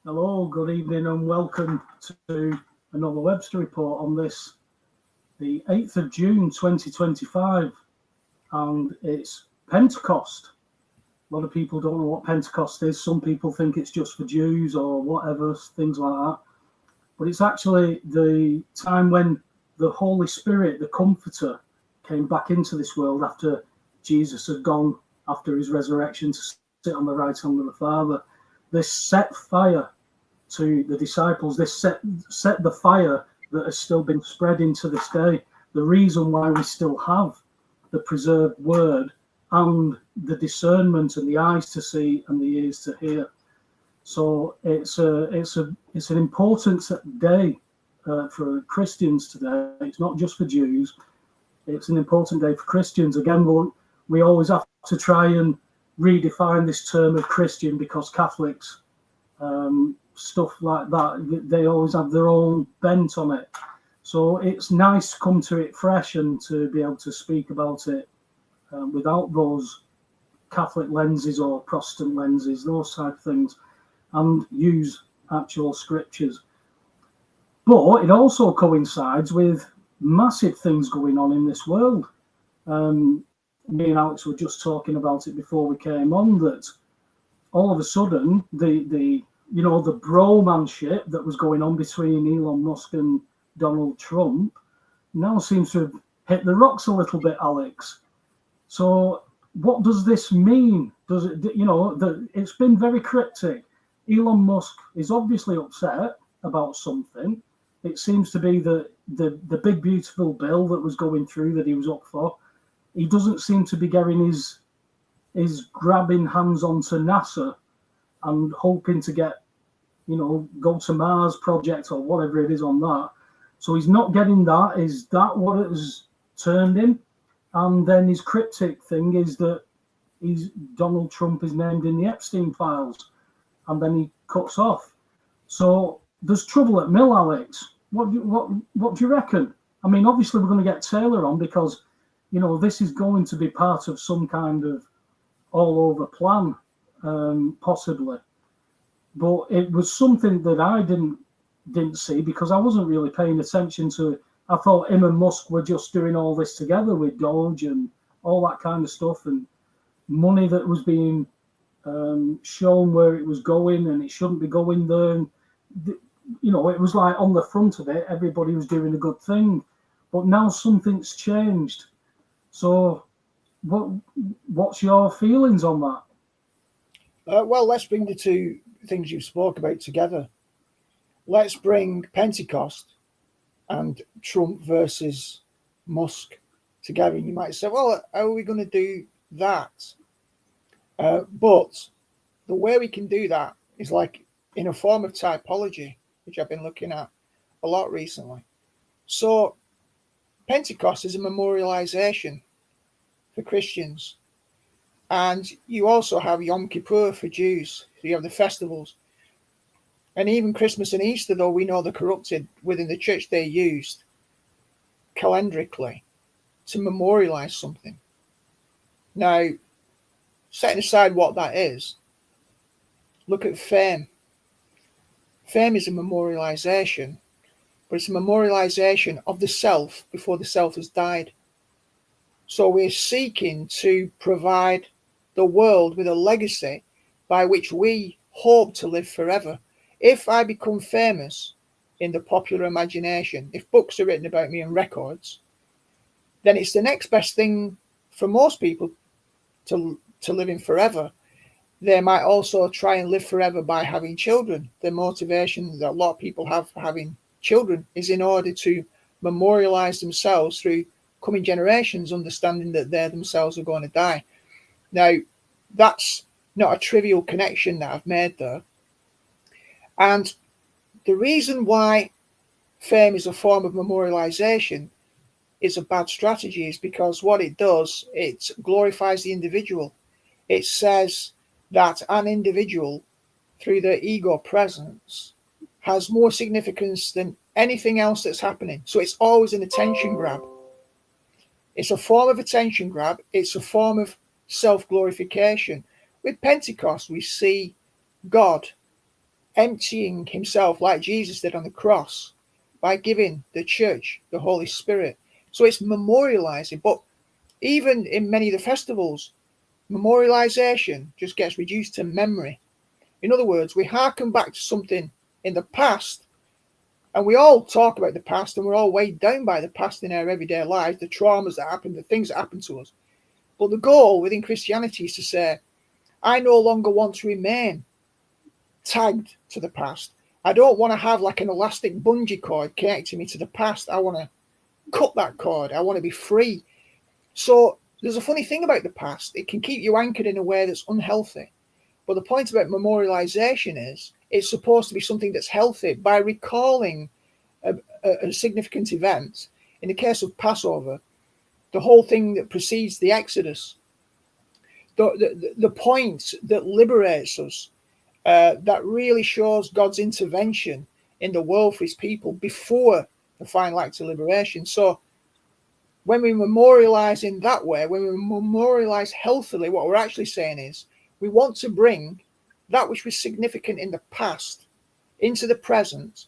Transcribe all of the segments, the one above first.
Hello, good evening, and welcome to another Webster report on this, the 8th of June 2025, and it's Pentecost. A lot of people don't know what Pentecost is. Some people think it's just for Jews or whatever, things like that. But it's actually the time when the Holy Spirit, the Comforter, came back into this world after Jesus had gone after his resurrection to sit on the right hand of the Father. This set fire to the disciples. This set the fire that has still been spreading to this day. The reason why we still have the preserved word and the discernment and the eyes to see and the ears to hear. So it's an important day for Christians today. It's not just for Jews. It's an important day for Christians. Again, we always have to try and redefine this term of Christian, because Catholics, stuff like that, they always have their own bent on it. So it's nice to come to it fresh and to be able to speak about it without those Catholic lenses or Protestant lenses, those type of things, and use actual scriptures. But it also coincides with massive things going on in this world. Me and Alex were just talking about it before we came on, that all of a sudden the bromanship that was going on between Elon Musk and Donald Trump now seems to have hit the rocks a little bit, Alex. So what does this mean? Does it, it's been very cryptic. Elon Musk is obviously upset about something. It seems to be the big beautiful bill that was going through that he was up for. He doesn't seem to be getting his grabbing hands onto NASA and hoping to get, go to Mars project or whatever it is on that. So he's not getting that. Is that what it has turned him? And then his cryptic thing is that Donald Trump is named in the Epstein files, and then he cuts off. So there's trouble at mill, Alex. What do you reckon? I mean, obviously we're going to get Taylor on because, this is going to be part of some kind of all-over plan, possibly. But it was something that I didn't see because I wasn't really paying attention to. I thought him and Musk were just doing all this together with Doge and all that kind of stuff, and money that was being shown where it was going and it shouldn't be going there. And, it was like on the front of it, everybody was doing a good thing. But now something's changed. So what's your feelings on that? Well, let's bring the two things you spoke about together. Let's bring Pentecost and Trump versus Musk together. And you might say, well, how are we going to do that? But the way we can do that is like in a form of typology, which I've been looking at a lot recently. So Pentecost is a memorialization for Christians. And you also have Yom Kippur for Jews. So you have the festivals. And even Christmas and Easter, though we know they're corrupted within the church, they're used calendarically to memorialize something. Now, setting aside what that is, look at fame. Fame is a memorialization, but it's a memorialization of the self before the self has died. So we're seeking to provide the world with a legacy by which we hope to live forever. If I become famous in the popular imagination, if books are written about me and records, then it's the next best thing for most people to living forever. They might also try and live forever by having children. The motivation that a lot of people have for having children is in order to memorialize themselves through coming generations, understanding that they themselves are going to die. Now, that's not a trivial connection that I've made there. And the reason why fame is a form of memorialization is a bad strategy is because what it does, it glorifies the individual. It says that an individual, through their ego presence, has more significance than anything else that's happening. So it's always an attention grab. It's a form of attention grab. It's a form of self-glorification. With Pentecost, we see God emptying himself like Jesus did on the cross by giving the church the Holy Spirit. So it's memorializing. But even in many of the festivals, memorialization just gets reduced to memory. In other words, we harken back to something in the past, and we all talk about the past, and we're all weighed down by the past in our everyday lives, the traumas that happened, the things that happened to us. But the goal within Christianity is to say, I no longer want to remain tagged to the past. I don't want to have like an elastic bungee cord connecting me to the past. I want to cut that cord. I want to be free. So there's a funny thing about the past. It can keep you anchored in a way that's unhealthy. But the point about memorialization is it's supposed to be something that's healthy by recalling a significant event. In the case of Passover, the whole thing that precedes the Exodus, the point that liberates us, that really shows God's intervention in the world for his people before the final act of liberation. So when we memorialize in that way, when we memorialize healthily, what we're actually saying is we want to bring that which was significant in the past into the present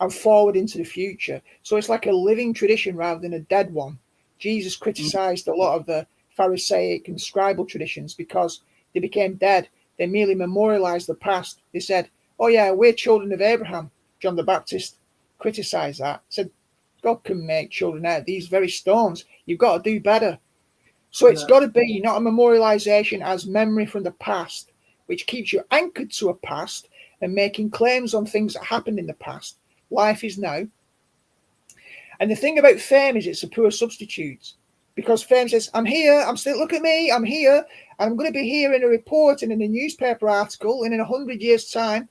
and forward into the future. So it's like a living tradition rather than a dead one. Jesus criticized a lot of the Pharisaic and scribal traditions because they became dead. They merely memorialized the past. They said, oh yeah, we're children of Abraham. John the Baptist criticized that. Said, God can make children out of these very stones. You've got to do better. So it's got to be not a memorialization as memory from the past, which keeps you anchored to a past and making claims on things that happened in the past. Life is now. And the thing about fame is it's a poor substitute, because fame says, I'm here, I'm still, look at me, I'm here, and I'm going to be here in a report and in a newspaper article, and in 100 years' time,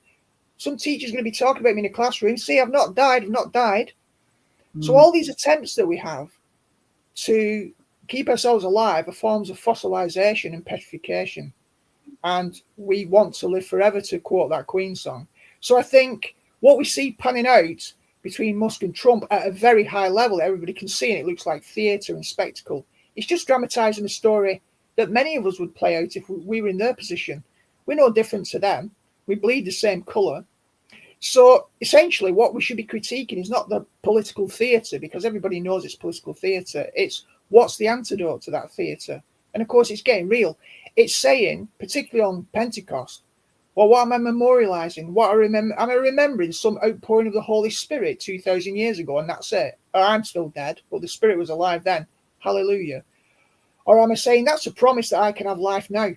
some teacher's going to be talking about me in a classroom. See, I've not died, I've not died. So all these attempts that we have to keep ourselves alive are forms of fossilization and petrification. And we want to live forever, to quote that Queen song. So I think what we see panning out between Musk and Trump at a very high level, everybody can see, and it looks like theatre and spectacle. It's just dramatising a story that many of us would play out if we were in their position. We're no different to them. We bleed the same colour. So essentially what we should be critiquing is not the political theatre, because everybody knows it's political theatre. It's what's the antidote to that theatre. And of course it's getting real. It's saying, particularly on Pentecost, well, what am I memorialising? What am I remembering some outpouring of the Holy Spirit 2,000 years ago, and that's it? Or I'm still dead, but the Spirit was alive then. Hallelujah. Or am I saying that's a promise that I can have life now?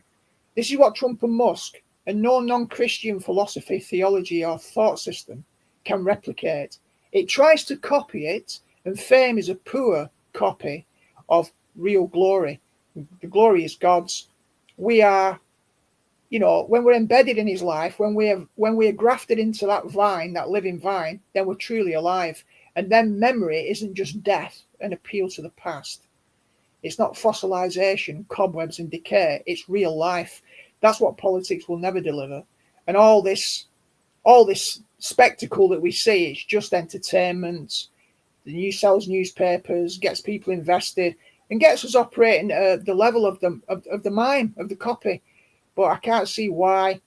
This is what Trump and Musk and no non-Christian philosophy, theology, or thought system can replicate. It tries to copy it, and fame is a poor copy of real glory. The glory is God's. We are, when we're embedded in his life, when we are grafted into that vine, that living vine, then we're truly alive. And then memory isn't just death and appeal to the past. It's not fossilization, cobwebs and decay. It's real life. That's what politics will never deliver. And all this spectacle that we see, it's just entertainment. The news sells newspapers, gets people invested, and gets us operating at the level of the mime, of the copy. But I can't see why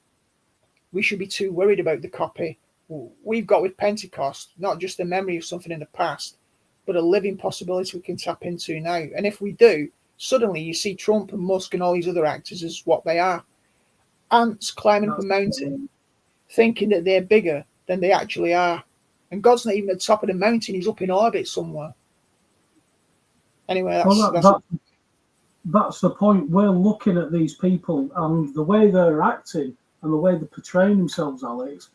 we should be too worried about the copy. We've got with Pentecost, not just a memory of something in the past, but a living possibility we can tap into now. And if we do, suddenly you see Trump and Musk and all these other actors as what they are. Ants climbing up a mountain, thinking that they're bigger than they actually are. And God's not even at the top of the mountain, he's up in orbit somewhere. Anyway, that's the point. We're looking at these people and the way they're acting and the way they're portraying themselves, Alex.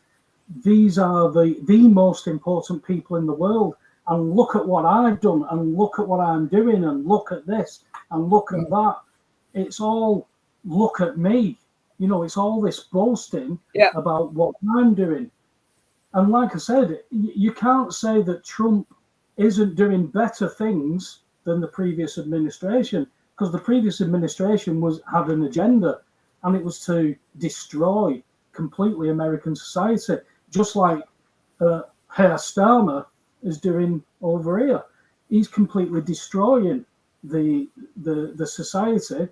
These are the most important people in the world. And look at what I've done, and look at what I'm doing, and look at this, and look at that. It's all look at me. It's all this boasting about what I'm doing. And like I said, you can't say that Trump isn't doing better things than the previous administration, because the previous administration had an agenda, and it was to destroy completely American society, just like Herr Starmer is doing over here. He's completely destroying the society.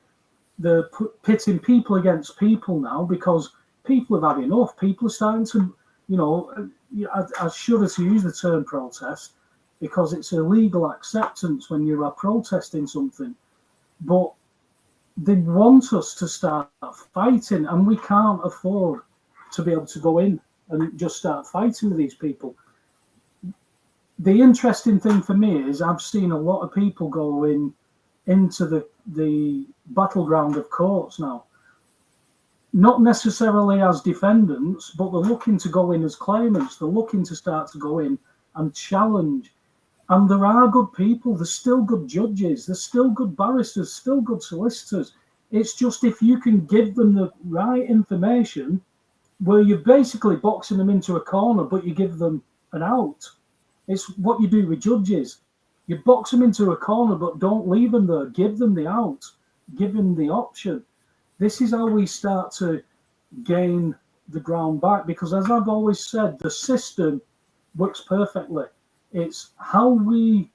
They're pitting people against people now because people have had enough. People are starting to you know, I shudder to use the term protest because it's a legal acceptance when you are protesting something, but they want us to start fighting, and we can't afford to be able to go in and just start fighting with these people. The interesting thing for me is I've seen a lot of people go into the battleground of courts now, not necessarily as defendants, but they're looking to go in as claimants. They're looking to start to go in and challenge. And there are good people. There's still good judges. There's still good barristers, still good solicitors. It's just if you can give them the right information, where you're basically boxing them into a corner, but you give them an out. It's what you do with judges. You box them into a corner, but don't leave them there. Give them the out. Give them the option. This is how we start to gain the ground back, because as I've always said, the system works perfectly. It's how we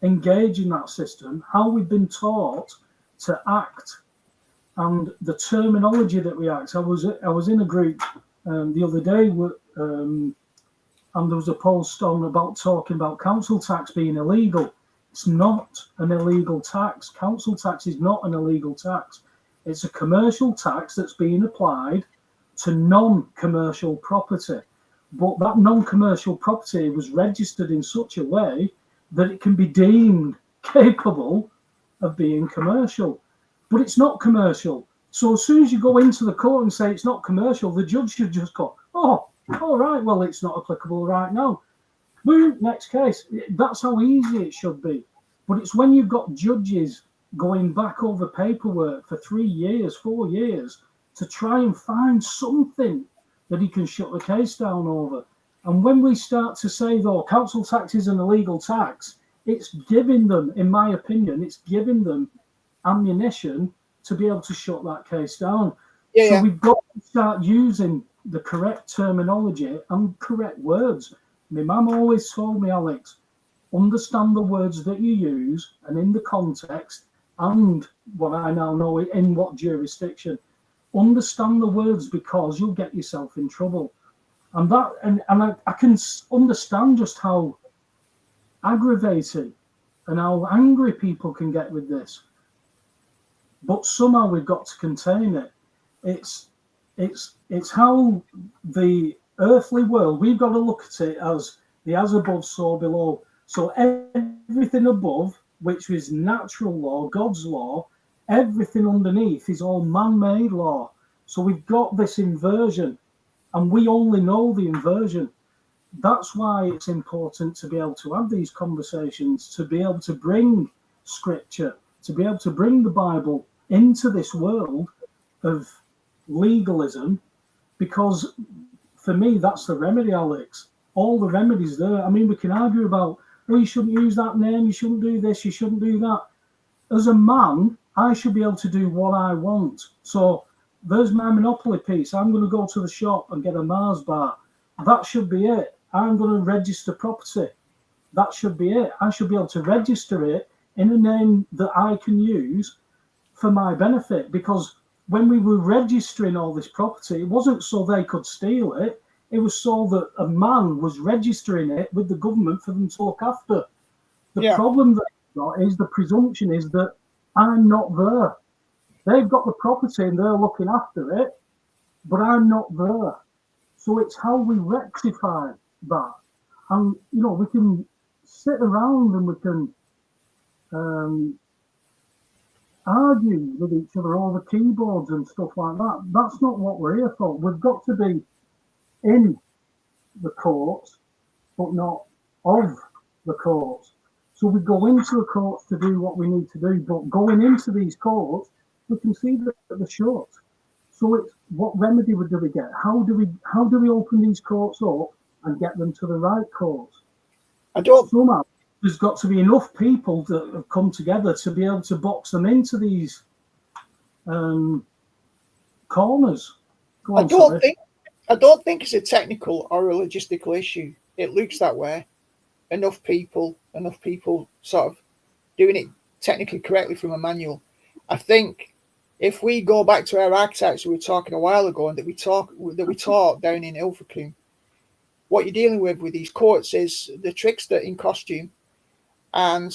engage in that system, how we've been taught to act, and the terminology that we act. I was in a group the other day, and there was a post on about talking about council tax being illegal. It's not an illegal tax. Council tax is not an illegal tax. It's a commercial tax that's being applied to non-commercial property. But that non-commercial property was registered in such a way that it can be deemed capable of being commercial. But it's not commercial. So as soon as you go into the court and say it's not commercial, the judge should just go, oh, all right, well, it's not applicable right now. Boom, next case. That's how easy it should be. But it's when you've got judges going back over paperwork for 3 years, 4 years, to try and find something that he can shut the case down over. And when we start to say, though, council tax is an illegal tax, it's giving them, in my opinion, it's giving them ammunition to be able to shut that case down. So we've got to start using the correct terminology and correct words. My mum always told me, Alex, understand the words that you use and in the context, and what I now know, in what jurisdiction. Understand the words, because you'll get yourself in trouble. And that, and I can understand just how aggravating and how angry people can get with this. But somehow we've got to contain it. It's how the earthly world, we've got to look at it as the as above, so below. So everything above, which is natural law, God's law, everything underneath is all man-made law. So we've got this inversion, and we only know the inversion. That's why it's important to be able to have these conversations, to be able to bring scripture, to be able to bring the Bible into this world of legalism, because for me, that's the remedy, Alex. All the remedies there. I mean, we can argue about, well, you shouldn't use that name, you shouldn't do this, you shouldn't do that. As a man, I should be able to do what I want. So there's my Monopoly piece. I'm going to go to the shop and get a Mars bar. That should be it. I'm going to register property. That should be it. I should be able to register it in a name that I can use for my benefit. Because when we were registering all this property, it wasn't so they could steal it. It was so that a man was registering it with the government for them to look after. The problem that I've got is the presumption is that I'm not there. They've got the property and they're looking after it, but I'm not there. So it's how we rectify that. And, you know, we can sit around and we can argue with each other over keyboards and stuff like that. That's not what we're here for. We've got to be in the courts, but not of the courts. So we go into the courts to do what we need to do, but going into these courts, we can see that they're short. So it's what remedy do we get? How do we open these courts up and get them to the right courts? Somehow there's got to be enough people that have come together to be able to box them into these corners. I don't think it's a technical or a logistical issue. It looks that way. Enough people sort of doing it technically correctly from a manual. I think if we go back to our archetypes we were talking a while ago and that we taught down in Ilfracombe, what you're dealing with these courts is the trickster in costume. And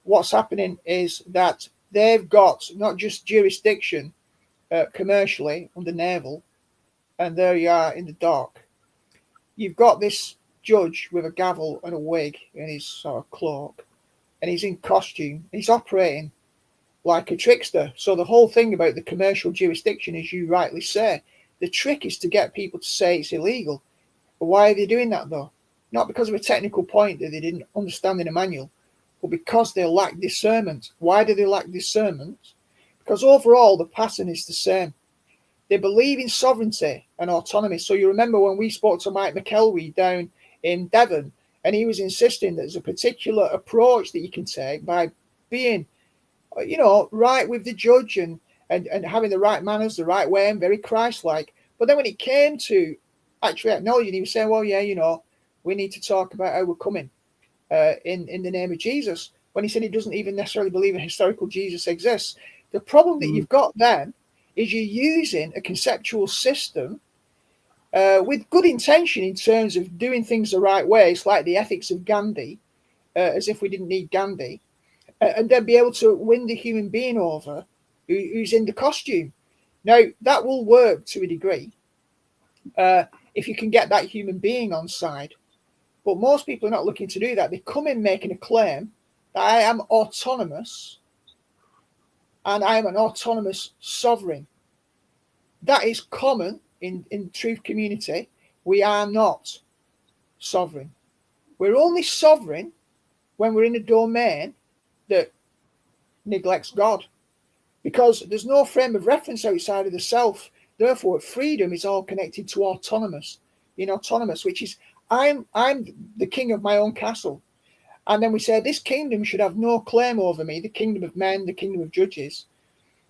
what's happening is that they've got not just jurisdiction commercially under naval, and there you are in the dock. You've got this judge with a gavel and a wig and his sort of cloak, and he's in costume. He's operating like a trickster. So the whole thing about the commercial jurisdiction, as you rightly say, the trick is to get people to say it's illegal. But why are they doing that though? Not because of a technical point that they didn't understand in a manual, but because they lack discernment. Why do they lack discernment? Because overall the pattern is the same. They believe in sovereignty and autonomy. So you remember when we spoke to Mike McElwee down in Devon, and he was insisting that there's a particular approach that you can take by being, right with the judge and having the right manners, the right way, and very Christ-like. But then when it came to actually acknowledging, he was saying, well, yeah, we need to talk about how we're coming in the name of Jesus. When he said he doesn't even necessarily believe a historical Jesus exists. The problem that you've got then is you're using a conceptual system with good intention in terms of doing things the right way. It's like the ethics of Gandhi, as if we didn't need Gandhi, and then be able to win the human being over who's in the costume. Now, that will work to a degree if you can get that human being on side. But most people are not looking to do that. They come in making a claim that I am autonomous and I am an autonomous sovereign. That is common in truth community. We are not sovereign. We're only sovereign when we're in a domain that neglects God, because there's no frame of reference outside of the self. Therefore, freedom is all connected to autonomous, which is I'm the king of my own castle. And then we say this kingdom should have no claim over me, the kingdom of men, the kingdom of judges.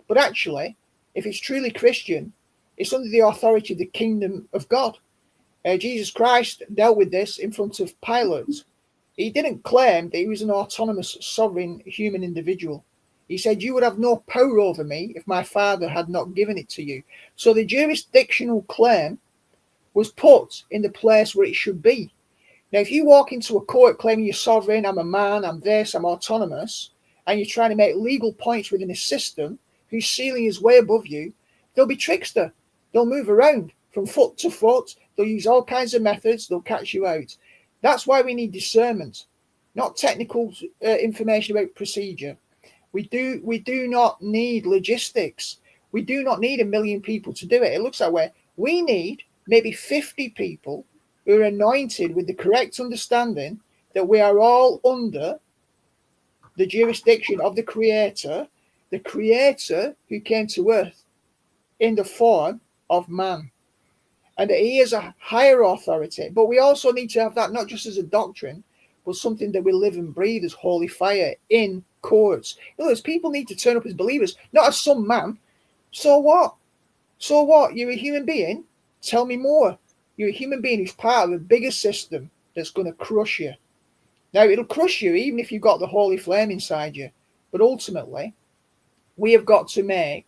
But actually, if it's truly Christian, it's under the authority of the kingdom of God. Jesus Christ dealt with this in front of Pilate. He didn't claim that he was an autonomous, sovereign human individual. He said, you would have no power over me if my Father had not given it to you. So the jurisdictional claim was put in the place where it should be. Now, if you walk into a court claiming you're sovereign, I'm a man, I'm this, I'm autonomous, and you're trying to make legal points within a system whose ceiling is way above you, they'll be trickster. They'll move around from foot to foot. They'll use all kinds of methods. They'll catch you out. That's why we need discernment, not technical information about procedure. We do not need logistics. We do not need 1 million people to do it. It looks that way. We need maybe 50 people who are anointed with the correct understanding that we are all under the jurisdiction of the Creator who came to earth in the form of man, and that he is a higher authority. But we also need to have that not just as a doctrine, but something that we live and breathe as holy fire in courts. In other words, people need to turn up as believers, not as some man. So what? So what? You're a human being? Tell me more. You're a human being who's part of a bigger system that's going to crush you. Now, it'll crush you even if you've got the holy flame inside you. But ultimately, we have got to make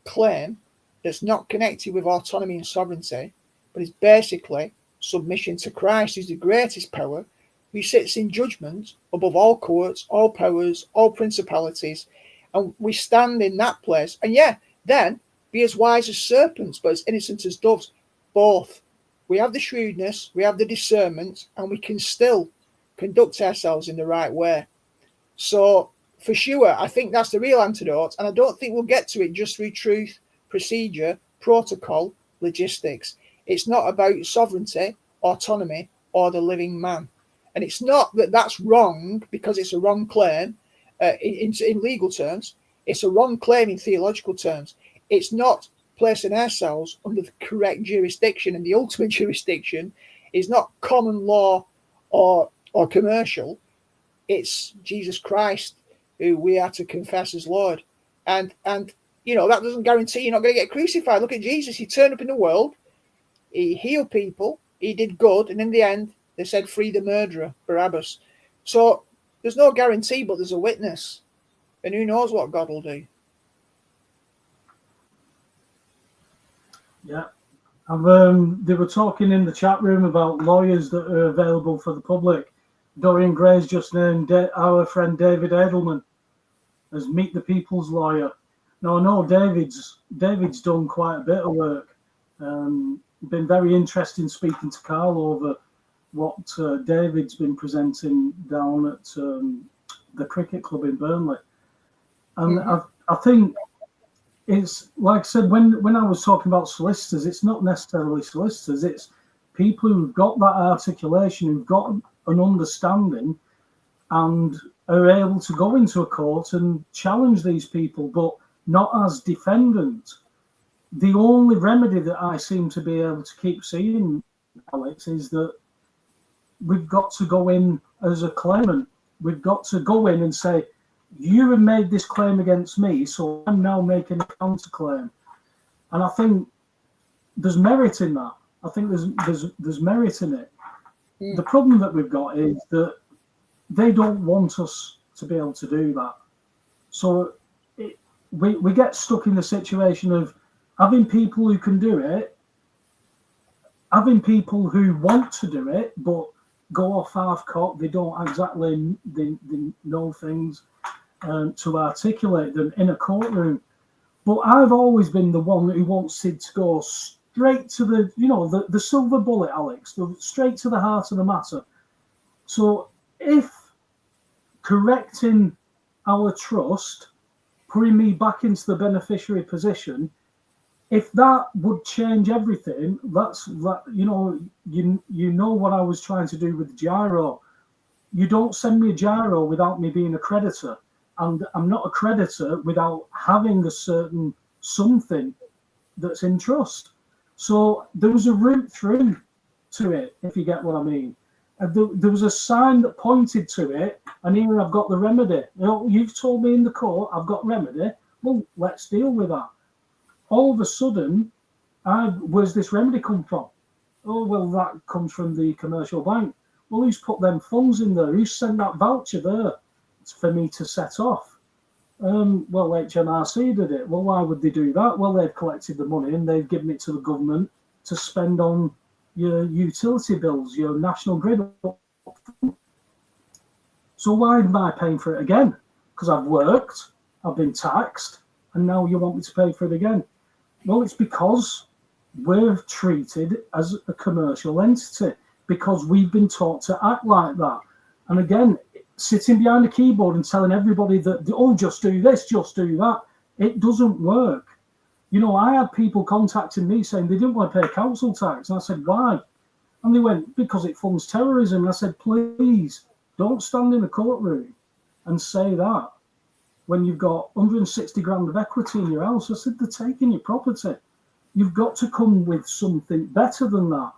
claim that's not connected with autonomy and sovereignty, but is basically submission to Christ, who's the greatest power, who sits in judgment above all courts, all powers, all principalities. And we stand in that place. And then be as wise as serpents, but as innocent as doves. Both. We have the shrewdness, we have the discernment, and we can still conduct ourselves in the right way. So for sure, I think that's the real antidote. And I don't think we'll get to it just through truth, procedure, protocol, logistics. It's not about sovereignty, autonomy, or the living man. And it's not that that's wrong because it's a wrong claim in legal terms. It's a wrong claim in theological terms. It's not placing ourselves under the correct jurisdiction, and the ultimate jurisdiction is not common law or commercial. It's Jesus Christ who we are to confess as Lord. And that doesn't guarantee you're not going to get crucified. Look at Jesus. He turned up in the world. He healed people. He did good. And in the end, they said, free the murderer, Barabbas. So there's no guarantee, but there's a witness. And who knows what God will do. Yeah. They were talking in the chat room about lawyers that are available for the public. Dorian Gray's just named our friend David Edelman as Meet the People's lawyer. Now I know David's done quite a bit of work. Been very interesting speaking to Carl over what David's been presenting down at the cricket club in Burnley, and I think it's like I said when I was talking about solicitors, it's not necessarily solicitors, it's people who've got that articulation, who've got an understanding and are able to go into a court and challenge these people, but not as defendant. The only remedy that I seem to be able to keep seeing, Alex, is that we've got to go in as a claimant. We've got to go in and say, you have made this claim against me, so I'm now making a counterclaim. And I think there's merit in that. I think there's merit in it. The problem that we've got is that they don't want us to be able to do that. So we get stuck in the situation of having people who can do it, having people who want to do it, but go off half-cocked. They don't exactly they know things to articulate them in a courtroom. But I've always been the one who wanted to go straight to the silver bullet, Alex, straight to the heart of the matter. So if correcting our trust, putting me back into the beneficiary position, if that would change everything, you know what I was trying to do with the gyro. You don't send me a gyro without me being a creditor, and I'm not a creditor without having a certain something that's in trust. So there was a route through to it, if you get what I mean. There was a sign that pointed to it, and here I've got the remedy. You've told me in the court I've got remedy. Well, let's deal with that. All of a sudden, where's this remedy come from? Oh, well, that comes from the commercial bank. Well, who's put them funds in there? Who's sent that voucher there for me to set off? Well, HMRC did it. Well, why would they do that? Well, they've collected the money and they've given it to the government to spend on your utility bills, your national grid. So why am I paying for it again? Because I've worked, I've been taxed, and now you want me to pay for it again. Well, it's because we're treated as a commercial entity, because we've been taught to act like that. And again, sitting behind a keyboard and telling everybody that, oh, just do this, just do that, it doesn't work. You know, I had people contacting me saying they didn't want to pay council tax. And I said, why? And they went, because it funds terrorism. And I said, please, don't stand in a courtroom and say that when you've got 160 grand of equity in your house. I said, they're taking your property. You've got to come with something better than that.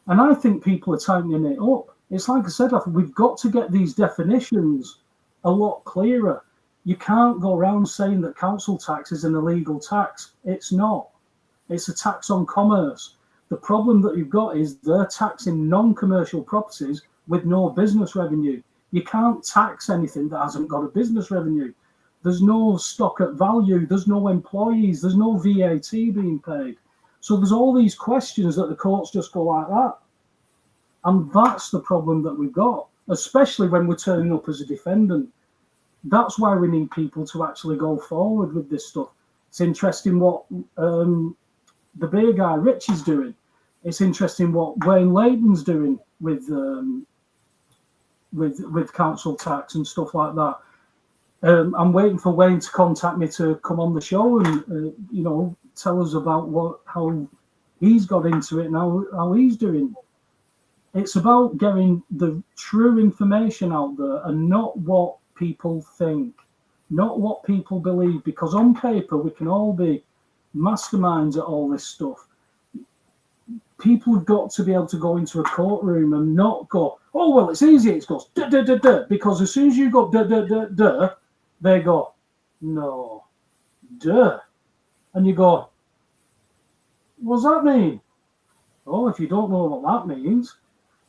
And I think people are tightening it up. It's like I said, we've got to get these definitions a lot clearer. You can't go around saying that council tax is an illegal tax. It's not. It's a tax on commerce. The problem that you've got is they're taxing non-commercial properties with no business revenue. You can't tax anything that hasn't got a business revenue. There's no stock at value. There's no employees. There's no VAT being paid. So there's all these questions that the courts just go like that. And that's the problem that we've got, especially when we're turning up as a defendant. That's why we need people to actually go forward with this stuff. It's interesting what the beer guy Rich is doing. It's interesting what Wayne Layton's doing with council tax and stuff like that. I'm waiting for Wayne to contact me to come on the show and tell us about how he's got into it and how he's doing. It's about getting the true information out there and not what people think, not what people believe, because on paper we can all be masterminds at all this stuff. People have got to be able to go into a courtroom and not go, oh, well, it's easy, it goes, duh, duh, duh, duh, because as soon as you go, duh, duh, duh, duh, they go, no, duh. And you go, what does that mean? Oh, if you don't know what that means,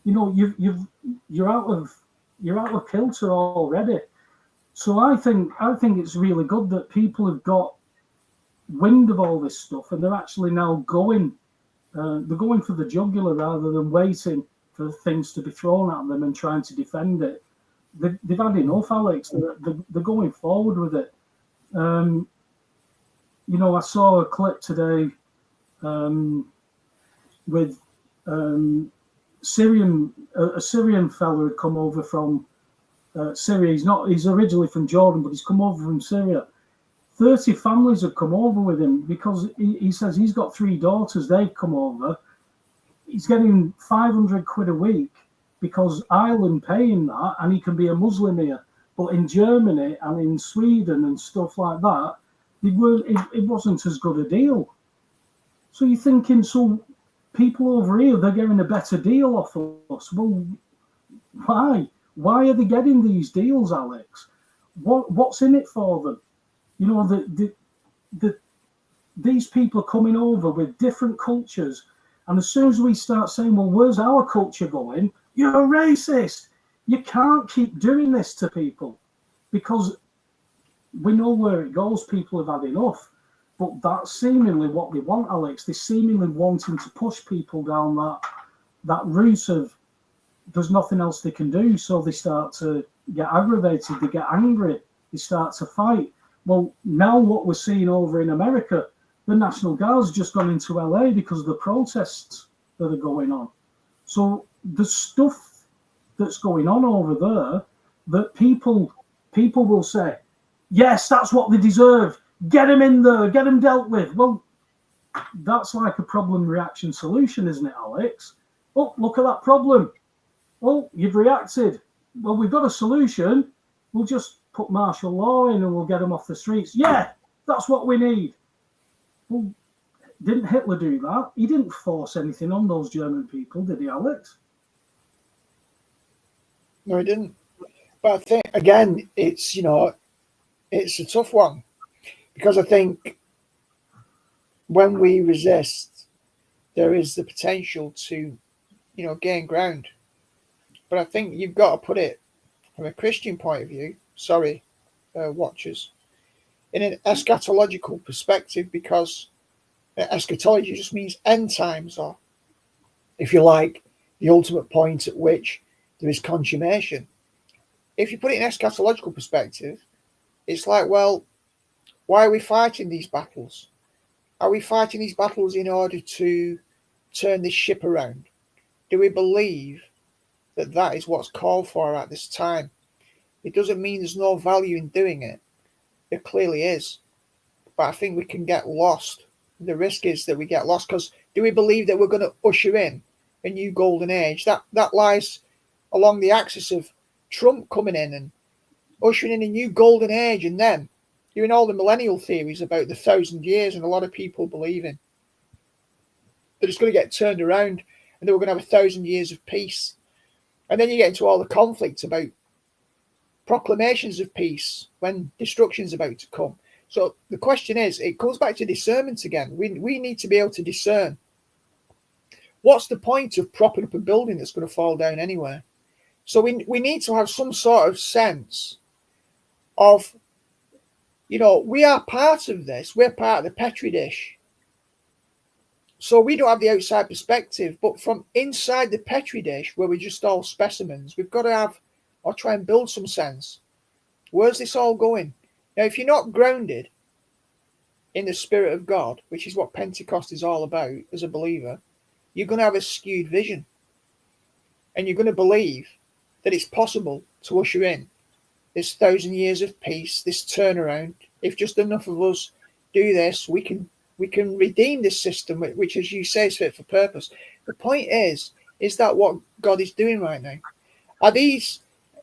you're out of kilter already. So I think it's really good that people have got wind of all this stuff and they're actually now going they're going for the jugular rather than waiting for things to be thrown at them and trying to defend it. They've had enough, Alex. They're going forward with it. I saw a clip today with a Syrian fella had come over from Syria. He's originally from Jordan, but he's come over from Syria. 30 families have come over with him because he says he's got 3 daughters. They've come over. He's getting 500 quid a week because Ireland paying that, and he can be a Muslim here. But in Germany and in Sweden and stuff like that, it wasn't as good a deal. So you're thinking, so people over here, they're getting a better deal off us. Well, why? Why are they getting these deals, Alex? What's in it for them? These people are coming over with different cultures. And as soon as we start saying, well, where's our culture going? You're a racist. You can't keep doing this to people because we know where it goes. People have had enough. But that's seemingly what they want, Alex. They're seemingly wanting to push people down that route of there's nothing else they can do. So they start to get aggravated. They get angry. They start to fight. Well, now what we're seeing over in America, the National Guard's just gone into LA because of the protests that are going on. So the stuff that's going on over there that people will say, yes, that's what they deserve. Get them in there, get them dealt with. Well, that's like a problem reaction solution, isn't it, Alex? Oh, look at that problem. Well, you've reacted. Well, we've got a solution. We'll just put martial law in and we'll get them off the streets. Yeah, that's what we need. Well, didn't Hitler do that? He didn't force anything on those German people, did he, Alex? No, he didn't. But I think, again, it's a tough one because I think when we resist, there is the potential to, gain ground. But I think you've got to put it from a Christian point of view, watchers, in an eschatological perspective, because eschatology just means end times, or, if you like, the ultimate point at which there is consummation. If you put it in eschatological perspective, it's like, well, why are we fighting these battles? Are we fighting these battles in order to turn this ship around? Do we believe that that is what's called for at this time? It doesn't mean there's no value in doing it. There clearly is. But I think we can get lost. The risk is that we get lost because do we believe that we're going to usher in a new golden age? That lies along the axis of Trump coming in and ushering in a new golden age, and then doing all the millennial theories about the 1,000 years, and a lot of people believing that it's going to get turned around and that we're going to have 1,000 years of peace. And then you get into all the conflicts about proclamations of peace when destruction's about to come. So the question is, it comes back to discernment again. We need to be able to discern what's the point of propping up a building that's going to fall down anyway. So we need to have some sort of sense of, we are part of this. We're part of the Petri dish. So we don't have the outside perspective, but from inside the Petri dish, where we're just all specimens, we've got to have, or try and build some sense. Where's this all going? Now, if you're not grounded in the Spirit of God, which is what Pentecost is all about as a believer, you're going to have a skewed vision. And you're going to believe that it's possible to usher in this 1,000 years of peace, this turnaround. If just enough of us do this, we can redeem this system, which, as you say, is fit for purpose. The point is that what God is doing right now?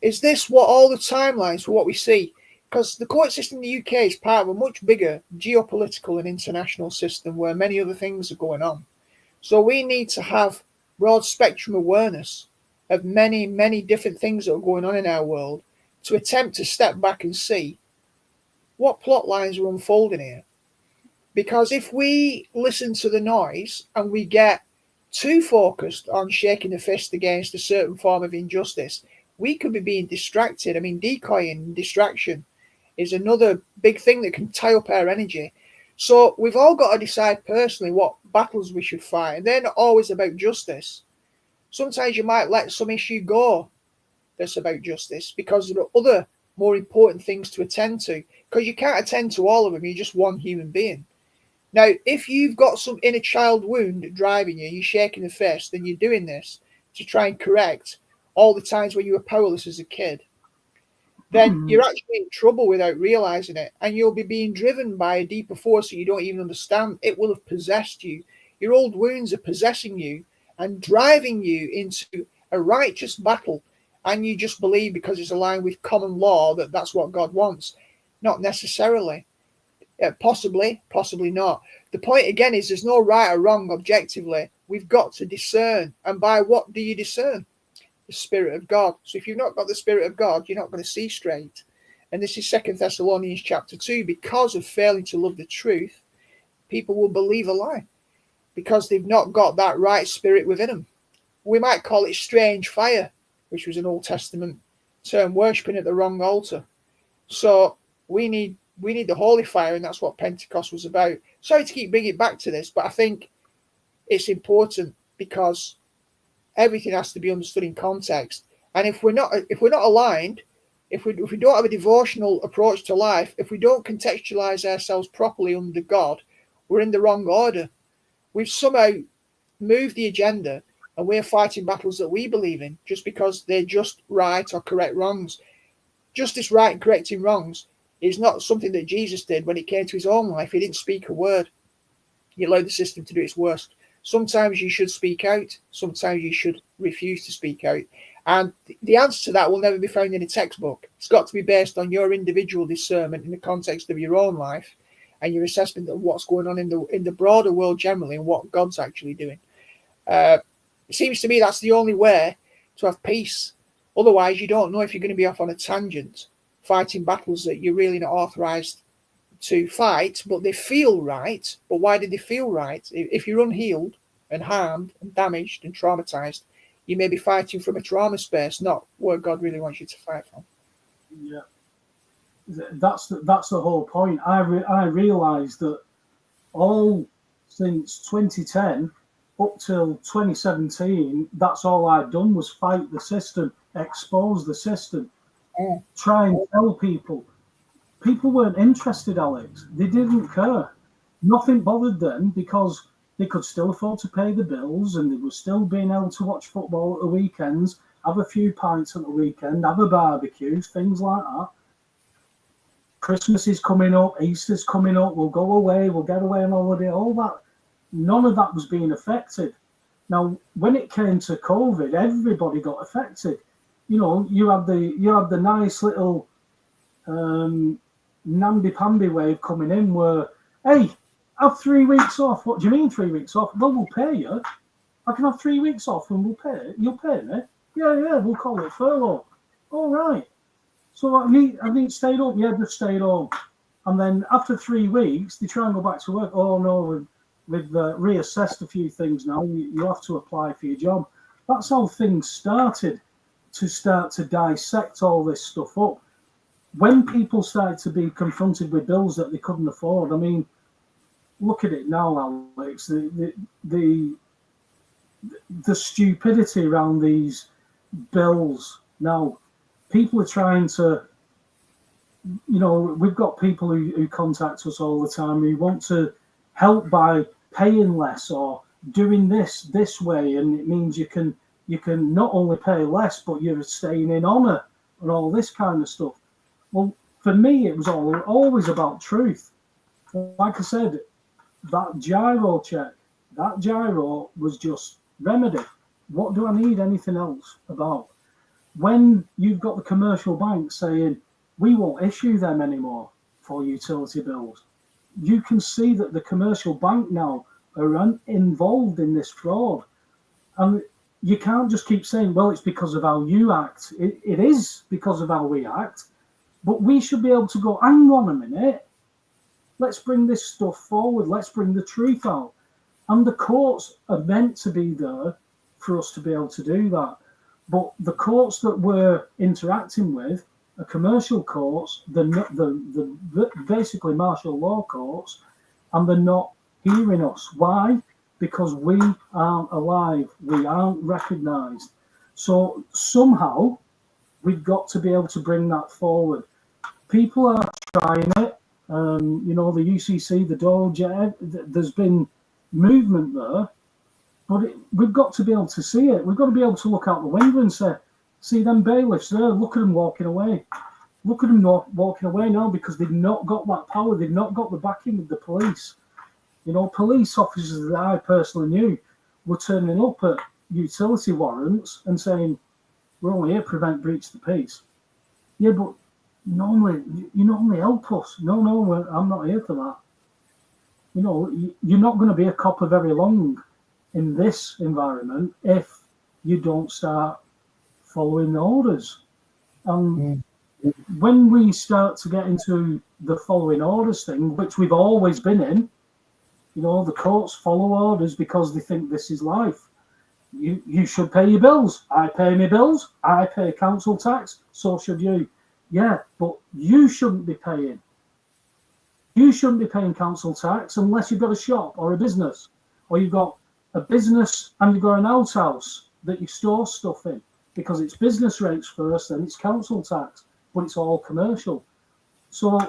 Is this what all the timelines for what we see? Because the court system in the UK is part of a much bigger geopolitical and international system where many other things are going on. So we need to have broad spectrum awareness of many, many different things that are going on in our world to attempt to step back and see what plot lines are unfolding here. Because if we listen to the noise and we get too focused on shaking the fist against a certain form of injustice, we could be being distracted. I mean, decoying, distraction is another big thing that can tie up our energy. So we've all got to decide personally what battles we should fight. And they're not always about justice. Sometimes you might let some issue go that's about justice because there are other more important things to attend to. Because you can't attend to all of them. You're just one human being. Now, if you've got some inner child wound driving you, you're shaking the fist, then you're doing this to try and correct all the times when you were powerless as a kid, then you're actually in trouble without realizing it. And you'll be being driven by a deeper force that you don't even understand. It will have possessed you. Your old wounds are possessing you and driving you into a righteous battle. And you just believe because it's aligned with common law that that's what God wants. Not necessarily. Possibly not. The point again is there's no right or wrong objectively. We've got to discern. And by what do you discern? The Spirit of God. So if you've not got the Spirit of God, you're not going to see straight. And this is 2 Thessalonians chapter 2. Because of failing to love the truth, people will believe a lie because they've not got that right spirit within them. We might call it strange fire, which was an Old Testament term, worshipping at the wrong altar. So we need the holy fire, and that's what Pentecost was about. Sorry to keep bringing it back to this, but I think it's important because everything has to be understood in context. And if we're not aligned, if we don't have a devotional approach to life, if we don't contextualize ourselves properly under God, we're in the wrong order. We've somehow moved the agenda, and we're fighting battles that we believe in just because they're just right or correct wrongs. Justice, right, and correcting wrongs is not something that Jesus did when it came to his own life. He didn't speak a word. He allowed the system to do its worst. Sometimes you should speak out. Sometimes you should refuse to speak out. And the answer to that will never be found in a textbook. It's got to be based on your individual discernment in the context of your own life and your assessment of what's going on in the broader world generally and what God's actually doing. It seems to me that's the only way to have peace. Otherwise, you don't know if you're going to be off on a tangent, fighting battles that you're really not authorized to fight, but they feel right. But why did they feel right? If you're unhealed and harmed and damaged and traumatized, you may be fighting from a trauma space, not where God really wants you to fight from. Yeah, that's the whole point. I realised that all since 2010 up till 2017, that's all I'd done was fight the system, expose the system, try and tell people. People weren't interested, Alex. They didn't care. Nothing bothered them because they could still afford to pay the bills and they were still being able to watch football at the weekends, have a few pints at the weekend, have a barbecue, things like that. Christmas is coming up, Easter's coming up, we'll go away, we'll get away on holiday, all that. None of that was being affected. Now, when it came to COVID, everybody got affected. You know, you had the nice little namby-pamby wave coming in where, hey, have 3 weeks off. What do you mean 3 weeks off? Well, we'll pay you. I can have 3 weeks off and we'll pay. You'll pay me? Yeah, we'll call it furlough. All right. So I need stayed home. Yeah, just stayed home. And then after 3 weeks, they try and go back to work. Oh, no, we've reassessed a few things now. You have to apply for your job. That's how things started to dissect all this stuff up. When people started to be confronted with bills that they couldn't afford, I mean, look at it now, Alex. The stupidity around these bills now. People are trying to, you know, we've got people who contact us all the time who want to help by paying less or doing this way, and it means you can not only pay less, but you're staying in honour and all this kind of stuff. Well, for me, it was always about truth. Like I said, that gyro check, that gyro was just remedy. What do I need anything else about? When you've got the commercial bank saying, we won't issue them anymore for utility bills, you can see that the commercial bank now are involved in this fraud. And you can't just keep saying, well, it's because of how you act. It is because of how we act. But we should be able to go, hang on a minute. Let's bring this stuff forward. Let's bring the truth out. And the courts are meant to be there for us to be able to do that. But the courts that we're interacting with are commercial courts, the basically martial law courts, and they're not hearing us. Why? Because we aren't alive. We aren't recognised. So somehow we've got to be able to bring that forward. People are trying it. You know, the UCC, the Doge, there's been movement there, but we've got to be able to see it. We've got to be able to look out the window and say, see them bailiffs there, look at them walking away. Look at them walking away now because they've not got that power. They've not got the backing of the police. You know, police officers that I personally knew were turning up at utility warrants and saying, we're only here to prevent breach of the peace. Yeah, but normally, you normally help us. No, I'm not here for that. You know, you're not going to be a cop for very long in this environment if you don't start following the orders. When we start to get into the following orders thing, which we've always been in, you know, the courts follow orders because they think this is life. You should pay your bills. I pay my bills. I pay council tax. So should you. Yeah, but you shouldn't be paying. You shouldn't be paying council tax unless you've got a shop or a business, or you've got a business and you've got an outhouse that you store stuff in, because it's business rates first, then it's council tax, but it's all commercial. So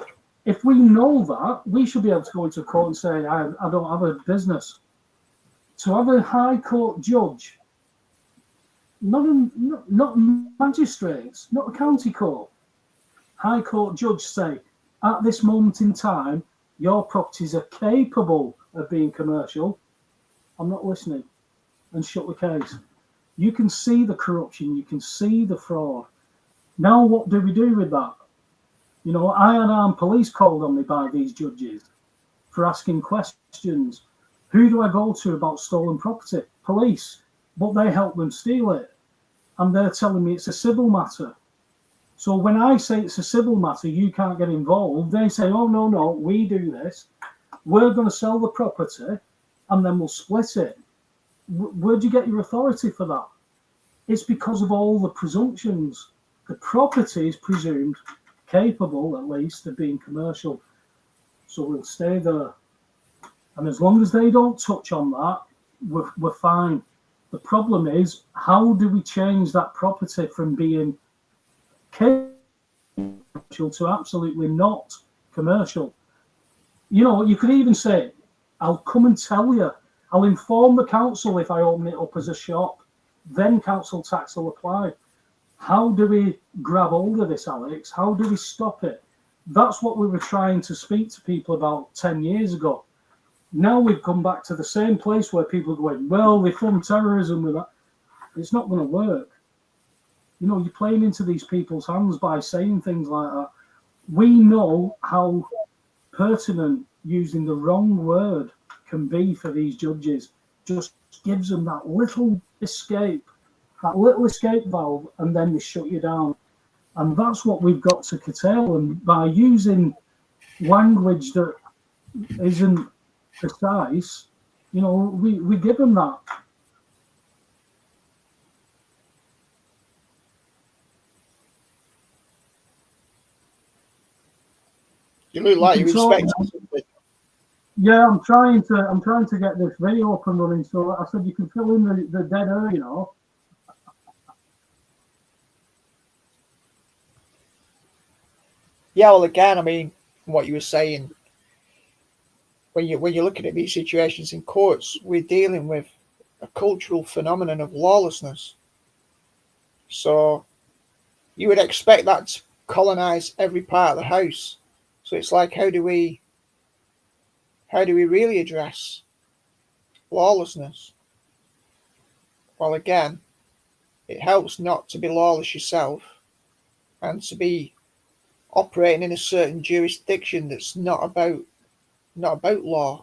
if we know that, we should be able to go into court and say, I don't have a business. To have a high court judge, not magistrates, not a county court, high court judge say, at this moment in time, your properties are capable of being commercial, I'm not listening, and shut the case. You can see the corruption, you can see the fraud. Now what do we do with that? You know, unarmed police called on me by these judges for asking questions. Who do I go to about stolen property? Police. But they help them steal it. And they're telling me it's a civil matter. So when I say it's a civil matter, you can't get involved. They say, oh, no, we do this. We're going to sell the property and then we'll split it. Where'd you get your authority for that? It's because of all the presumptions. The property is presumed capable, at least, of being commercial. So we'll stay there. And as long as they don't touch on that, we're fine. The problem is, how do we change that property from being commercial to absolutely not commercial? You know, you could even say, I'll come and tell you. I'll inform the council if I open it up as a shop. Then council tax will apply. How do we grab hold of this, Alex? How do we stop it? That's what we were trying to speak to people about 10 years ago. Now we've come back to the same place where people are going, well, they fund terrorism with that. It's not going to work. You know, you're playing into these people's hands by saying things like that. We know how pertinent using the wrong word can be for these judges. Just gives them that little escape valve, and then they shut you down. And that's what we've got to curtail. And by using language that isn't precise, you know, we give them that. You look like you respect something. Yeah, I'm trying to get this video up and running. So I said you can fill in the dead air, you know. Yeah, well, again, I mean, what you were saying, when you're looking at these situations in courts, we're dealing with a cultural phenomenon of lawlessness. So you would expect that to colonize every part of the house. So it's like, how do we really address lawlessness? Well, again, it helps not to be lawless yourself and to be operating in a certain jurisdiction that's not about law.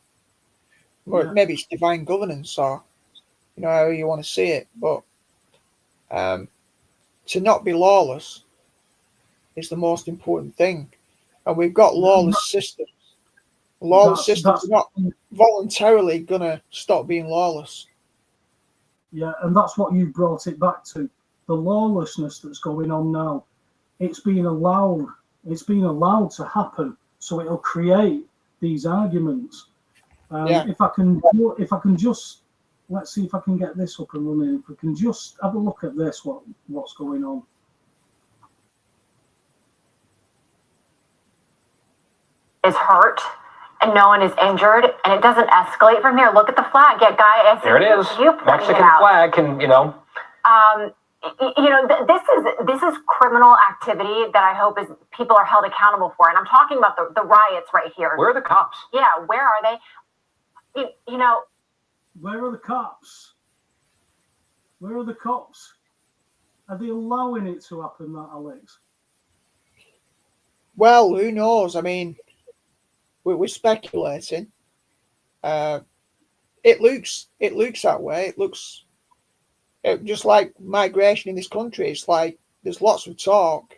Or maybe it's divine governance, or you know, how you want to see it. But to not be lawless is the most important thing. And we've got lawless systems. Lawless systems are not voluntarily going to stop being lawless. Yeah, and that's what you brought it back to. The lawlessness that's going on now. It's being allowed to happen. So it'll create these arguments. Yeah. If I can just, let's see if I can get this up and running. If we can just have a look at this, what's going on. Is hurt and no one is injured, and it doesn't escalate from here. Look at the flag. Yeah, guy, there it is. Mexican flag can, this is criminal activity that I hope is people are held accountable for. And I'm talking about the riots right here. Where are the cops? Yeah, where are they? Where are the cops? Where are the cops? Are they allowing it to happen, that, Alex? Well, who knows? I mean, we're speculating. It looks that way. It looks just like migration in this country. It's like there's lots of talk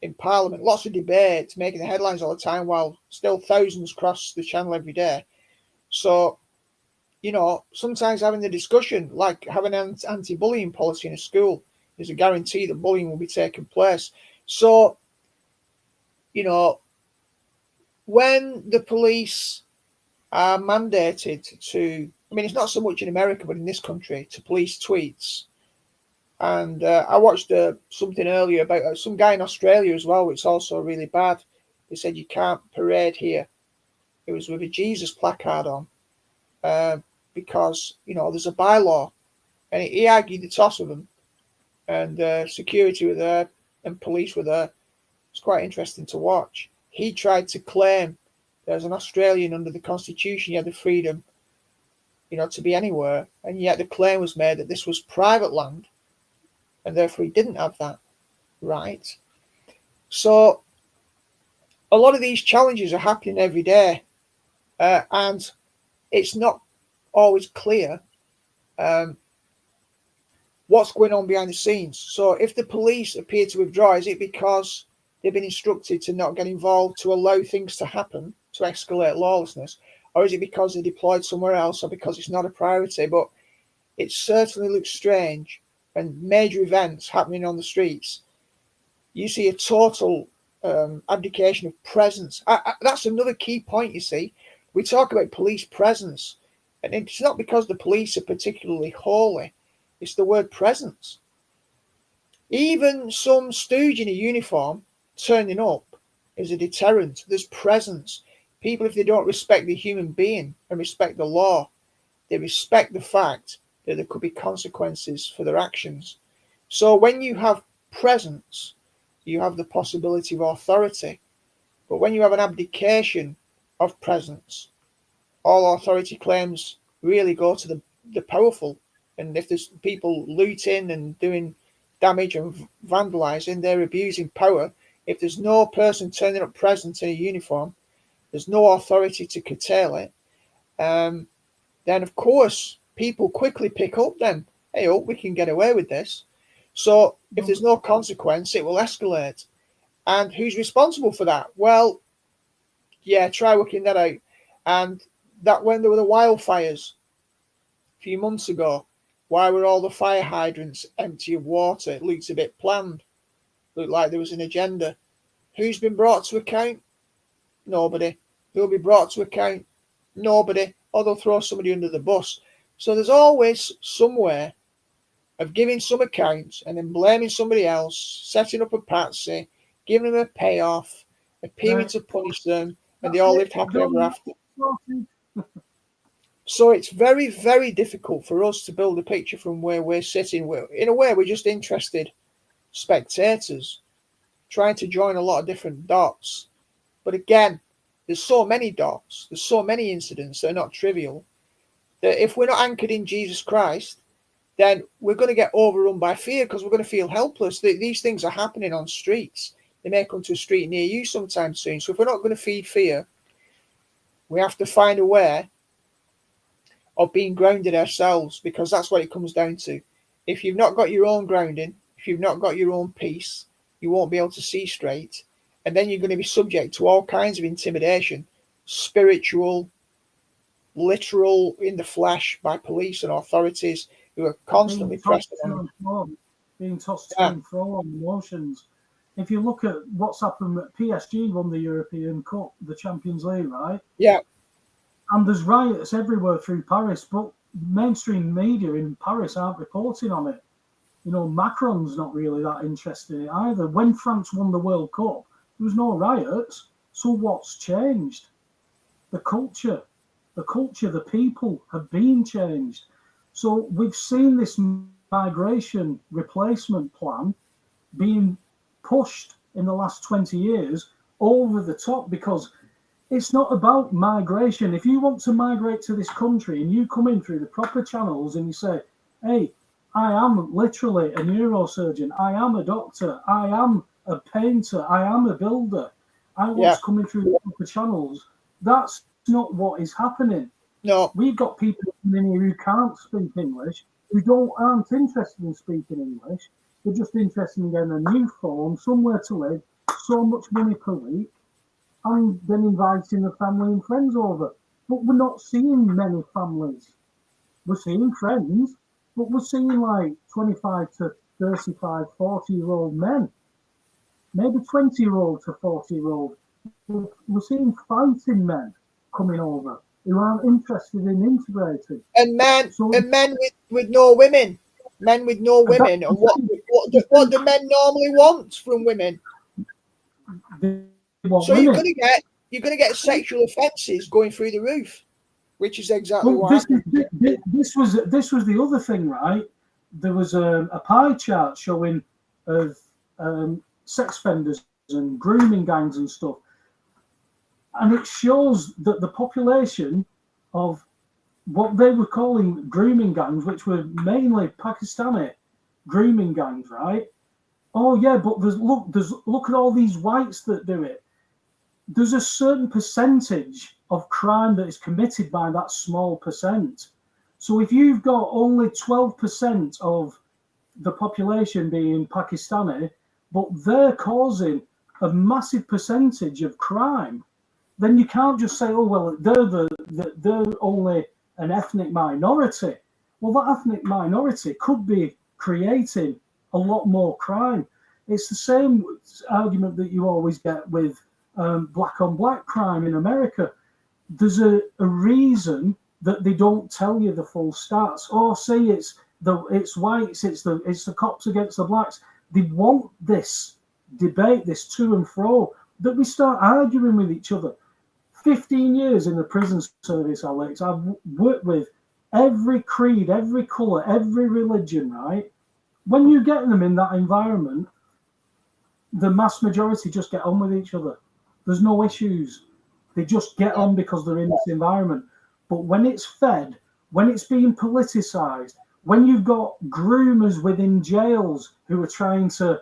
in Parliament, lots of debates, making the headlines all the time, while still thousands cross the channel every day. So, sometimes having the discussion, like having an anti-bullying policy in a school, is a guarantee that bullying will be taking place. So, when the police are mandated to, I mean, it's not so much in America, but in this country, to police tweets. And I watched something earlier about some guy in Australia as well, which is also really bad. They said you can't parade here. It was with a Jesus placard on, because, there's a bylaw. And he argued the toss with them. And security were there and police were there. It's quite interesting to watch. He tried to claim that as an Australian under the Constitution, he had the freedom, to be anywhere. And yet the claim was made that this was private land and therefore he didn't have that right. So a lot of these challenges are happening every day. And it's not always clear what's going on behind the scenes. So if the police appear to withdraw, is it because they've been instructed to not get involved, to allow things to happen, to escalate lawlessness? Or is it because they're deployed somewhere else, or because it's not a priority? But it certainly looks strange. And major events happening on the streets, you see a total abdication of presence. That's another key point, you see. We talk about police presence, and it's not because the police are particularly holy. It's the word presence. Even some stooge in a uniform turning up is a deterrent. There's presence. People, if they don't respect the human being and respect the law, they respect the fact that there could be consequences for their actions. So when you have presence, you have the possibility of authority. But when you have an abdication of presence, all authority claims really go to the powerful. And if there's people looting and doing damage and vandalizing, they're abusing power. If there's no person turning up present in a uniform, there's no authority to curtail it, then of course people quickly pick up then, hey, oh, we can get away with this. So if there's no consequence, it will escalate. And who's responsible for that? Well, yeah, try working that out. And that when there were the wildfires a few months ago, why were all the fire hydrants empty of water? It looked a bit planned. Looked like there was an agenda. Who's been brought to account? Nobody. Who'll be brought to account? Nobody. Or they'll throw somebody under the bus. So there's always some way of giving some accounts and then blaming somebody else, setting up a patsy, giving them a payoff, appearing to punish them, and they all lived happily ever after. So it's very, very difficult for us to build a picture from where we're sitting. In a way, we're just interested spectators trying to join a lot of different dots. But again, there's so many dots, there's so many incidents that are not trivial, that if we're not anchored in Jesus Christ, then we're going to get overrun by fear because we're going to feel helpless. These things are happening on streets. They may come to a street near you sometime soon. So if we're not going to feed fear, we have to find a way of being grounded ourselves, because that's what it comes down to. If you've not got your own grounding, if you've not got your own peace, you won't be able to see straight. And then you're going to be subject to all kinds of intimidation, spiritual, literal, in the flesh, by police and authorities who are constantly pressing on. Being tossed to and fro on emotions. If you look at what's happened, PSG won the European Cup, the Champions League, right? Yeah. And there's riots everywhere through Paris, but mainstream media in Paris aren't reporting on it. You know, Macron's not really that interested in it either. When France won the World Cup, there was no riots. So what's changed? The culture, the people have been changed. So we've seen this migration replacement plan being pushed in the last 20 years over the top, because it's not about migration. If you want to migrate to this country and you come in through the proper channels and you say, hey, I am literally a neurosurgeon, I am a doctor, I am a painter, I am a builder, I want to come in through the proper channels, that's not what is happening. No. We've got people in here who can't speak English, who aren't interested in speaking English. They're just interested in getting a new phone, somewhere to live, so much money per week, and then inviting the family and friends over. But we're not seeing many families. We're seeing friends, but we're seeing like 25 to 35, 40-year-old men, maybe 20-year-old to 40-year-old. We're seeing fighting men coming over who aren't interested in integrating. And men with no women. Men with no women. And what do men normally want from women? So you're gonna get sexual offences going through the roof, which is exactly what this was the other thing, right? There was a pie chart showing of sex offenders and grooming gangs and stuff, and it shows that the population of what they were calling grooming gangs, which were mainly Pakistani grooming gangs, right? Oh yeah, but look at all these whites that do it. There's a certain percentage of crime that is committed by that small percent. So if you've got only 12% of the population being Pakistani, but they're causing a massive percentage of crime, then you can't just say, oh, well, they're only an ethnic minority. Well, that ethnic minority could be creating a lot more crime. It's the same argument that you always get with black on black crime in America. There's a reason that they don't tell you the full stats. Oh, see, it's whites, it's the cops against the blacks. They want this debate, this to and fro, that we start arguing with each other. 15 years in the prison service, Alex, I've worked with every creed, every colour, every religion, right? When you get them in that environment, the mass majority just get on with each other. There's no issues. They just get on because they're in this environment. But when it's fed, when it's being politicised, when you've got groomers within jails who are trying to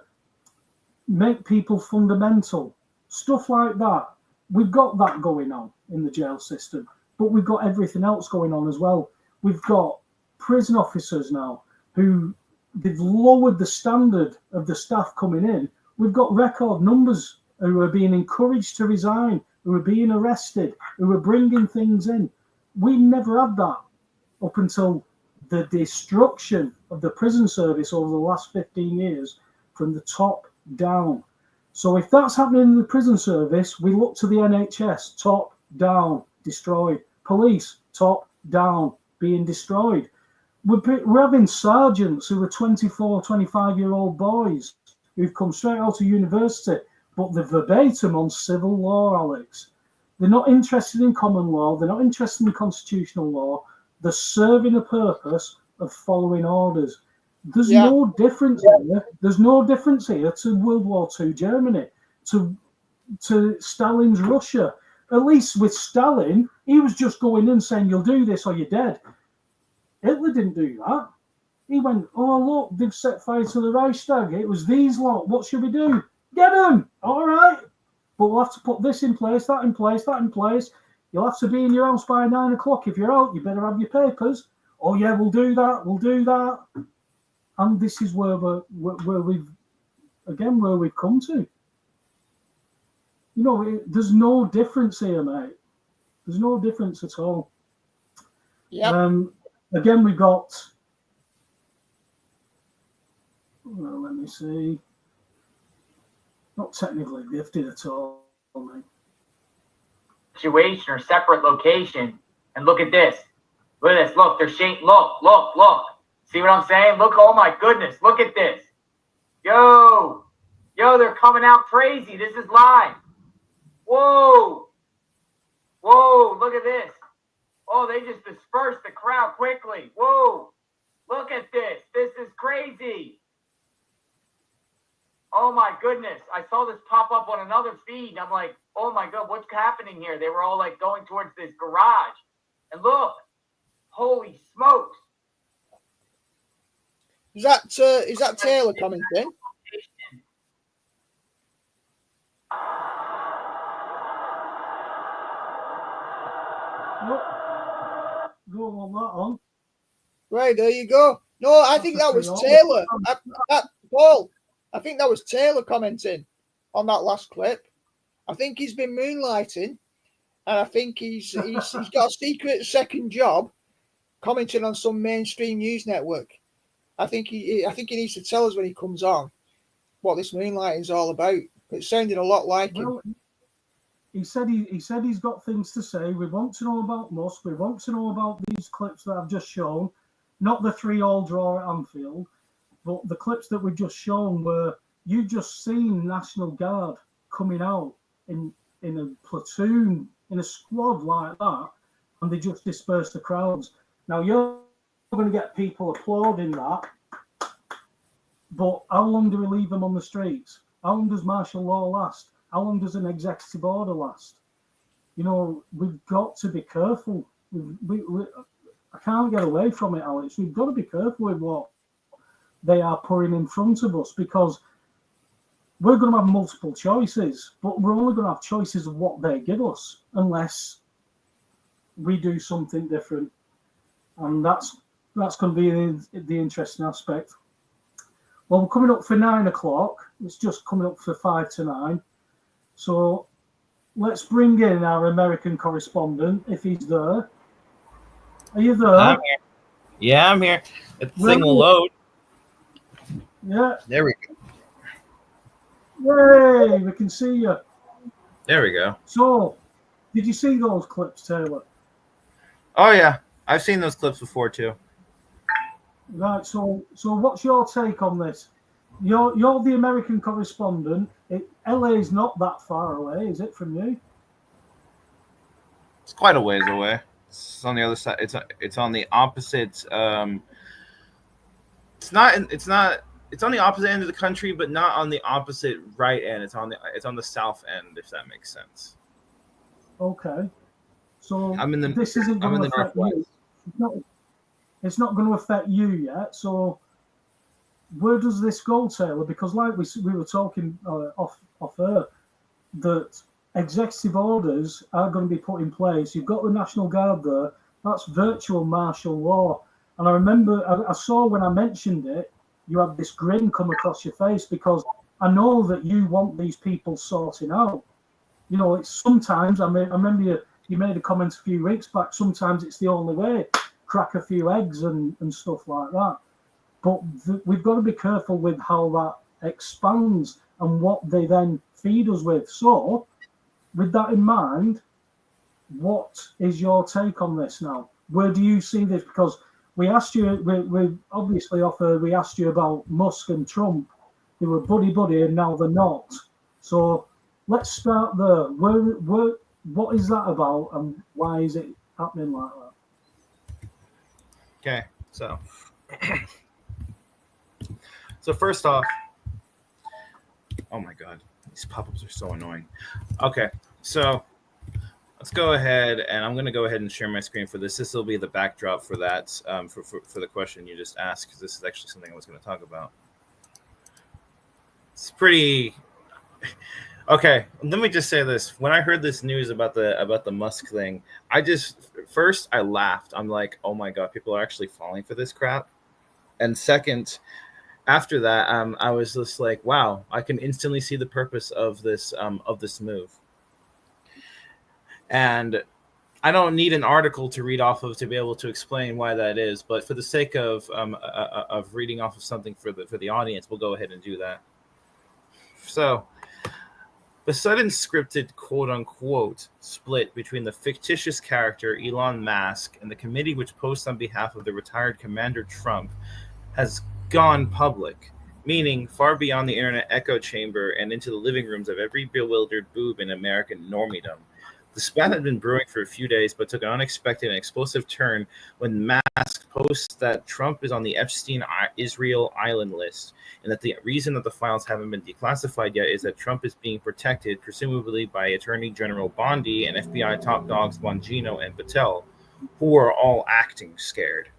make people fundamental, stuff like that, we've got that going on in the jail system. But we've got everything else going on as well. We've got prison officers now who they've lowered the standard of the staff coming in. We've got record numbers who are being encouraged to resign, who are being arrested, who are bringing things in. We never had that up until the destruction of the prison service over the last 15 years from the top down. So if that's happening in the prison service, we look to the NHS, top down, destroyed. Police, top down, being destroyed. We're having sergeants who are 24, 25-year-old boys who've come straight out of university, but they're verbatim on civil law, Alex. They're not interested in common law. They're not interested in constitutional law. They're serving a purpose of following orders. There's no difference here. There's no difference here to World War II Germany, to Stalin's Russia. At least with Stalin, he was just going in saying, you'll do this or you're dead. Hitler didn't do that. He went, oh, look, they've set fire to the Reichstag. It was these lot. What should we do? Get them. All right. But we'll have to put this in place, that in place, that in place. You'll have to be in your house by 9 o'clock. If you're out, you better have your papers. Oh, yeah, we'll do that. We'll do that. And this is where we've come to. You know, there's no difference here, mate. There's no difference at all. Yeah. Again, we've got, well, let me see. Not technically gifted at all, mate. Situation or separate location, And look at this. Look at this. Look, they're shaking. Look. See what I'm saying? Look, oh my goodness. Look at this. Yo, they're coming out crazy. This is live. Whoa, look at this. Oh, they just dispersed the crowd quickly. Whoa, look at this. This is crazy. Oh my goodness. I saw this pop up on another feed. And I'm like, oh my God, what's happening here? They were all like going towards this garage. And look, holy smokes. Is that Taylor commenting? Go on that on. Right, there you go. No, I think that was Taylor. Paul, I think that was Taylor commenting on that last clip. I think he's been moonlighting, and I think he's got a secret second job commenting on some mainstream news network. I think he needs to tell us when he comes on what this moonlighting is all about. It sounded a lot like him. He said he's got things to say. We want to know about Musk. We want to know about these clips that I've just shown, not the 3-all draw at Anfield, but the clips that we've just shown where you just seen National Guard coming out in a platoon, in a squad like that, and they just disperse the crowds. Now you're going to get people applauding that, but how long do we leave them on the streets? How long does martial law last? How long does an executive order last? You know, we've got to be careful. I can't get away from it, Alex. We've got to be careful with what they are putting in front of us, because we're going to have multiple choices, but we're only going to have choices of what they give us unless we do something different. And that's going to be the interesting aspect. Well, we're coming up for 9 o'clock. It's just coming up for 5 to 9. So let's bring in our American correspondent, if he's there. Are you there? I'm here. Yeah, I'm here. The thing will load. Yeah. There we go. Yay, we can see you. There we go. So, did you see those clips, Taylor? Oh, yeah. I've seen those clips before, too. Right, so what's your take on this? You're the American correspondent. LA is not that far away, is it, from you? It's quite a ways away. It's on the other side. It's on the opposite. It's on the opposite end of the country, but not on the opposite right end. It's on the south end, if that makes sense. Okay. So this isn't going to affect you. It's not going to affect you yet. So where does this go, Taylor? Because like we were talking off air, that executive orders are going to be put in place. You've got the National Guard there. That's virtual martial law. And I remember I saw when I mentioned it, you had this grin come across your face, because I know that you want these people sorting out. You know, it's sometimes, I remember you made a comment a few weeks back, sometimes it's the only way, crack a few eggs and stuff like that. But we've got to be careful with how that expands and what they then feed us with. So, with that in mind, what is your take on this now? Where do you see this? Because we asked you, we obviously we asked you about Musk and Trump. They were buddy, and now they're not. So let's start there. What is that about, and why is it happening like that? Okay, so first off, oh my God, these pop-ups are so annoying. Okay, so let's go ahead, and I'm going to go ahead and share my screen for this. This will be the backdrop for that, for the question you just asked, because this is actually something I was going to talk about. It's pretty... Okay, let me just say this. When I heard this news about the Musk thing, I laughed. I'm like, oh my God, people are actually falling for this crap. And second, after that, I was just like, wow, I can instantly see the purpose of this move. And I don't need an article to read off of to be able to explain why that is. But for the sake of reading off of something for the audience, we'll go ahead and do that. So, The sudden scripted quote-unquote split between the fictitious character Elon Musk and the committee which posts on behalf of the retired Commander Trump has gone public, meaning far beyond the internet echo chamber and into the living rooms of every bewildered boob in American normiedom. The spat had been brewing for a few days, but took an unexpected and explosive turn when Musk posts that Trump is on the Epstein Israel island list, and that the reason that the files haven't been declassified yet is that Trump is being protected, presumably by Attorney General Bondi and FBI top dogs Bongino and Patel, who are all acting scared.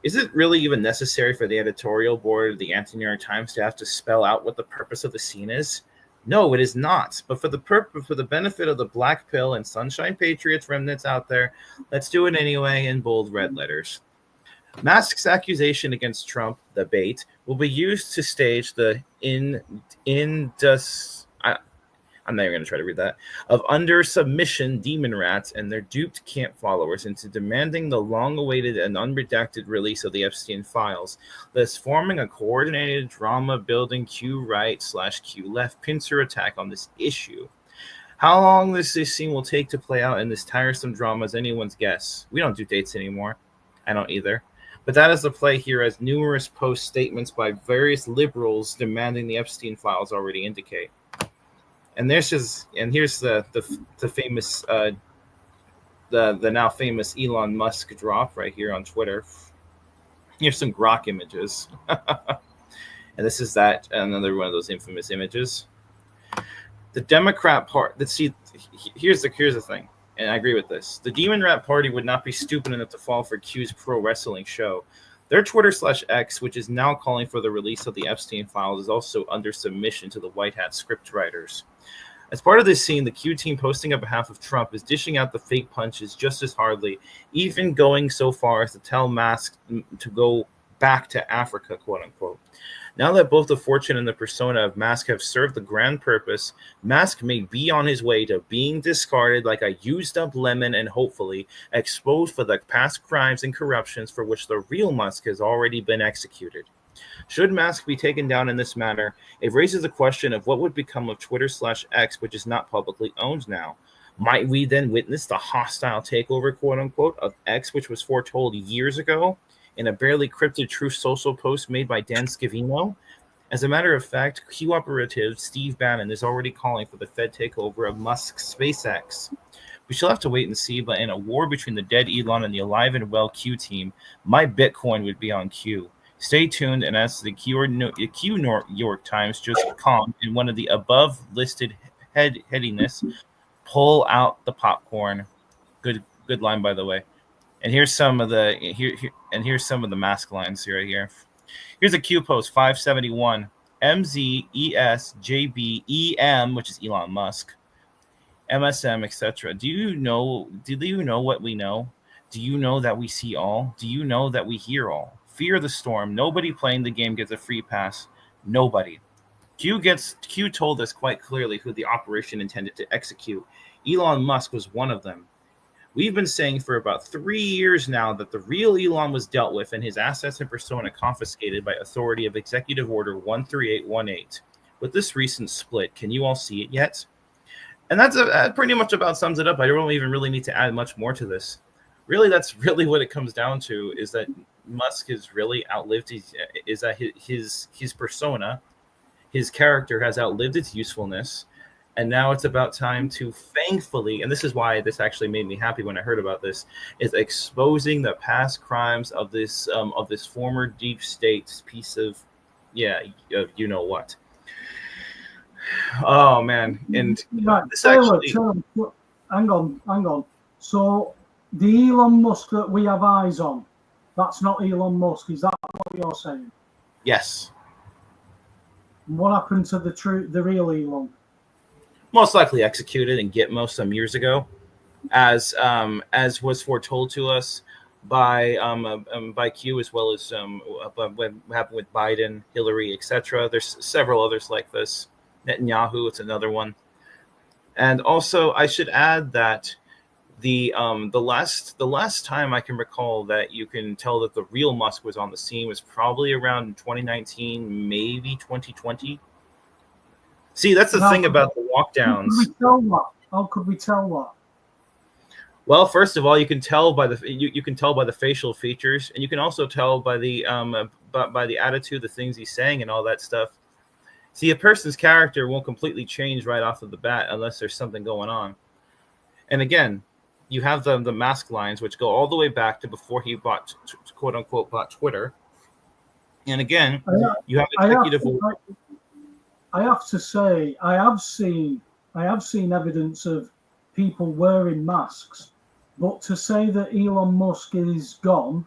Is it really even necessary for the editorial board of the Anti-New York Times to have to spell out what the purpose of the scene is? No, it is not. But for the benefit of the black pill and sunshine patriots remnants out there, let's do it anyway in bold red letters. Musk's accusation against Trump, the bait, will be used to stage the I'm not even going to try to read that, of under submission demon rats and their duped camp followers into demanding the long-awaited and unredacted release of the Epstein files, thus forming a coordinated drama-building Q-right/Q-left pincer attack on this issue. How long this scene will take to play out in this tiresome drama is anyone's guess. We don't do dates anymore. I don't either. But that is the play here, as numerous post statements by various liberals demanding the Epstein files already indicate. And here's the famous the now famous Elon Musk drop right here on Twitter. Here's some grok images, and this is another one of those infamous images. The Democrat part. Let's see. Here's the thing, and I agree with this. The Demon Rat Party would not be stupid enough to fall for Q's pro wrestling show. Their Twitter/X, which is now calling for the release of the Epstein files, is also under submission to the White Hat scriptwriters. As part of this scene, the Q team posting on behalf of Trump is dishing out the fake punches just as hardly, even going so far as to tell Musk to go back to Africa, quote unquote. Now that both the fortune and the persona of Musk have served the grand purpose, Musk may be on his way to being discarded like a used-up lemon and hopefully exposed for the past crimes and corruptions for which the real Musk has already been executed. Should Musk be taken down in this manner, it raises the question of what would become of Twitter/X, which is not publicly owned now. Might we then witness the hostile takeover, quote-unquote, of X, which was foretold years ago? In a barely cryptic Truth Social post made by Dan Scavino? As a matter of fact, Q operative Steve Bannon is already calling for the Fed takeover of Musk's SpaceX. We shall have to wait and see, but in a war between the dead Elon and the alive and well Q team, my Bitcoin would be on Q. Stay tuned, and as the Q New York Times just calmed in one of the above-listed headiness, pull out the popcorn. Good line, by the way. And here's some of the here's some of the mask lines right here. Here's a Q post 571 MZESJBEM, which is Elon Musk, MSM, etc. Do you know what we know? Do you know that we see all? Do you know that we hear all? Fear the storm. Nobody playing the game gets a free pass. Nobody. Q told us quite clearly who the operation intended to execute. Elon Musk was one of them. We've been saying for about 3 years now that the real Elon was dealt with and his assets and persona confiscated by authority of Executive Order 13818. With this recent split, can you all see it yet? And that's pretty much about sums it up. I don't even really need to add much more to this. Really, that's really what it comes down to, is that Musk has really outlived his persona, his character has outlived its usefulness. And now it's about time to, thankfully, and this is why this actually made me happy when I heard about this, is exposing the past crimes of this former deep state piece of you know what. Oh man, and right, this actually. Hang on. So the Elon Musk that we have eyes on, that's not Elon Musk. Is that what you're saying? Yes. What happened to the real Elon? Most likely executed in Gitmo some years ago, as was foretold to us by Q, as well as what happened with Biden, Hillary, etc. There's several others like this. Netanyahu, it's another one. And also, I should add that the last time I can recall that you can tell that the real Musk was on the scene was probably around 2019, maybe 2020. See, that's the thing about the walk downs. How could we tell that? Well, first of all, you can tell by the facial features, and you can also tell by the attitude, the things he's saying, and all that stuff. See, a person's character won't completely change right off of the bat unless there's something going on. And again, you have the mask lines, which go all the way back to before he quote unquote bought Twitter. And again, you have executive. I have to say, I have seen evidence of people wearing masks, but to say that Elon Musk is gone,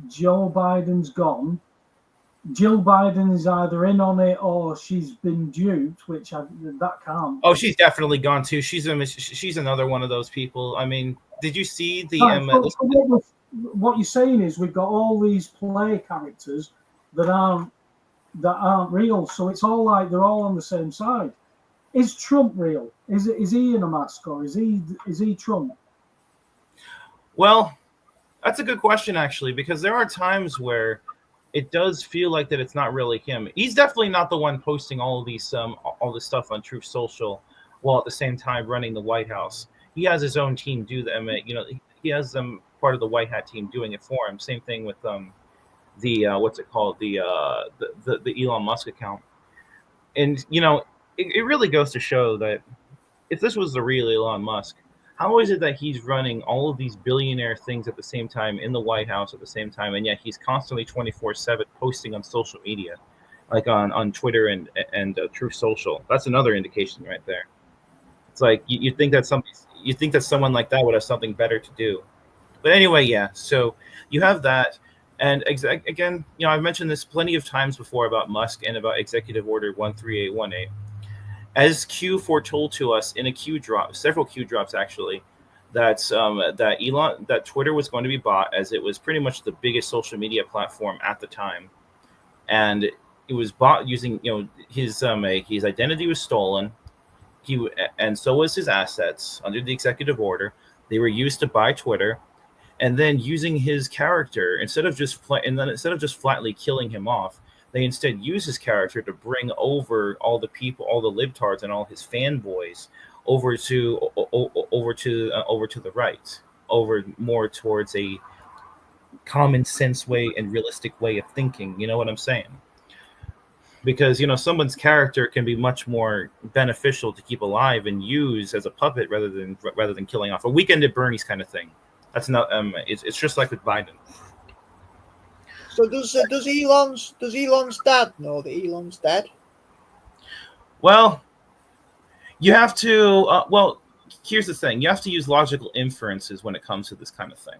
Joe Biden's gone, Jill Biden is either in on it or she's been duped, that can't. Oh, she's definitely gone too. She's another one of those people. I mean, did you see the? What you're saying is we've got all these play characters that aren't real, so it's all like they're all on the same side. Is Trump real? Is he in a mask, or is he Trump? Well, that's a good question actually, because there are times where it does feel like that it's not really him. He's definitely not the one posting all this stuff on Truth Social, while at the same time running the White House. He has his own team do them. He has them part of the White Hat team doing it for him. Same thing with the Elon Musk account. And it really goes to show that if this was the real Elon Musk, how is it that he's running all of these billionaire things at the same time in the White House at the same time, and yet he's constantly 24/7 posting on social media, like on Twitter and Truth Social? That's another indication right there. It's like you think that someone like that would have something better to do. But anyway, yeah. So you have that, and again, I've mentioned this plenty of times before about Musk and about Executive Order 13818. As Q foretold to us in a Q drop, several Q drops actually, that Twitter was going to be bought, as it was pretty much the biggest social media platform at the time, and it was bought using his identity was stolen, and so was his assets under the executive order. They were used to buy Twitter, and then using his character instead of just flatly killing him off. They instead use his character to bring over all the people, all the libtards, and all his fanboys over to the right, over more towards a common sense way and realistic way of thinking. You know what I'm saying? Because someone's character can be much more beneficial to keep alive and use as a puppet rather than killing off. A Weekend at Bernie's kind of thing. That's not. It's just like with Biden. So does Elon's dad know that Elon's dead? Well, you have to. Here's the thing: you have to use logical inferences when it comes to this kind of thing.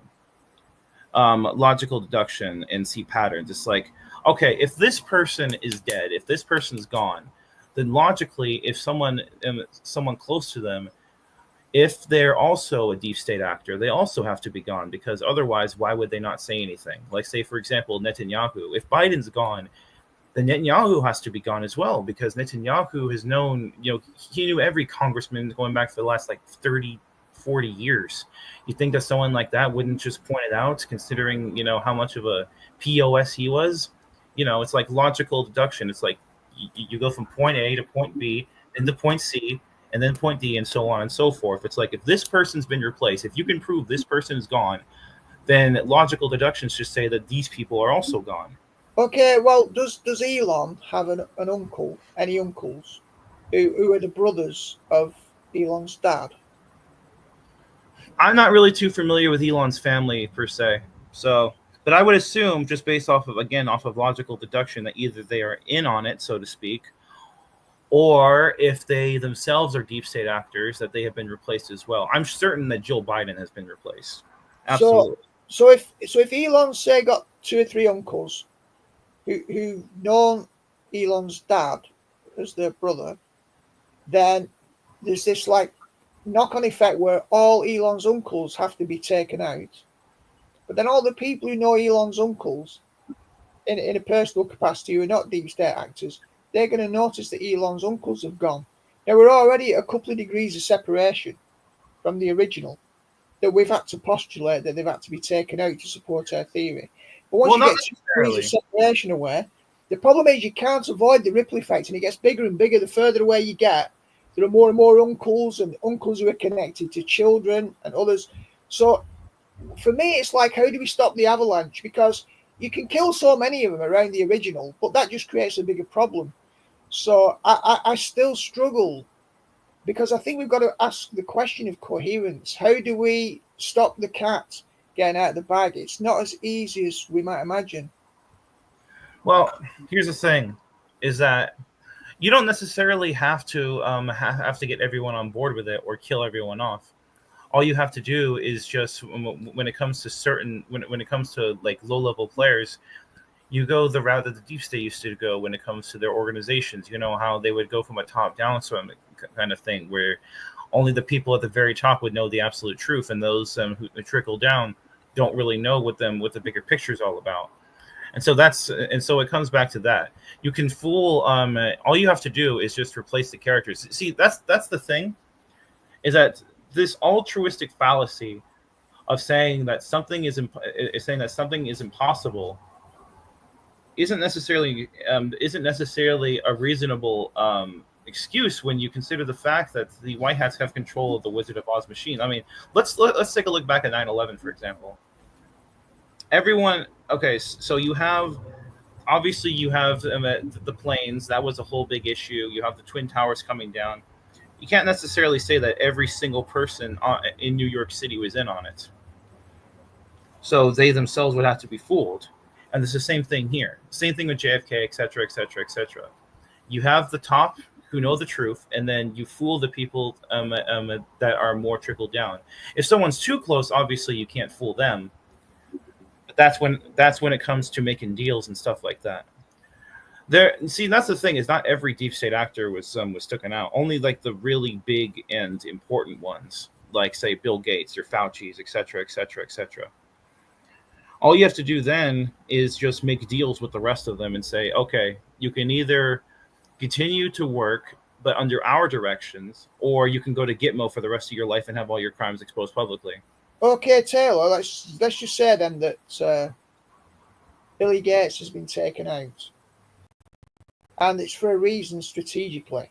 Logical deduction and see patterns. It's like, okay, if this person is dead, if this person's gone, then logically, if someone close to them, if they're also a deep state actor, they also have to be gone, because otherwise, why would they not say anything? Like, say, for example, Netanyahu. If Biden's gone, then Netanyahu has to be gone as well, because Netanyahu has known, he knew every congressman going back for the last 30, 40 years. You think that someone like that wouldn't just point it out, considering, how much of a POS he was? It's like logical deduction. It's like you go from point A to point B, then to point C, and then point D, and so on and so forth. It's like, if this person's been replaced, if you can prove this person is gone, then logical deductions just say that these people are also gone. Okay, well, does Elon have an uncle, any uncles, who are the brothers of Elon's dad? I'm not really too familiar with Elon's family per se, but I would assume, just based off of logical deduction, that either they are in on it, so to speak, or if they themselves are deep state actors, that they have been replaced as well. I'm certain that Jill Biden has been replaced. Absolutely. So if Elon, say, got 2 or 3 uncles who know Elon's dad as their brother, then there's this knock-on effect where all Elon's uncles have to be taken out. But then all the people who know Elon's uncles in a personal capacity, who are not deep state actors, they're going to notice that Elon's uncles have gone. Now, we're already at a couple of degrees of separation from the original that we've had to postulate that they've had to be taken out to support our theory. But once you get 2 degrees of separation away, The problem is you can't avoid the ripple effect, and it gets bigger and bigger the further away you get. There are more and more uncles, and uncles who are connected to children and others. So for me, it's like, how do we stop the avalanche? Because you can kill so many of them around the original, but that just creates a bigger problem. So I still struggle, because I think we've got to ask the question of coherence. How do we stop the cat getting out of the bag? It's not as easy as we might imagine. Well, here's the thing, is that you don't necessarily have to have to get everyone on board with it or kill everyone off. All you have to do is just, when it comes to when it comes to like low-level players, you go the route that the deep state used to go when it comes to their organizations. You know how they would go from a top-down kind of thing, where only the people at the very top would know the absolute truth, and those who trickle down don't really know what the bigger picture is all about. And so it comes back to that. You can fool. All you have to do is just replace the characters. See, that's the thing, is that this altruistic fallacy of saying that something is impossible isn't necessarily a reasonable excuse when you consider the fact that the White Hats have control of the Wizard of Oz machine. I mean, let's take a look back at 9/11, for example. Everyone, okay, so you have the planes. That was a whole big issue. You have the Twin Towers coming down. You can't necessarily say that every single person in New York City was in on it. So they themselves would have to be fooled. And it's the same thing here. Same thing with JFK, et cetera, et cetera, et cetera. You have the top who know the truth, and then you fool the people that are more trickled down. If someone's too close, obviously you can't fool them. But that's when it comes to making deals and stuff like that. See, that's the thing, is not every deep state actor was taken out. Only like the really big and important ones, like say Bill Gates or Fauci's, et cetera, et cetera, et cetera. All you have to do then is just make deals with the rest of them and say, okay, you can either continue to work but under our directions, or you can go to Gitmo for the rest of your life and have all your crimes exposed publicly. Okay, Taylor, let's just say then that Billy Gates has been taken out, and it's for a reason strategically.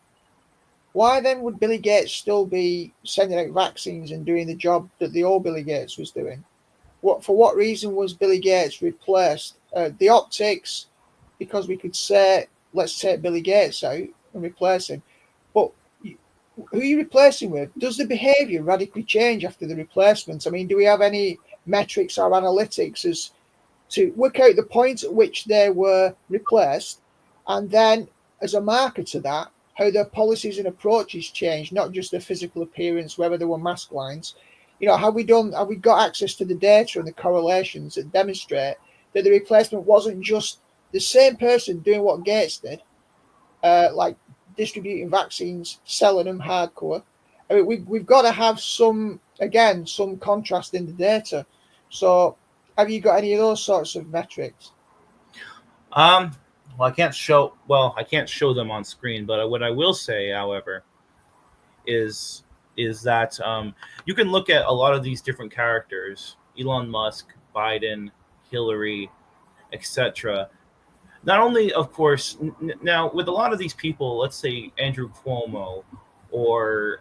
Why then would Billy Gates still be sending out vaccines and doing the job that the old Billy Gates was doing? For what reason was Billy Gates replaced? The optics, because we could say, let's take Billy Gates out and replace him. But who are you replacing with? Does the behaviour radically change after the replacement? I mean, do we have any metrics or analytics as to work out the point at which they were replaced, and then as a marker to that, how their policies and approaches changed, not just their physical appearance, whether there were mask lines? You know, have we got access to the data and the correlations that demonstrate that the replacement wasn't just the same person doing what Gates did, like distributing vaccines, selling them hardcore? I mean, we've got to have some contrast in the data. So have you got any of those sorts of metrics? Well, I can't show them on screen, but what I will say, however, is that you can look at a lot of these different characters, Elon Musk, Biden, Hillary, etc. Not only, of course, now with a lot of these people, let's say Andrew Cuomo or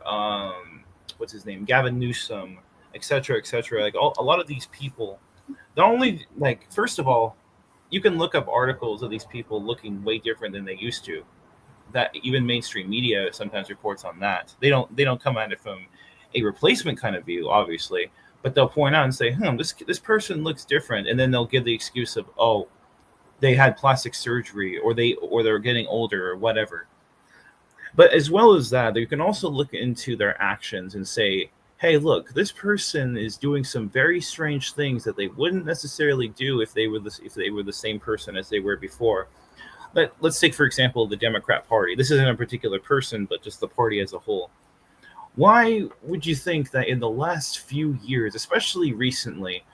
what's his name, Gavin Newsom, etc., etc. Like a lot of these people, not only, like, first of all, you can look up articles of these people looking way different than they used to. That even mainstream media sometimes reports on that. They don't come at it from a replacement kind of view, obviously, but they'll point out and say, this person looks different, and then they'll give the excuse of, oh, they had plastic surgery, or they're getting older, or whatever. But as well as that, you can also look into their actions and say, hey, look, this person is doing some very strange things that they wouldn't necessarily do if they were the same person as they were before. But let's take, for example, the Democrat Party. This isn't a particular person, but just the party as a whole. Why would you think that in the last few years, especially recently,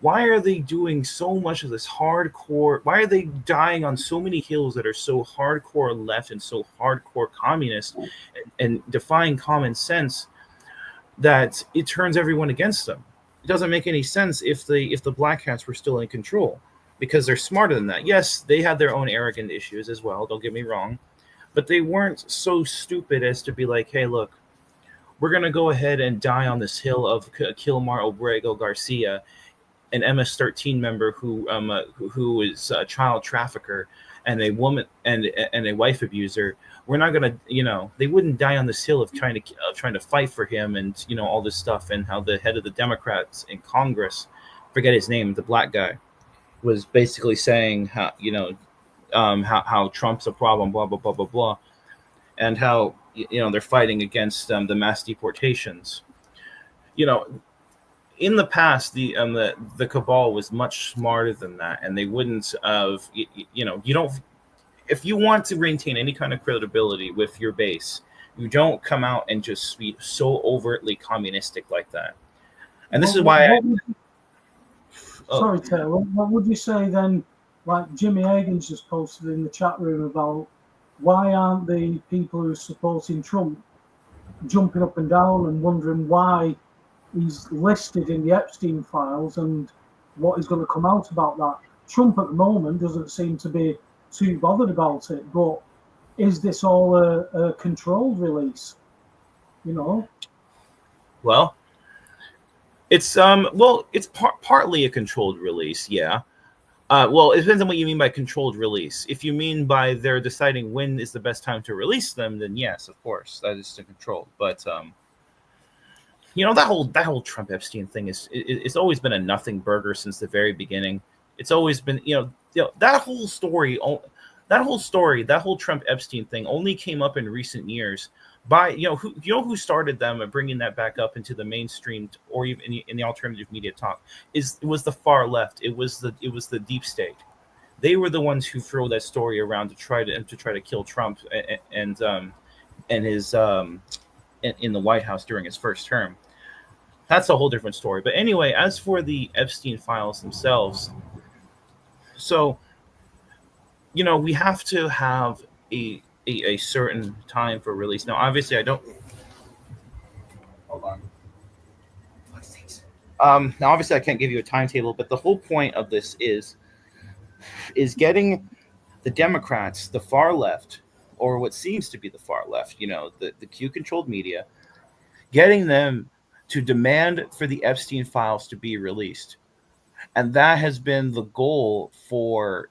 why are they doing so much of this hardcore? Why are they dying on so many hills that are so hardcore left and so hardcore communist and defying common sense that it turns everyone against them? It doesn't make any sense if the Black Hats were still in control. because they're smarter than that. Yes, they had their own arrogant issues as well, don't get me wrong, but they weren't so stupid as to be like, hey, look, we're going to go ahead and die on this hill of Kilmar Obrego Garcia, an MS-13 member who is a child trafficker and a woman and a wife abuser. We're not going to, they wouldn't die on this hill of trying to fight for him and, all this stuff, and how the head of the Democrats in Congress, forget his name, the black guy, was basically saying how, how Trump's a problem, blah, blah, blah, blah, blah, and how, they're fighting against the mass deportations. In the past, the cabal was much smarter than that, and they wouldn't have, you don't, if you want to maintain any kind of credibility with your base, you don't come out and just be so overtly communistic like that. And this is why Sorry, Taylor. What would you say then? Like Jimmy Hagan's just posted in the chat room about why aren't the people who are supporting Trump jumping up and down and wondering why he's listed in the Epstein files and what is going to come out about that. Trump at the moment doesn't seem to be too bothered about it, but is this all a controlled release? Well, it's it's partly a controlled release, yeah. Well, it depends on what you mean by controlled release. If you mean by they're deciding when is the best time to release them, then yes, of course, that is controlled. But that whole Trump Epstein thing it's always been a nothing burger since the very beginning. It's always been, that whole Trump Epstein thing only came up in recent years by, who started them and bringing that back up into the mainstream or even in the alternative media talk it was the far left. It was the deep state. They were the ones who throw that story around to try to kill Trump and his in the White House during his first term. That's a whole different story. But anyway, as for the Epstein files themselves, so we have to have a certain time for release. Now, obviously, I don't. Hold on. Now, obviously, I can't give you a timetable, but the whole point of this is getting the Democrats, the far left, or what seems to be the far left, the Q-controlled media, getting them to demand for the Epstein files to be released, and that has been the goal for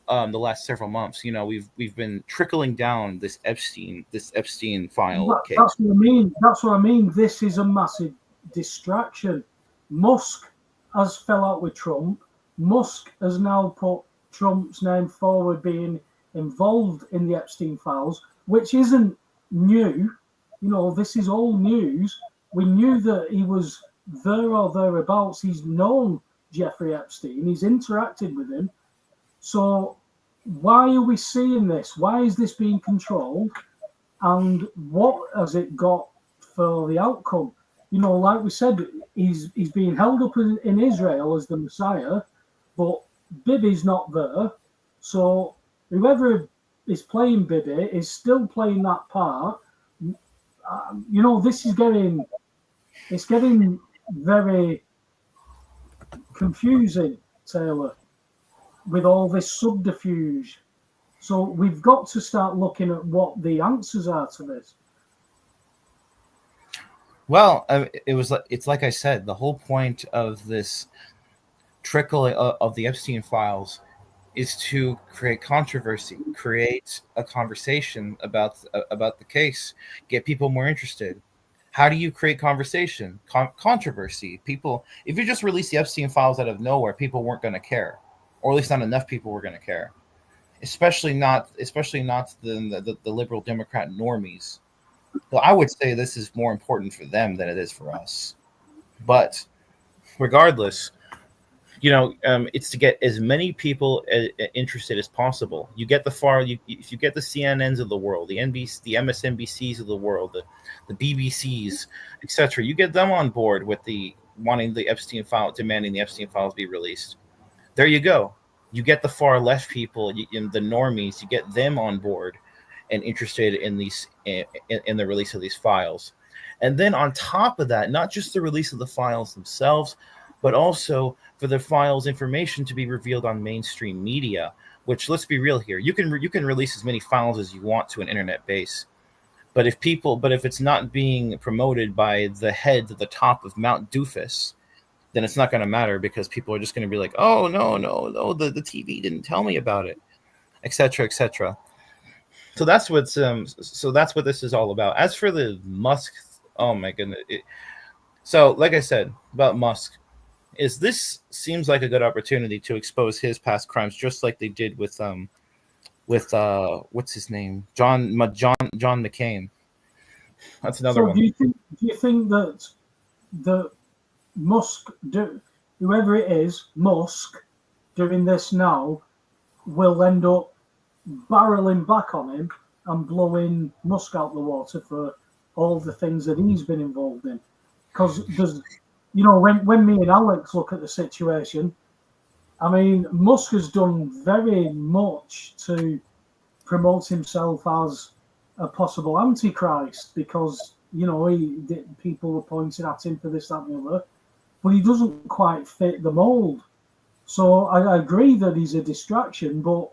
the last several months. We've been trickling down this Epstein file case. That's what I mean. This is a massive distraction. Musk has fell out with Trump. Musk has now put Trump's name forward being involved in the Epstein files, which isn't new. This is all news. We knew that he was there or thereabouts. He's known Jeffrey Epstein. He's interacted with him. So why are we seeing this? Why is this being controlled? And what has it got for the outcome? Like we said, he's being held up in Israel as the Messiah, but Bibi's not there. So whoever is playing Bibi is still playing that part. This is getting very confusing, Taylor, with all this subterfuge. So we've got to start looking at what the answers are to this. Well, it's like I said, the whole point of this trickle of the Epstein files is to create controversy, create a conversation about the case, get people more interested. How do you create conversation? Controversy. People, if you just release the Epstein files out of nowhere, people weren't going to care, or at least not enough people were going to care. Especially not the liberal Democrat normies. So I would say this is more important for them than it is for us. But regardless, it's to get as many people interested as possible. You get if you get the CNNs of the world, the NBC, the MSNBCs of the world, the BBCs, etc. You get them on board with wanting the Epstein file, demanding the Epstein files be released. There you go. You get the far left people, the normies. You get them on board and interested in in the release of these files. And then on top of that, not just the release of the files themselves, but also for the files information to be revealed on mainstream media, which, let's be real here, you can release as many files as you want to an internet base. But if it's not being promoted by the head at the top of Mount Doofus, then it's not going to matter, because people are just going to be like, oh, no, the TV didn't tell me about it, etc., etc. So that's what this is all about. As for the Musk, oh my goodness. So like I said about Musk, this seems like a good opportunity to expose his past crimes, just like they did with what's his name, John McCain. That's another one. Do you think that the Musk, whoever it is, Musk, doing this now, will end up barreling back on him and blowing Musk out the water for all the things that he's been involved in? Because there's, when me and Alex look at the situation, I mean, Musk has done very much to promote himself as a possible antichrist, because people were pointing at him for this, that, and the other, but he doesn't quite fit the mold. So I agree that he's a distraction, but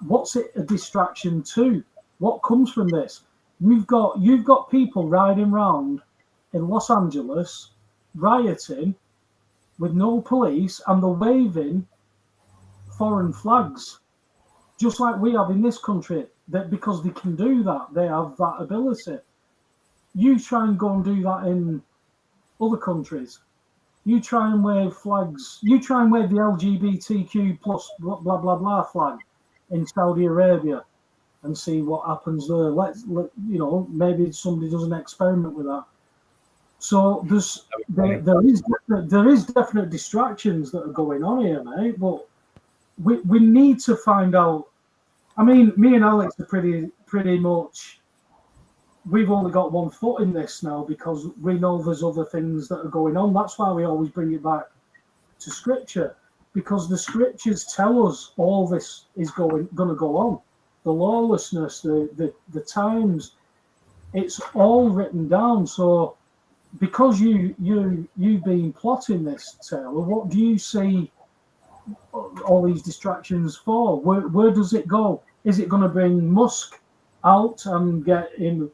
what's it a distraction to? What comes from this? You've got people riding around in Los Angeles rioting with no police, and they're waving foreign flags, just like we have in this country. That because they can do that, they have that ability. You try and go and do that in other countries. You try and wave flags. You try and wave the LGBTQ plus blah blah blah, blah flag in Saudi Arabia, and see what happens there. Maybe somebody does an experiment with that. So there is definite distractions that are going on here, mate. But we need to find out. I mean, me and Alex are pretty much. We've only got one foot in this now, because we know there's other things that are going on. That's why we always bring it back to Scripture, because the Scriptures tell us all this is going to go on. The lawlessness, the times, it's all written down. So, because you've been plotting this, Taylor, what do you see all these distractions for? Where does it go? Is it going to bring Musk out and get him,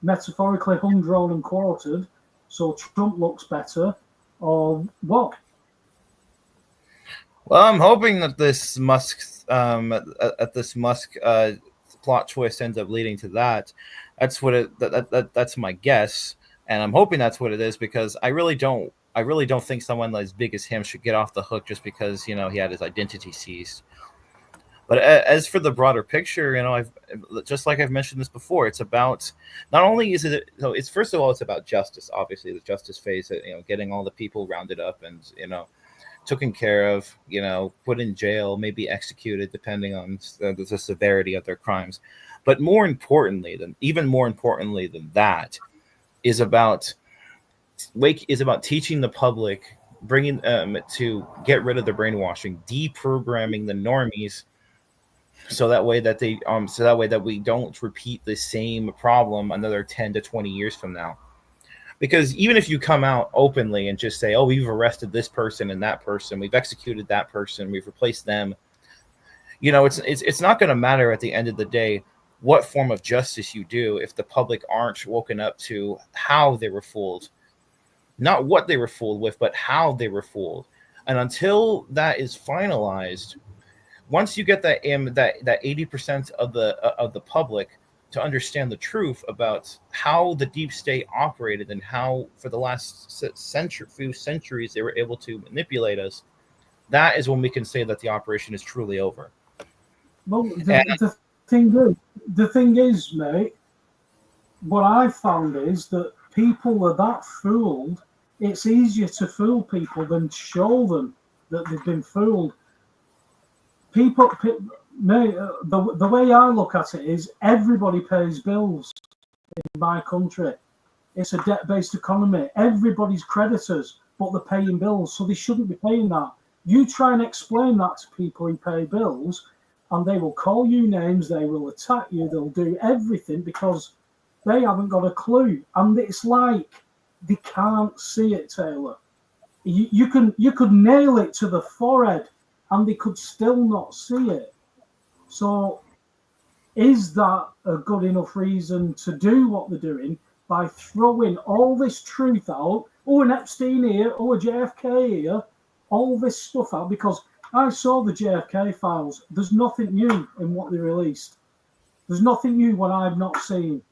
metaphorically hung, drawn, and quartered, so Trump looks better, or what? Well, I'm hoping that this Musk plot twist ends up leading to that. That's what that's my guess, and I'm hoping that's what it is, because I really don't think someone as big as him should get off the hook just because he had his identity seized. But as for the broader picture, I've mentioned this before. It's about, not only is it, so it's, first of all, it's about justice. Obviously, the justice phase, getting all the people rounded up and taken care of, put in jail, maybe executed, depending on the severity of their crimes. But even more importantly than that, is about teaching the public, bringing to get rid of the brainwashing, deprogramming the normies, so that way that we don't repeat the same problem another 10 to 20 years from now. Because even if you come out openly and just say, oh, we've arrested this person and that person, we've executed that person, we've replaced them, it's not going to matter at the end of the day what form of justice you do if the public aren't woken up to how they were fooled. Not what they were fooled with, but how they were fooled. And until that is finalized, once you get that 80% of the public to understand the truth about how the deep state operated and how for the last few centuries they were able to manipulate us, that is when we can say that the operation is truly over. Well, the thing is, mate, what I found is that people are that fooled. It's easier to fool people than to show them that they've been fooled. The way I look at it is everybody pays bills in my country. It's a debt-based economy. Everybody's creditors, but they're paying bills, so they shouldn't be paying that. You try and explain that to people who pay bills, and they will call you names, they will attack you, they'll do everything because they haven't got a clue. And it's like they can't see it, Taylor. You could nail it to the forehead and they could still not see it. So is that a good enough reason to do what they're doing by throwing all this truth out? Oh, an Epstein here, oh, a JFK here, all this stuff out, because I saw the JFK files. There's nothing new in what they released. There's nothing new what I've not seen.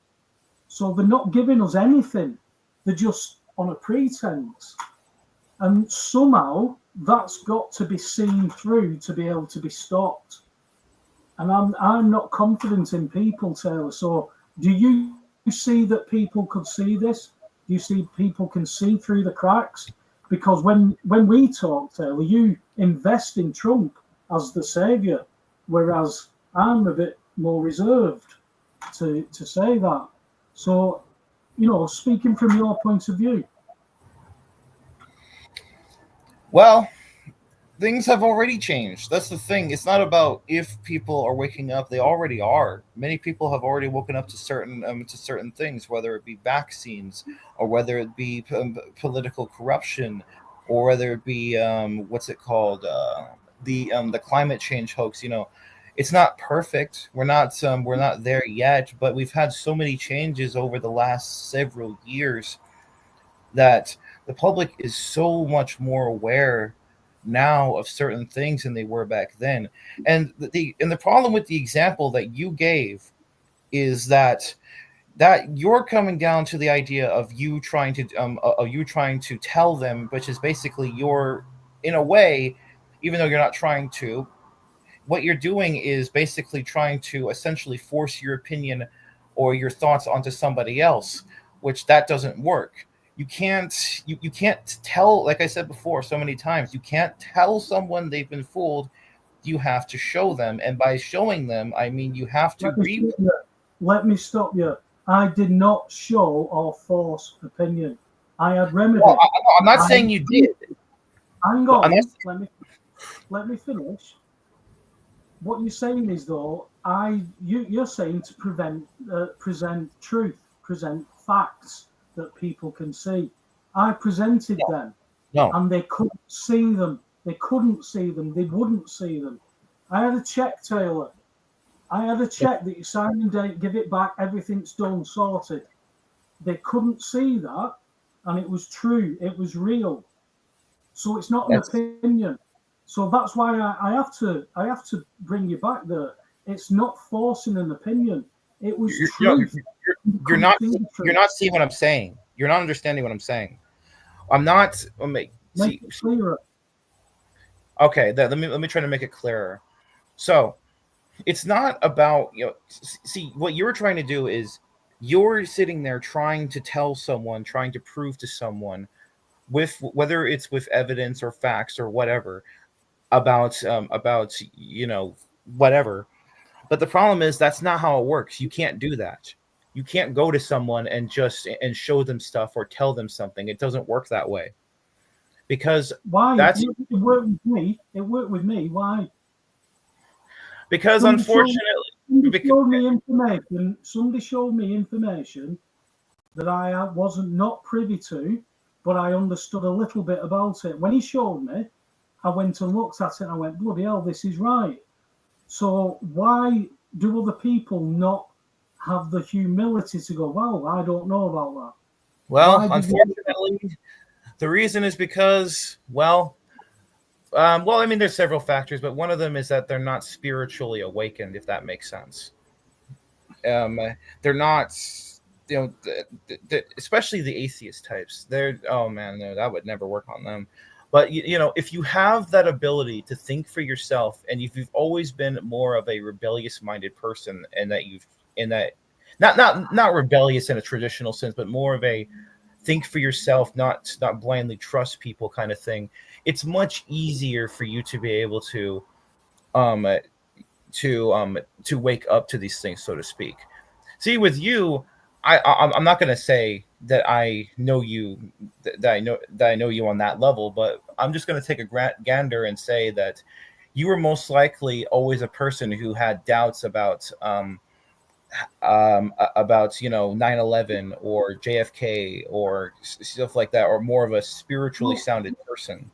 So they're not giving us anything. They're just on a pretense. And somehow that's got to be seen through to be able to be stopped. And I'm not confident in people, Taylor. So do you see that people could see this? Do you see people can see through the cracks? Because when we talk, Taylor, you invest in Trump as the savior, whereas I'm a bit more reserved to say that. So, speaking from your point of view. Well, things have already changed. That's the thing. It's not about if people are waking up; they already are. Many people have already woken up to certain things, whether it be vaccines, or whether it be political corruption, or whether it be what's it called, the climate change hoax. It's not perfect. We're not there yet, but we've had so many changes over the last several years that the public is so much more aware now of certain things than they were back then. And the problem with the example that you gave is that you're coming down to the idea of you trying to tell them, which is basically you're, in a way, even though you're not trying to, what you're doing is basically trying to essentially force your opinion or your thoughts onto somebody else, which that doesn't work. You can't tell, like I said before so many times, you can't tell someone they've been fooled. You have to show them, and by showing them, I mean you have to read. Let me stop you. I did not show or force opinion. I had remedy. Well, I'm not saying you did. Hang on. Let me finish. What you're saying is, though, you're saying to present truth, present facts that people can see. I presented them, and they couldn't see them. They couldn't see them. They wouldn't see them. I had a check, Taylor. I had a check that you sign and date, give it back, everything's done, sorted. They couldn't see that, and it was true. It was real. So it's not an opinion. So that's why I have to bring you back there. It's not forcing an opinion. It was truth. You're not seeing what I'm saying. You're not understanding what I'm saying. I'm not. Make it clearer. Okay, let me try to make it clearer. So, it's not about see, what you're trying to do is you're sitting there trying to tell someone, trying to prove to someone, with whether it's with evidence or facts or whatever, about whatever. But the problem is that's not how it works. You can't do that. You can't go to someone and show them stuff or tell them something. It doesn't work that way. Because why? It worked with me. It worked with me. Why? Because unfortunately, somebody showed me information that I wasn't not privy to, but I understood a little bit about it. When he showed me, I went and looked at it and I went, bloody hell, this is right. So why do other people not have the humility to go, well, I don't know about that? Well, unfortunately, the reason is because, I mean, there's several factors, but one of them is that they're not spiritually awakened, if that makes sense. They're not, especially the atheist types. Oh man, no, that would never work on them. But if you have that ability to think for yourself, and if you've always been more of a rebellious-minded person, and that not rebellious in a traditional sense, but more of a think for yourself, not blindly trust people kind of thing, it's much easier for you to be able to wake up to these things, so to speak. See, with you, I'm not going to say that I know you, that I know you on that level, but I'm just going to take a gander and say that you were most likely always a person who had doubts about about 9/11 or JFK or stuff like that, or more of a spiritually sounded person?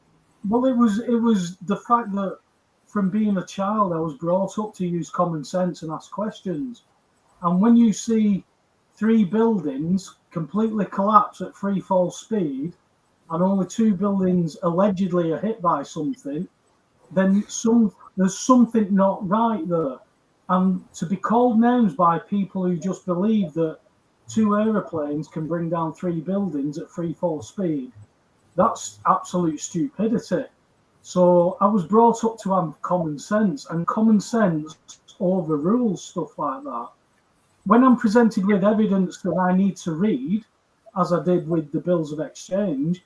Well, it was the fact that from being a child, I was brought up to use common sense and ask questions. And when you see 3 buildings completely collapse at free fall speed, and only 2 buildings allegedly are hit by something, then there's something not right there. And to be called names by people who just believe that 2 aeroplanes can bring down 3 buildings at free fall speed, that's absolute stupidity. So I was brought up to have common sense, and common sense overrules stuff like that. When I'm presented with evidence that I need to read, as I did with the bills of exchange,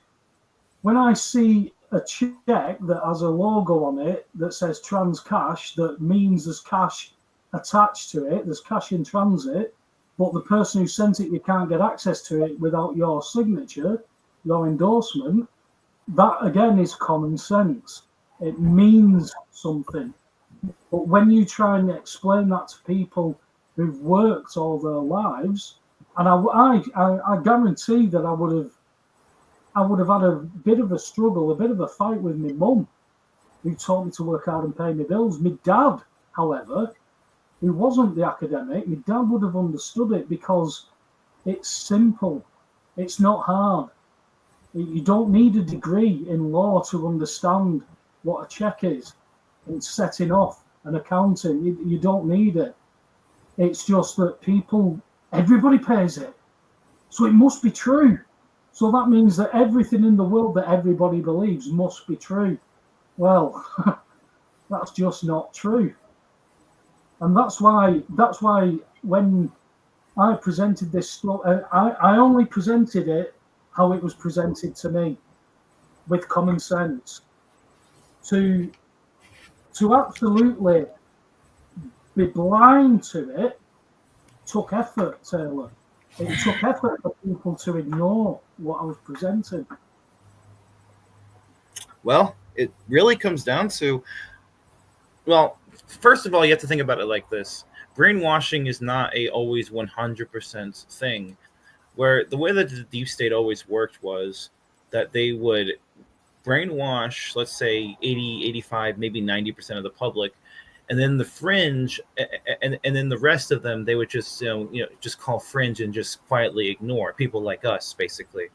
when I see a check that has a logo on it that says trans cash, that means there's cash attached to it, there's cash in transit, but the person who sent it, you can't get access to it without your signature, your endorsement, that again is common sense. It means something. But when you try and explain that to people who've worked all their lives, and I guarantee that I would have had a bit of a struggle, a bit of a fight with my mum, who taught me to work out and pay my bills. My dad, however, who wasn't the academic, my dad would have understood it because it's simple. It's not hard. You don't need a degree in law to understand what a check is and setting off and accounting. You don't need it. It's just that everybody pays it. So it must be true. So that means that everything in the world that everybody believes must be true. Well, that's just not true. And that's why when I presented this stuff, I only presented it how it was presented to me, with common sense. To absolutely be blind to it took effort, Taylor. It took effort for people to ignore what I was presenting. Well, it really comes down to, well, first of all, you have to think about it like this. Brainwashing is not a always 100% thing. Where the way that the deep state always worked was that they would brainwash, let's say 80, 85, maybe 90% of the public, and then the fringe, and then the rest of them, they would just just call fringe and just quietly ignore people like us, basically.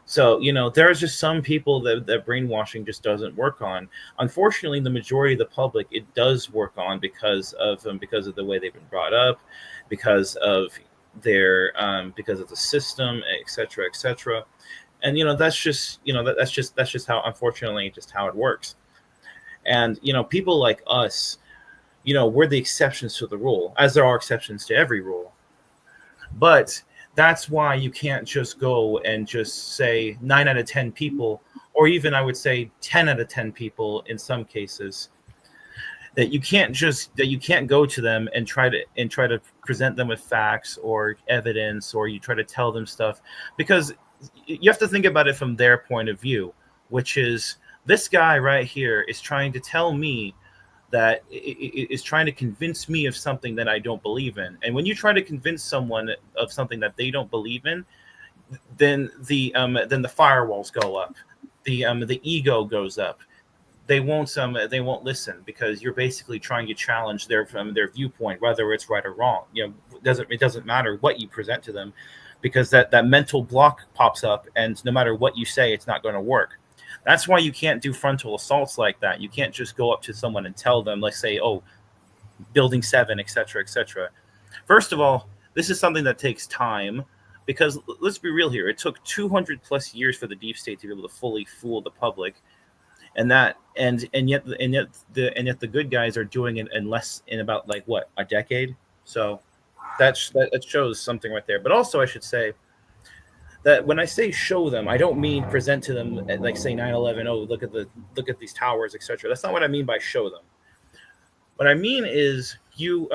So there's just some people that brainwashing just doesn't work on. Unfortunately, the majority of the public, it does work on because of the way they've been brought up, because of their because of the system, etc., etc. And that's just how, unfortunately, just how it works. And people like us, we're the exceptions to the rule, as there are exceptions to every rule. But that's why you can't just go and just say 9 out of 10 people, or even I would say 10 out of 10 people in some cases, that you can't go to them and try to present them with facts or evidence, or you try to tell them stuff, because you have to think about it from their point of view, which is, this guy right here is trying to tell me that is trying to convince me of something that I don't believe in. And when you try to convince someone of something that they don't believe in, then the firewalls go up, the ego goes up. They won't listen, because you're basically trying to challenge their viewpoint, whether it's right or wrong. It doesn't matter what you present to them, because that mental block pops up, and no matter what you say, it's not going to work. That's why you can't do frontal assaults like that. You can't just go up to someone and tell them, let's say, oh, building 7, etc., etc. First of all, this is something that takes time, because let's be real here. It took 200 plus years for the deep state to be able to fully fool the public, and yet the good guys are doing it in about like what, a decade. So that shows something right there. But also, I should say that when I say show them, I don't mean present to them like, say, 9/11. Oh, look at these towers, etc. That's not what I mean by show them. What I mean is you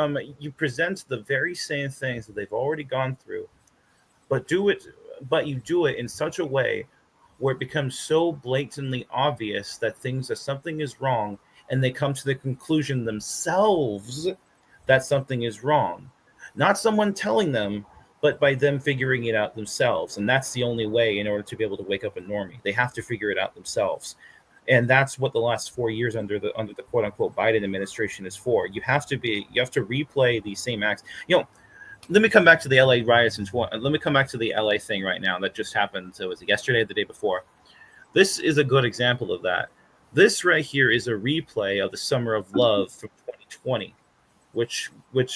present the very same things that they've already gone through, but you do it in such a way where it becomes so blatantly obvious that something is wrong, and they come to the conclusion themselves that something is wrong. not someone telling them, but by them figuring it out themselves. And that's the only way in order to be able to wake up a normie. They have to figure it out themselves. And that's what the last 4 years under the quote unquote Biden administration is for. You have to replay these same acts. Let me come back to the LA riots let me come back to the LA thing right now that just happened. So was it yesterday or the day before? This is a good example of that. This right here is a replay of the Summer of Love from 2020, which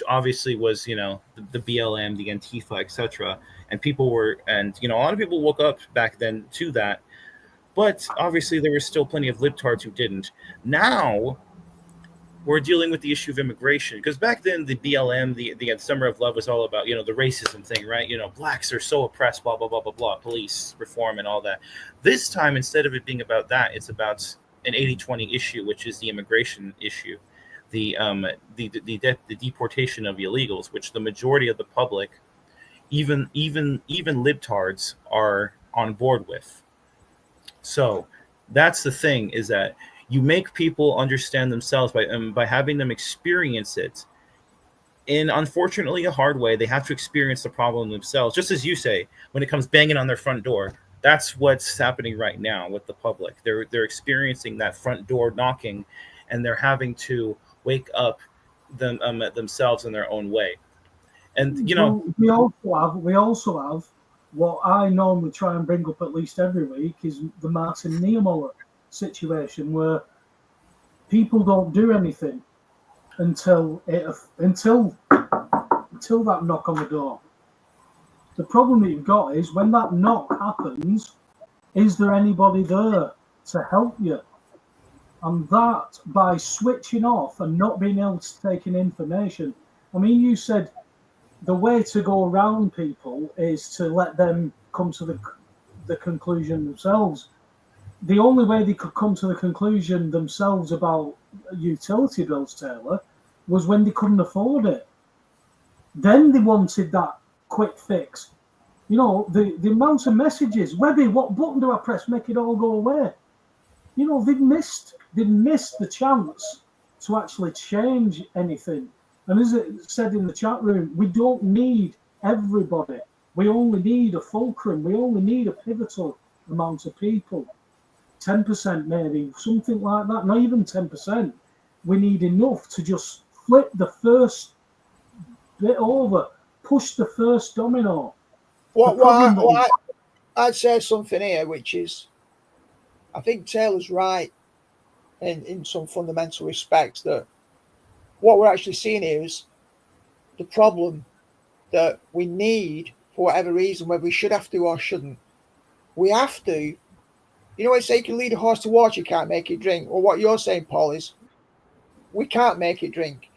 obviously was, the BLM, the Antifa, etc. And a lot of people woke up back then to that. But obviously there were still plenty of libtards who didn't. Now we're dealing with the issue of immigration, because back then the BLM, the Summer of Love was all about, the racism thing, right? Blacks are so oppressed, blah, blah, blah, blah, blah, police reform and all that. This time, instead of it being about that, it's about an 80-20 issue, which is the immigration issue, the deportation of illegals, which the majority of the public, even libtards, are on board with. So that's the thing, is that you make people understand themselves by having them experience it in, unfortunately, a hard way. They have to experience the problem themselves. Just as you say, when it comes banging on their front door, that's what's happening right now with the public. They're experiencing that front door knocking, and they're having to wake up themselves in their own way. And we also have what I normally try and bring up at least every week is the Martin Niemöller situation, where people don't do anything until that knock on the door. The problem that you've got is when that knock happens, is there anybody there to help you? And that, by switching off and not being able to take in information, you said the way to go around people is to let them come to the conclusion themselves. The only way they could come to the conclusion themselves about utility bills, Taylor, was when they couldn't afford it. Then they wanted that quick fix. The amount of messages, Webby, what button do I press? Make it all go away. They missed the chance to actually change anything. And as it said in the chat room, we don't need everybody. We only need a fulcrum. We only need a pivotal amount of people. 10% maybe, something like that. Not even 10%. We need enough to just flip the first bit over, push the first domino. I'd say something here, which is, I think Taylor's right in some fundamental respects, that what we're actually seeing here is the problem that we need, for whatever reason, whether we should have to or shouldn't. We have to. They say you can lead a horse to water, you can't make it drink. Well, what you're saying, Paul, is we can't make it drink,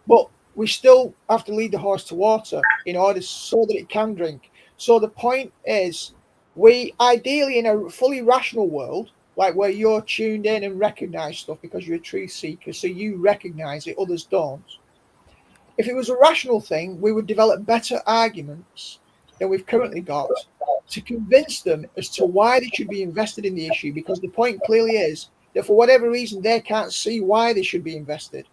but we still have to lead the horse to water in order so that it can drink. So the point is, we ideally, in a fully rational world, like where you're tuned in and recognize stuff because you're a truth seeker, so you recognize it, others don't. If it was a rational thing, we would develop better arguments than we've currently got to convince them as to why they should be invested in the issue, because the point clearly is that for whatever reason, they can't see why they should be invested.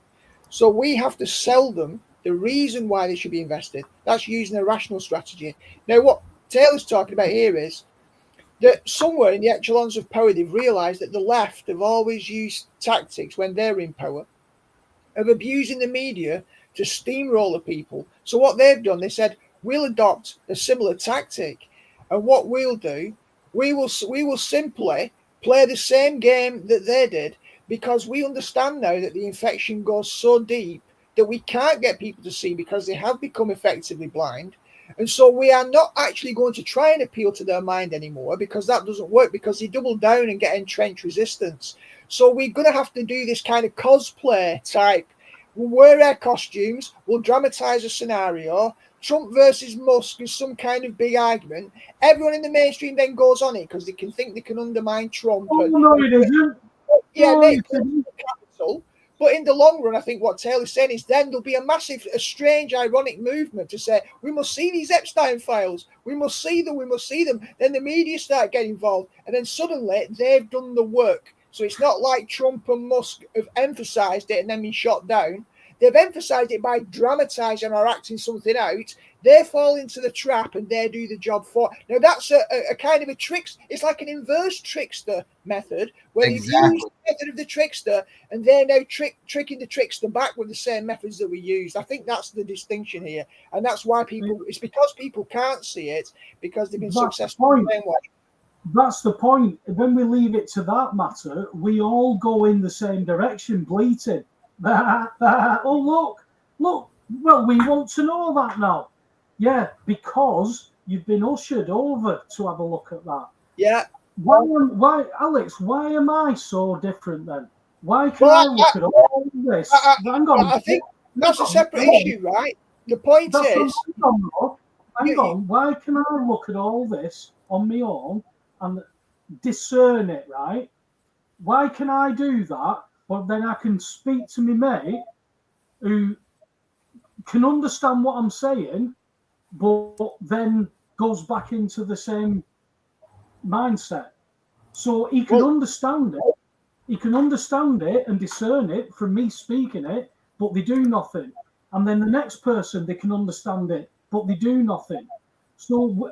So we have to sell them the reason why they should be invested. That's using a rational strategy. Now, what Taylor's talking about here is that somewhere in the echelons of power, they've realized that the left have always used tactics when they're in power of abusing the media to steamroll the people. So what they've done, they said, we'll adopt a similar tactic. And what we'll do, we will simply play the same game that they did, because we understand now that the infection goes so deep that we can't get people to see because they have become effectively blind. And so we are not actually going to try and appeal to their mind anymore, because that doesn't work, because they double down and get entrenched resistance. So we're going to have to do this kind of cosplay type. We'll wear our costumes, we'll dramatize a scenario. Trump versus Musk is some kind of big argument. Everyone in the mainstream then goes on it because they can think they can undermine Trump. Oh, no, it isn't. Yeah, they the capital. But in the long run, I think what Taylor's saying is then there'll be a strange, ironic movement to say, we must see these Epstein files. We must see them. Then the media start getting involved. And then suddenly they've done the work. So it's not like Trump and Musk have emphasized it and then been shot down. they've emphasized it by dramatizing or acting something out. They fall into the trap and they do the job for. Now that's a kind of a trick. It's like an inverse trickster method where they've used the method of the trickster and they're now tricking the trickster back with the same methods that we used. I think that's the distinction here, and that's why people. It's because people can't see it because they've been successful in brainwashing. That's the point. When we leave it to that matter, we all go in the same direction, bleating. Oh, look. Well, we want to know that now. Yeah, because you've been ushered over to have a look at that. Yeah. Why, Alex? Why am I so different then? Why can I look at all this? I think that's a separate issue, right? The point is, hang on. Why can I look at all this on my own and discern it, right? Why can I do that? But then I can speak to my mate who can understand what I'm saying, but then goes back into the same mindset. So he can understand it. He can understand it and discern it from me speaking it, but they do nothing. And then the next person, they can understand it, but they do nothing. So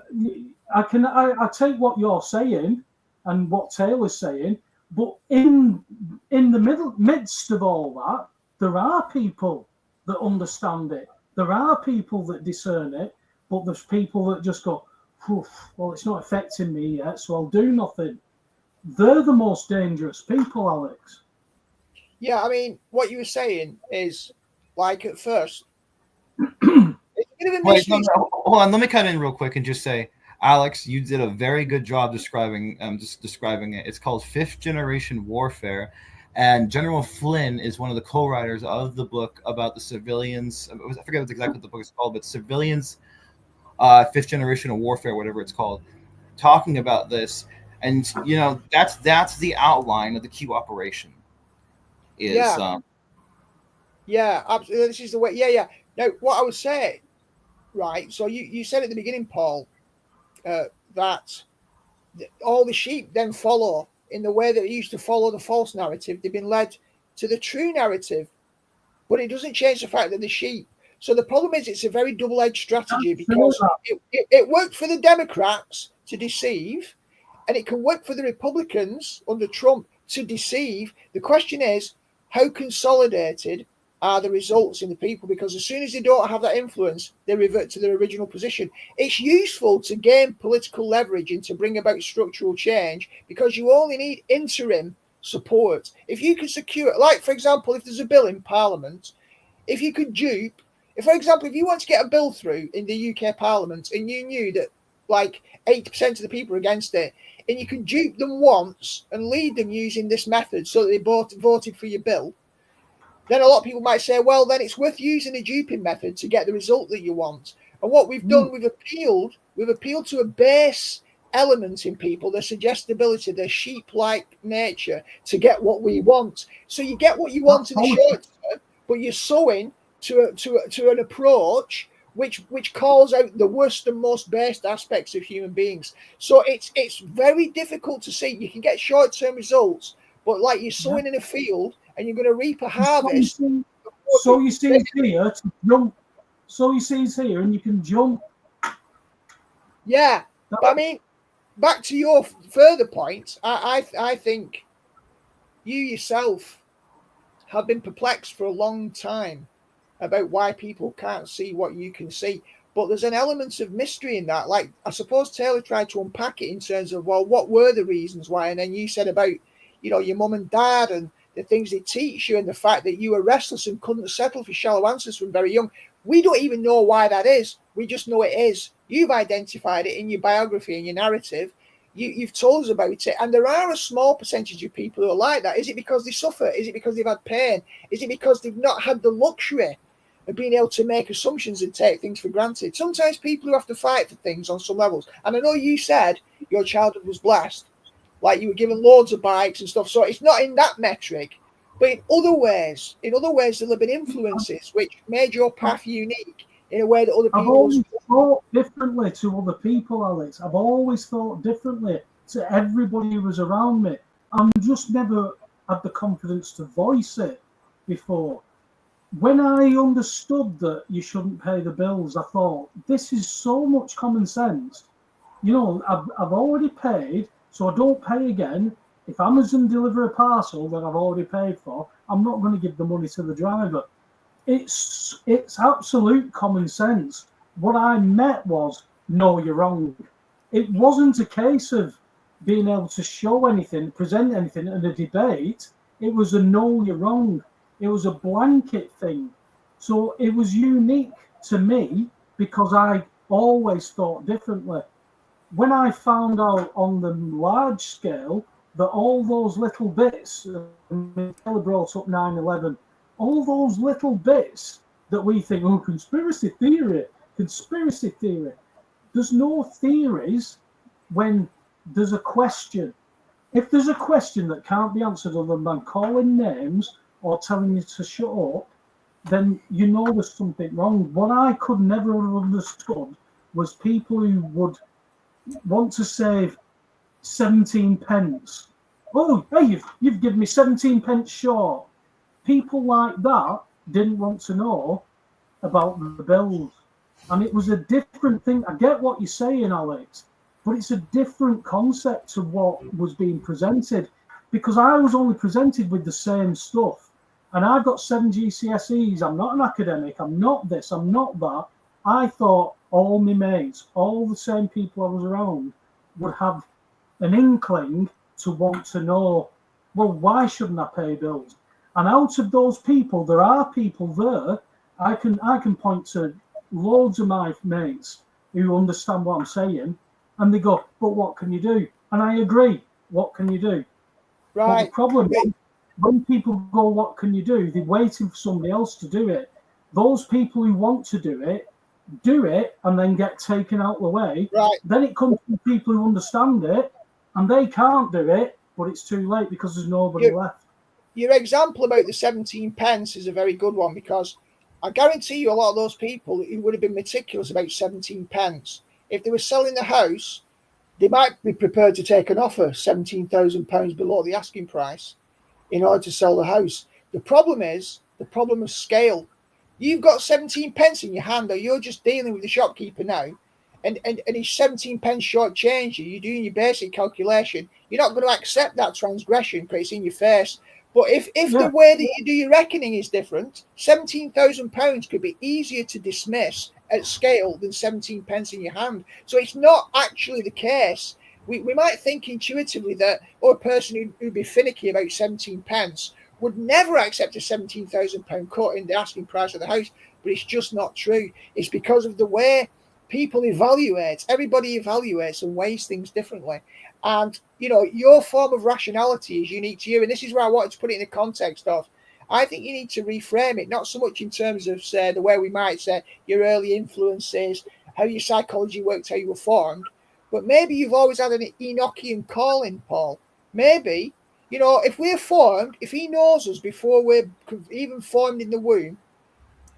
I take what you're saying and what Taylor's saying, but in the midst of all that, there are people that understand it. There are people that discern it, but there's people that just go, well, it's not affecting me yet, so I'll do nothing. They're the most dangerous people, Alex. Yeah, I mean, what you were saying is, like, at first, it's a bit of a mystery. Hold on, let me cut in real quick and just say, Alex, you did a very good job describing it. It's called Fifth Generation Warfare, and General Flynn is one of the co-writers of the book about the civilians. I forget exactly what the book is called, but civilians, Fifth Generation of Warfare, whatever it's called, talking about this. And that's the outline of the Q operation. Absolutely. This is the way. Yeah. Now, what I was saying, right? So you said at the beginning, Paul, that all the sheep then follow in the way that they used to follow the false narrative. They've been led to the true narrative, but it doesn't change the fact that the sheep. So the problem is, it's a very double-edged strategy because it worked for the Democrats to deceive. And it can work for the Republicans under Trump to deceive. The question is, how consolidated are the results in the people? Because as soon as they don't have that influence, they revert to their original position. It's useful to gain political leverage and to bring about structural change because you only need interim support. If you can secure, like, for example, if there's a bill in Parliament, if you could dupe, for example, if you want to get a bill through in the UK Parliament and you knew that like 80% of the people are against it, and you can dupe them once and lead them using this method so that they both voted for your bill, then a lot of people might say, well, then it's worth using a duping method to get the result that you want. And what we've done, we've appealed to a base element in people, their suggestibility, their sheep-like nature to get what we want. So you get what you want in the short term, but you're sowing to an approach which calls out the worst and most based aspects of human beings. So it's very difficult to see. You can get short-term results, but like you're sowing in a field and you're going to reap a harvest. So you see it's here to jump. So you see it's here and you can jump. Yeah, but I mean, back to your further point, I think you yourself have been perplexed for a long time about why people can't see what you can see. But there's an element of mystery in that. Like, I suppose Taylor tried to unpack it in terms of, well, what were the reasons why? And then you said about, your mum and dad and the things they teach you and the fact that you were restless and couldn't settle for shallow answers from very young. We don't even know why that is. We just know it is. You've identified it in your biography and your narrative. You've told us about it. And there are a small percentage of people who are like that. Is it because they suffer? Is it because they've had pain? Is it because they've not had the luxury of being able to make assumptions and take things for granted? Sometimes people who have to fight for things on some levels. And I know you said your childhood was blessed, like you were given loads of bikes and stuff. So it's not in that metric, but in other ways there have been influences which made your path unique in a way that other people. I've always thought differently to other people, Alex. I've always thought differently to everybody who was around me. I'm just never had the confidence to voice it before. when I understood that you shouldn't pay the bills, I thought, this is so much common sense. You know, I've already paid, so I don't pay again. If Amazon deliver a parcel that I've already paid for, I'm not going to give the money to the driver. It's absolute common sense. What I met was, no, you're wrong. It wasn't a case of being able to show anything, present anything in a debate. It was a no, you're wrong. It was a blanket thing. So it was unique to me because I always thought differently. When I found out on the large scale that all those little bits, Taylor brought up 9/11, all those little bits that we think, oh, conspiracy theory. There's no theories when there's a question. If there's a question that can't be answered other than calling names or telling you to shut up, then you know there's something wrong. What I could never have understood was people who would want to save 17 pence. Oh, hey, you've given me 17 pence short. People like that didn't want to know about the bills. And it was a different thing. I get what you're saying, Alex, but it's a different concept to what was being presented, because I was only presented with the same stuff. And I've got 7 GCSEs. I'm not an academic. I'm not this. I'm not that. I thought all my mates, all the same people I was around, would have an inkling to want to know, well, why shouldn't I pay bills? And out of those people, there are people there. I can point to loads of my mates who understand what I'm saying, and they go, but what can you do? And I agree. What can you do? Right. But the problem is, when people go, what can you do? They're waiting for somebody else to do it. Those people who want to do it, and then get taken out of the way. Right. Then it comes to people who understand it, and they can't do it, but it's too late because there's nobody left. Your example about the 17 pence is a very good one, because I guarantee you a lot of those people who would have been meticulous about 17 pence, if they were selling the house, they might be prepared to take an offer £17,000 below the asking price in order to sell the house. The problem is the problem of scale. You've got 17 pence in your hand, or you're just dealing with the shopkeeper now, and he's 17 pence short change. You're doing your basic calculation. You're not going to accept that transgression because it's in your face. But if the way that you do your reckoning is different, £17,000 could be easier to dismiss at scale than 17 pence in your hand. So it's not actually the case. We might think intuitively that a person who'd be finicky about 17 pence would never accept a £17,000 cut in the asking price of the house, but it's just not true. It's because of the way people evaluate. Everybody evaluates and weighs things differently. And, you know, your form of rationality is unique to you. And this is where I wanted to put it in the context of, I think you need to reframe it, not so much in terms of, say, the way we might say your early influences, how your psychology worked, how you were formed, but maybe you've always had an Enochian calling, Paul. Maybe, you know, if we're formed, if he knows us before we're even formed in the womb,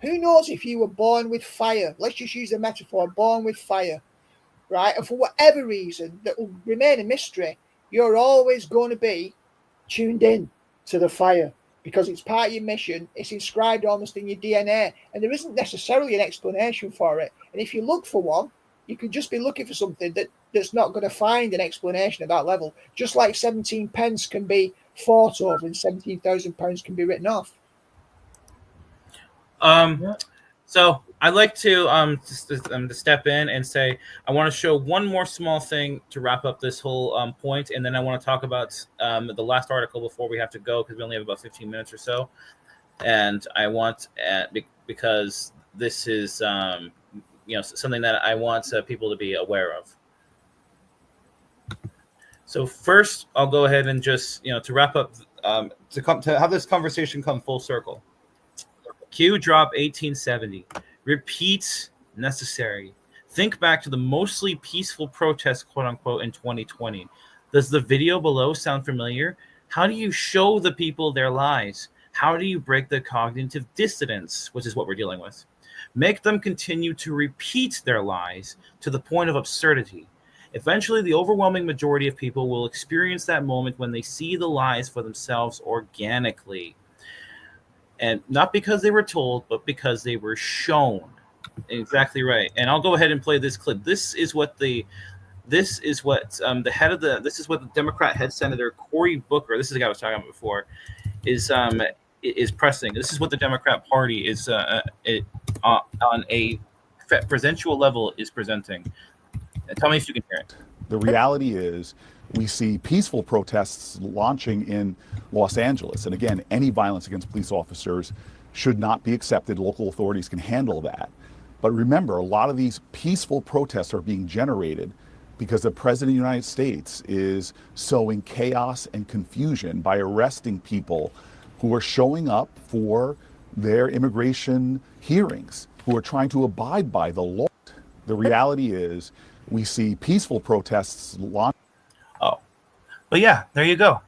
who knows if you were born with fire? Let's just use a metaphor, born with fire. Right, and for whatever reason that will remain a mystery, you're always going to be tuned in to the fire because it's part of your mission. It's inscribed almost in your DNA, and there isn't necessarily an explanation for it. And if you look for one, you could just be looking for something that's not going to find an explanation at that level. Just like 17 pence can be fought over and £17,000 can be written off. So I'd like to step in and say I want to show one more small thing to wrap up this whole point, and then I want to talk about the last article before we have to go because we only have about 15 minutes or so. And I want because this is something that I want people to be aware of. So first, I'll go ahead and just to wrap up to have this conversation come full circle. Q drop 1870. Repeats necessary. Think back to the mostly peaceful protests, quote unquote, in 2020. Does the video below sound familiar? How do you show the people their lies? How do you break the cognitive dissonance, which is what we're dealing with? Make them continue to repeat their lies to the point of absurdity. Eventually, the overwhelming majority of people will experience that moment when they see the lies for themselves organically. And not because they were told, but because they were shown. Exactly right. And I'll go ahead and play this clip. This is what the Democrat head Senator Cory Booker, this is the guy I was talking about before, is pressing. This is what the Democrat Party is on a presidential level is presenting. Tell me if you can hear it. The reality is we see peaceful protests launching in Los Angeles. And again, any violence against police officers should not be accepted. Local authorities can handle that. But remember, a lot of these peaceful protests are being generated because the President of the United States is sowing chaos and confusion by arresting people who are showing up for their immigration hearings, who are trying to abide by the law. The reality is we see peaceful protests launch. Oh, but yeah, there you go.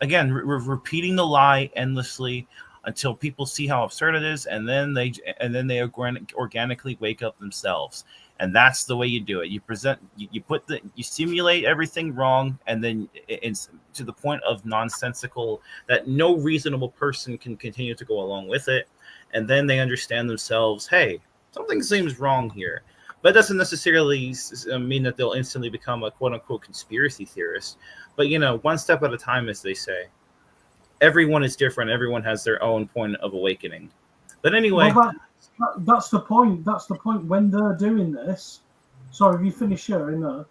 Again, we're repeating the lie endlessly until people see how absurd it is, and then they organically wake up themselves. And that's the way you do it. You simulate everything wrong, and then it's to the point of nonsensical that no reasonable person can continue to go along with it. And then they understand themselves, hey, something seems wrong here. But it doesn't necessarily mean that they'll instantly become a quote-unquote conspiracy theorist. But, one step at a time, as they say. Everyone is different. Everyone has their own point of awakening. But anyway... Well, that's the point. That's the point when they're doing this. Sorry, have you finished sharing that?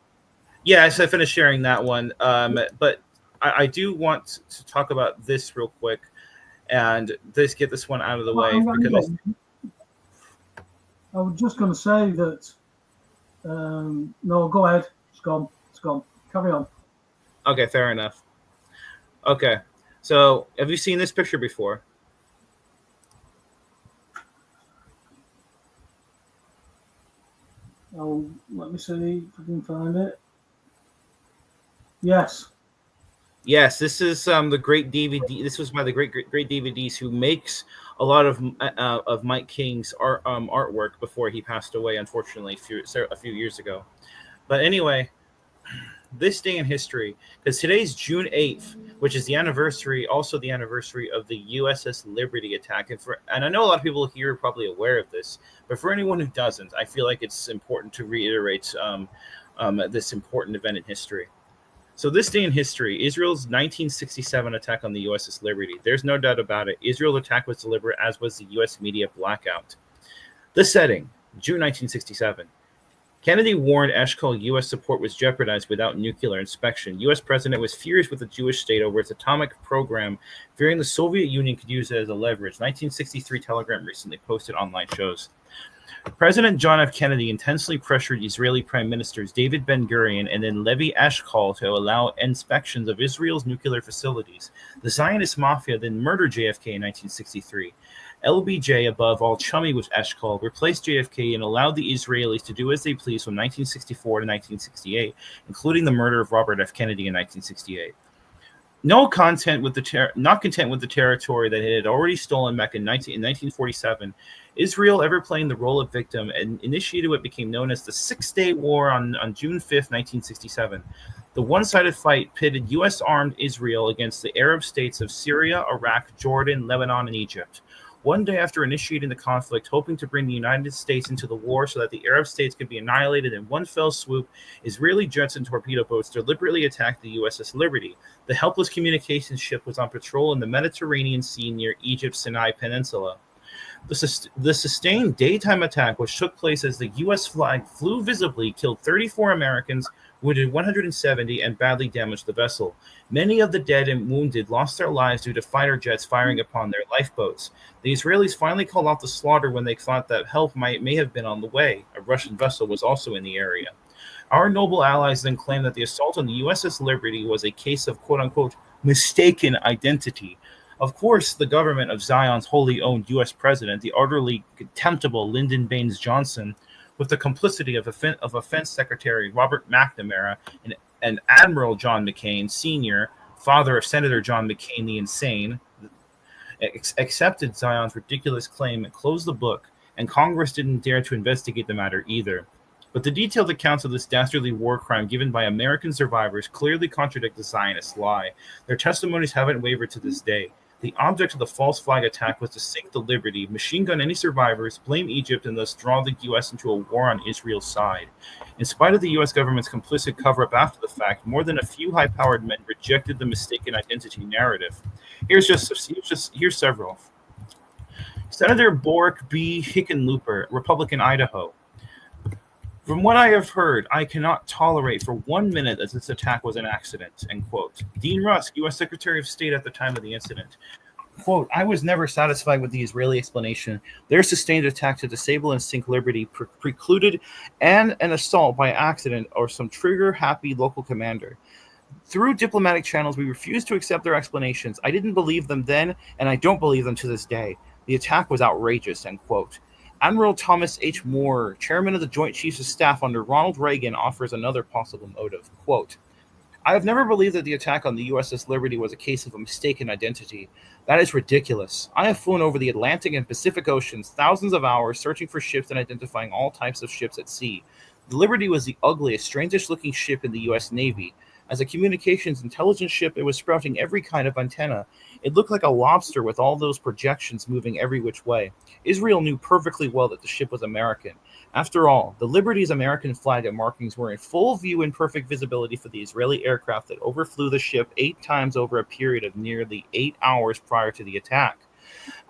Yeah, I finished sharing that one. But I do want to talk about this real quick and get this one out of the way. Because I was just going to say that. No, go ahead. It's gone. Carry on. Okay, fair enough. Okay, so have you seen this picture before? Oh, let me see if I can find it. Yes. Yes, this is the great DVD. This was by the great DVDs, who makes a lot of Mike King's artwork before he passed away, unfortunately, a few years ago. But anyway, this day in history, because today's June 8th, which is the anniversary of the USS Liberty attack. And I know a lot of people here are probably aware of this, but for anyone who doesn't, I feel like it's important to reiterate this important event in history. So this day in history, Israel's 1967 attack on the USS Liberty. There's no doubt about it. Israel's attack was deliberate, as was the U.S. media blackout. The setting, June 1967. Kennedy warned Eshkol U.S. support was jeopardized without nuclear inspection. U.S. president was furious with the Jewish state over its atomic program, fearing the Soviet Union could use it as a leverage. 1963 Telegram recently posted online shows. President John F. Kennedy intensely pressured Israeli Prime Ministers David Ben-Gurion and then Levi Eshkol to allow inspections of Israel's nuclear facilities. The Zionist mafia then murdered JFK in 1963. LBJ, above all chummy with Eshkol, replaced JFK and allowed the Israelis to do as they pleased from 1964 to 1968, including the murder of Robert F. Kennedy in 1968. Not content with the territory that it had already stolen back in 1947, Israel, ever playing the role of victim, and initiated what became known as the Six-Day War on June 5th, 1967. The one-sided fight pitted U.S. armed Israel against the Arab states of Syria, Iraq, Jordan, Lebanon, and Egypt. One day after initiating the conflict, hoping to bring the United States into the war so that the Arab states could be annihilated in one fell swoop, Israeli jets and torpedo boats deliberately attacked the USS Liberty. The helpless communications ship was on patrol in the Mediterranean Sea near Egypt's Sinai Peninsula. The sustained daytime attack, which took place as the U.S. flag flew visibly, killed 34 Americans, wounded 170, and badly damaged the vessel. Many of the dead and wounded lost their lives due to fighter jets firing upon their lifeboats. The Israelis finally called off the slaughter when they thought that help may have been on the way. A Russian vessel was also in the area. Our noble allies then claimed that the assault on the USS Liberty was a case of quote-unquote mistaken identity. Of course, the government of Zion's wholly owned U.S. president, the utterly contemptible Lyndon Baines Johnson, with the complicity of Defense Secretary Robert McNamara and Admiral John McCain Sr., father of Senator John McCain the Insane, accepted Zion's ridiculous claim and closed the book, and Congress didn't dare to investigate the matter either. But the detailed accounts of this dastardly war crime given by American survivors clearly contradict the Zionist lie. Their testimonies haven't wavered to this day. The object of the false flag attack was to sink the Liberty, machine gun any survivors, blame Egypt, and thus draw the U.S. into a war on Israel's side. In spite of the U.S. government's complicit cover-up after the fact, more than a few high-powered men rejected the mistaken identity narrative. Here's several. Senator Boric B. Hickenlooper, Republican, Idaho. From what I have heard, I cannot tolerate for 1 minute that this attack was an accident, end quote. Dean Rusk, U.S. Secretary of State at the time of the incident. Quote, I was never satisfied with the Israeli explanation. Their sustained attack to disable and sink Liberty precluded an assault by accident or some trigger-happy local commander. Through diplomatic channels, we refused to accept their explanations. I didn't believe them then, and I don't believe them to this day. The attack was outrageous, end quote. Admiral Thomas H. Moore, chairman of the Joint Chiefs of Staff under Ronald Reagan, offers another possible motive. Quote, I have never believed that the attack on the USS Liberty was a case of a mistaken identity. That is ridiculous. I have flown over the Atlantic and Pacific Oceans thousands of hours searching for ships and identifying all types of ships at sea. The Liberty was the ugliest, strangest-looking ship in the U.S. Navy. As a communications intelligence ship, it was sprouting every kind of antenna. It looked like a lobster with all those projections moving every which way. Israel knew perfectly well that the ship was American. After all, the Liberty's American flag and markings were in full view and perfect visibility for the Israeli aircraft that overflew the ship 8 times over a period of nearly 8 hours prior to the attack.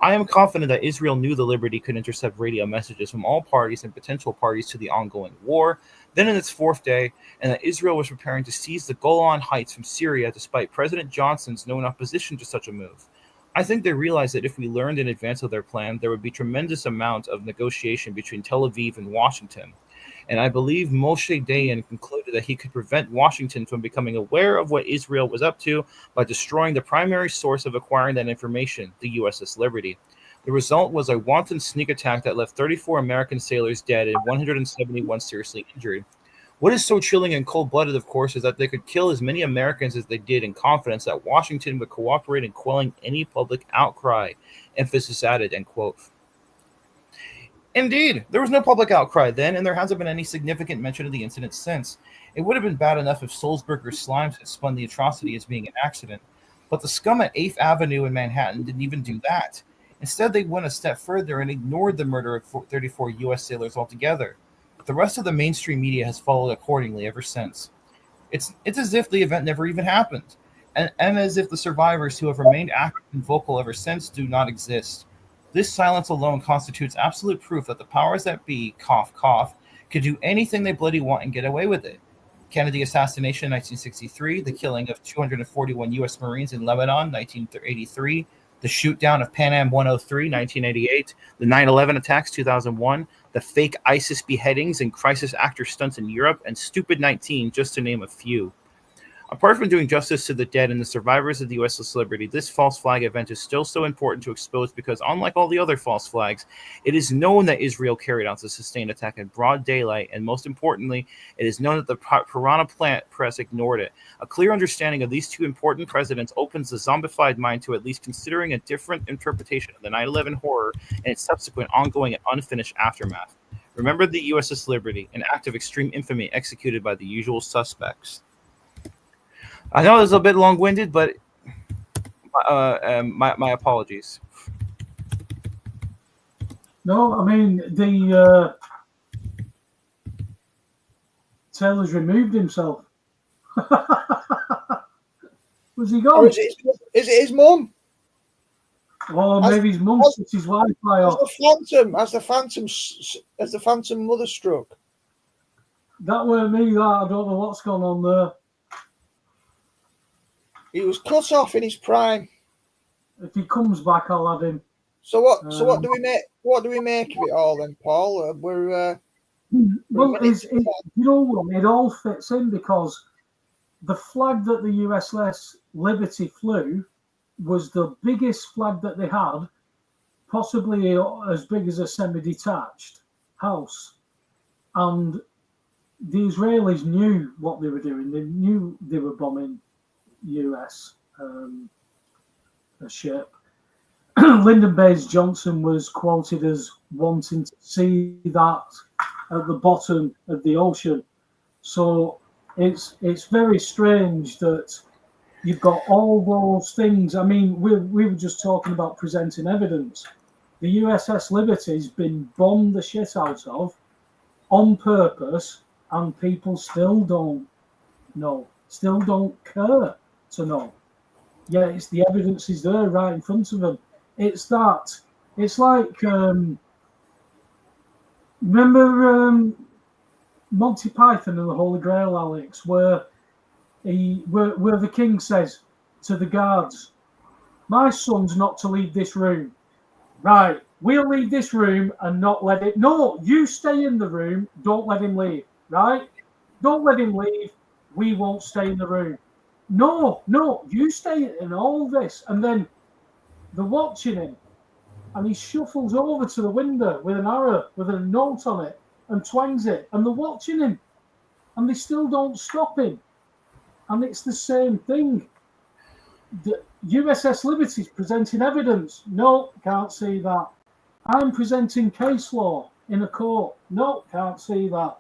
I am confident that Israel knew the Liberty could intercept radio messages from all parties and potential parties to the ongoing war, then in its 4th day, and that Israel was preparing to seize the Golan Heights from Syria despite President Johnson's known opposition to such a move. I think they realized that if we learned in advance of their plan, there would be tremendous amount of negotiation between Tel Aviv and Washington. And I believe Moshe Dayan concluded that he could prevent Washington from becoming aware of what Israel was up to by destroying the primary source of acquiring that information, the USS Liberty. The result was a wanton sneak attack that left 34 American sailors dead and 171 seriously injured. What is so chilling and cold-blooded, of course, is that they could kill as many Americans as they did in confidence that Washington would cooperate in quelling any public outcry. Emphasis added, end quote. Indeed, there was no public outcry then, and there hasn't been any significant mention of the incident since. It would have been bad enough if Sulzberger's Slimes had spun the atrocity as being an accident, but the scum at 8th Avenue in Manhattan didn't even do that. Instead, they went a step further and ignored the murder of 34 U.S. sailors altogether. The rest of the mainstream media has followed accordingly ever since. It's as if the event never even happened, and as if the survivors who have remained active and vocal ever since do not exist. This silence alone constitutes absolute proof that the powers that be, cough, cough, could do anything they bloody want and get away with it. Kennedy assassination in 1963, the killing of 241 U.S. Marines in Lebanon, 1983, the shoot-down of Pan Am 103, 1988, the 9/11 attacks, 2001, the fake ISIS beheadings and crisis actor stunts in Europe, and Stupid 19, just to name a few. Apart from doing justice to the dead and the survivors of the USS Liberty, this false flag event is still so important to expose because, unlike all the other false flags, it is known that Israel carried out the sustained attack in broad daylight, and most importantly, it is known that the Piranha press ignored it. A clear understanding of these two important precedents opens the zombified mind to at least considering a different interpretation of the 9/11 horror and its subsequent ongoing and unfinished aftermath. Remember the USS Liberty, an act of extreme infamy executed by the usual suspects. I know this is a bit long-winded, but my apologies. No, I mean, the Taylor's removed himself. Was he gone? Or is it his mum? Or maybe his mum switched his Wi-Fi off. As the phantom mother struck. That weren't me, that. I don't know what's gone on there. He was cut off in his prime. If he comes back, I'll have him. So what do we make? What do we make of it all then, Paul? Well, you know what? It all fits in because the flag that the USS Liberty flew was the biggest flag that they had, possibly as big as a semi-detached house, and the Israelis knew what they were doing. They knew they were bombing US a ship. Lyndon Baines Johnson was quoted as wanting to see that at the bottom of the ocean. So it's very strange that You've got all those things. I mean, we were just talking about presenting evidence. The USS Liberty's been bombed the shit out of on purpose, and people still don't know, still don't care to know. Yeah, it's the evidence is there right in front of them. It's like remember Monty Python and the Holy Grail, Alex, where the king says to the guards, "My son's not to leave this room." Right, we'll leave this room and not let it. No, you stay in the room. Don't let him leave. Right? Don't let him leave. We won't stay in the room. No, you stay in all this. And then they're watching him, and he shuffles over to the window with an arrow, with a note on it, and twangs it. And they're watching him, and they still don't stop him. And it's the same thing. The USS Liberty's presenting evidence. No, can't see that. I'm presenting case law in a court. No, can't see that.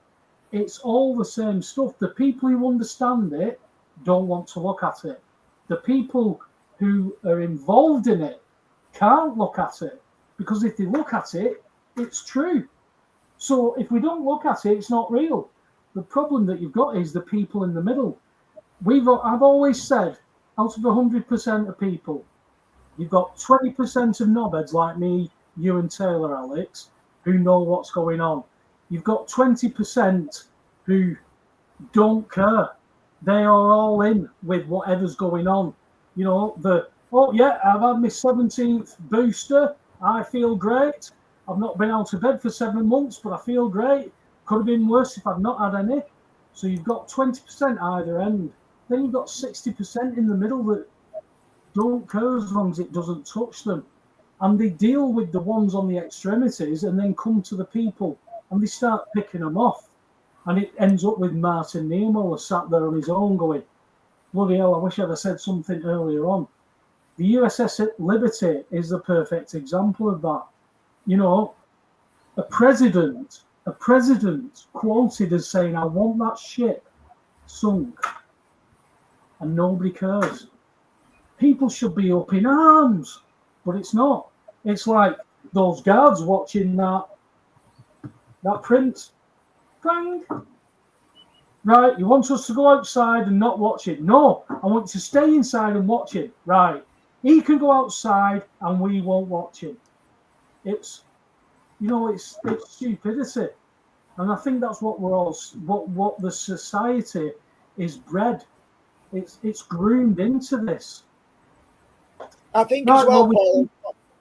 It's all the same stuff. The people who understand it don't want to look at it. The people who are involved in it can't look at it, because if they look at it, it's true. So if we don't look at it, it's not real. The problem that you've got is the people in the middle. I've always said, out of 100% of people, you've got 20% of knobheads like me, you and Taylor, Alex, who know what's going on. You've got 20% who don't care. They are all in with whatever's going on. You know, I've had my 17th booster. I feel great. I've not been out of bed for 7 months, but I feel great. Could have been worse if I'd not had any. So you've got 20% either end. Then you've got 60% in the middle that don't care as long as it doesn't touch them. And they deal with the ones on the extremities and then come to the people and they start picking them off. And it ends up with Martin Niemöller sat there on his own going, bloody hell, I wish I'd have said something earlier on. The USS Liberty is the perfect example of that. You know, a president quoted as saying, "I want that ship sunk," and nobody cares. People should be up in arms, but it's not. It's like those guards watching that print. Bang. Right, you want us to go outside and not watch it? No, I want you to stay inside and watch it. Right, he can go outside and we won't watch him. It's stupidity, and I think that's what what the society is bred. It's groomed into this. I think as well, Paul,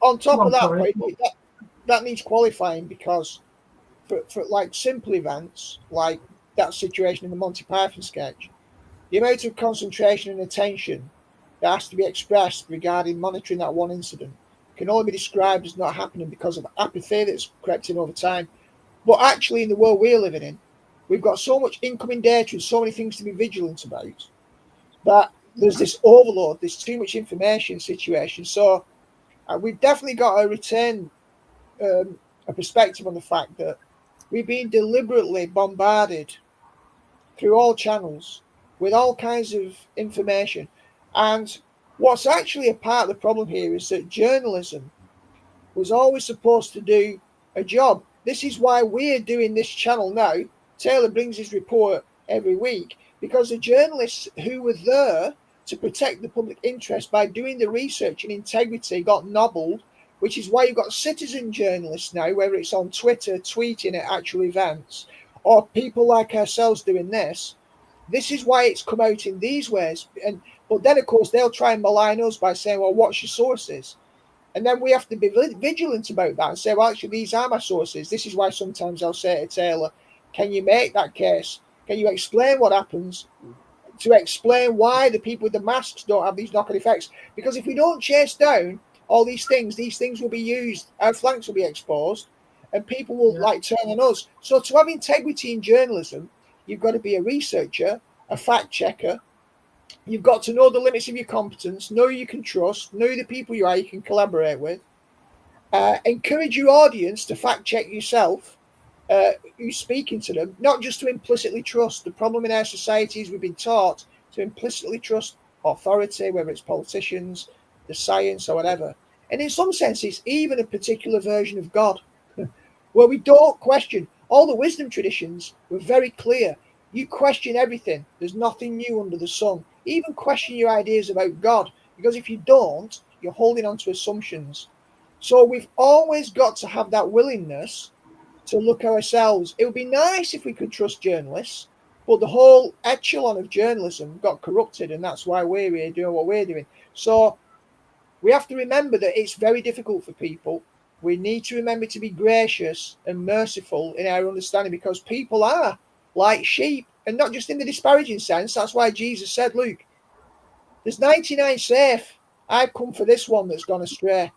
on top of that, that needs qualifying, because for like simple events like that situation in the Monty Python sketch, the amount of concentration and attention that has to be expressed regarding monitoring that one incident can only be described as not happening because of apathy that's crept in over time. But actually, in the world we're living in, we've got so much incoming data and so many things to be vigilant about that there's this overload, there's too much information situation. So we've definitely got to retain a perspective on the fact that we've been deliberately bombarded through all channels with all kinds of information. And what's actually a part of the problem here is that journalism was always supposed to do a job. This is why we're doing this channel now. Taylor brings his report every week, because the journalists who were there to protect the public interest by doing the research and integrity got nobbled, which is why you've got citizen journalists now, whether it's on Twitter, tweeting at actual events, or people like ourselves doing this. This is why it's come out in these ways. But then, of course, they'll try and malign us by saying, well, what's your sources? And then we have to be vigilant about that and say, well, actually, these are my sources. This is why sometimes I'll say to Taylor, can you make that case? Can you explain what happens? To explain why the people with the masks don't have these knock-on effects? Because if we don't chase down all these things will be used, our flanks will be exposed, and people will turn on us. So to have integrity in journalism, you've got to be a researcher, a fact checker. You've got to know the limits of your competence, know who you can trust, know the people you can collaborate with. Encourage your audience to fact check yourself, who's speaking to them, not just to implicitly trust. The problem in our society is we've been taught to implicitly trust authority, whether it's politicians, the science, or whatever. And in some sense, it's even a particular version of God, where we don't question. All the wisdom traditions were very clear. You question everything. There's nothing new under the sun. Even question your ideas about God, because if you don't, you're holding on to assumptions. So we've always got to have that willingness to look at ourselves. It would be nice if we could trust journalists, but the whole echelon of journalism got corrupted, and that's why we're here doing what we're doing. So we have to remember that it's very difficult for people. We need to remember to be gracious and merciful in our understanding, because people are like sheep, and not just in the disparaging sense. That's why Jesus said, Luke, there's 99 safe. I've come for this one that's gone astray.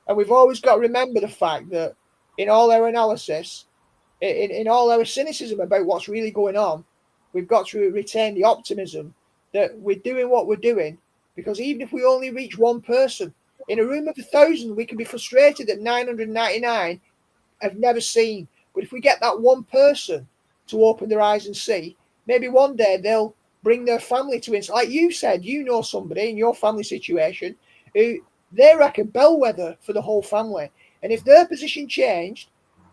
And we've always got to remember the fact that in all our analysis, in all our cynicism about what's really going on, we've got to retain the optimism that we're doing what we're doing, because even if we only reach one person, in a room of 1,000, we can be frustrated that 999 have never seen. But if we get that one person to open their eyes and see, maybe one day they'll bring their family to it. Like you said, you know somebody in your family situation who they're like a bellwether for the whole family. And if their position changed,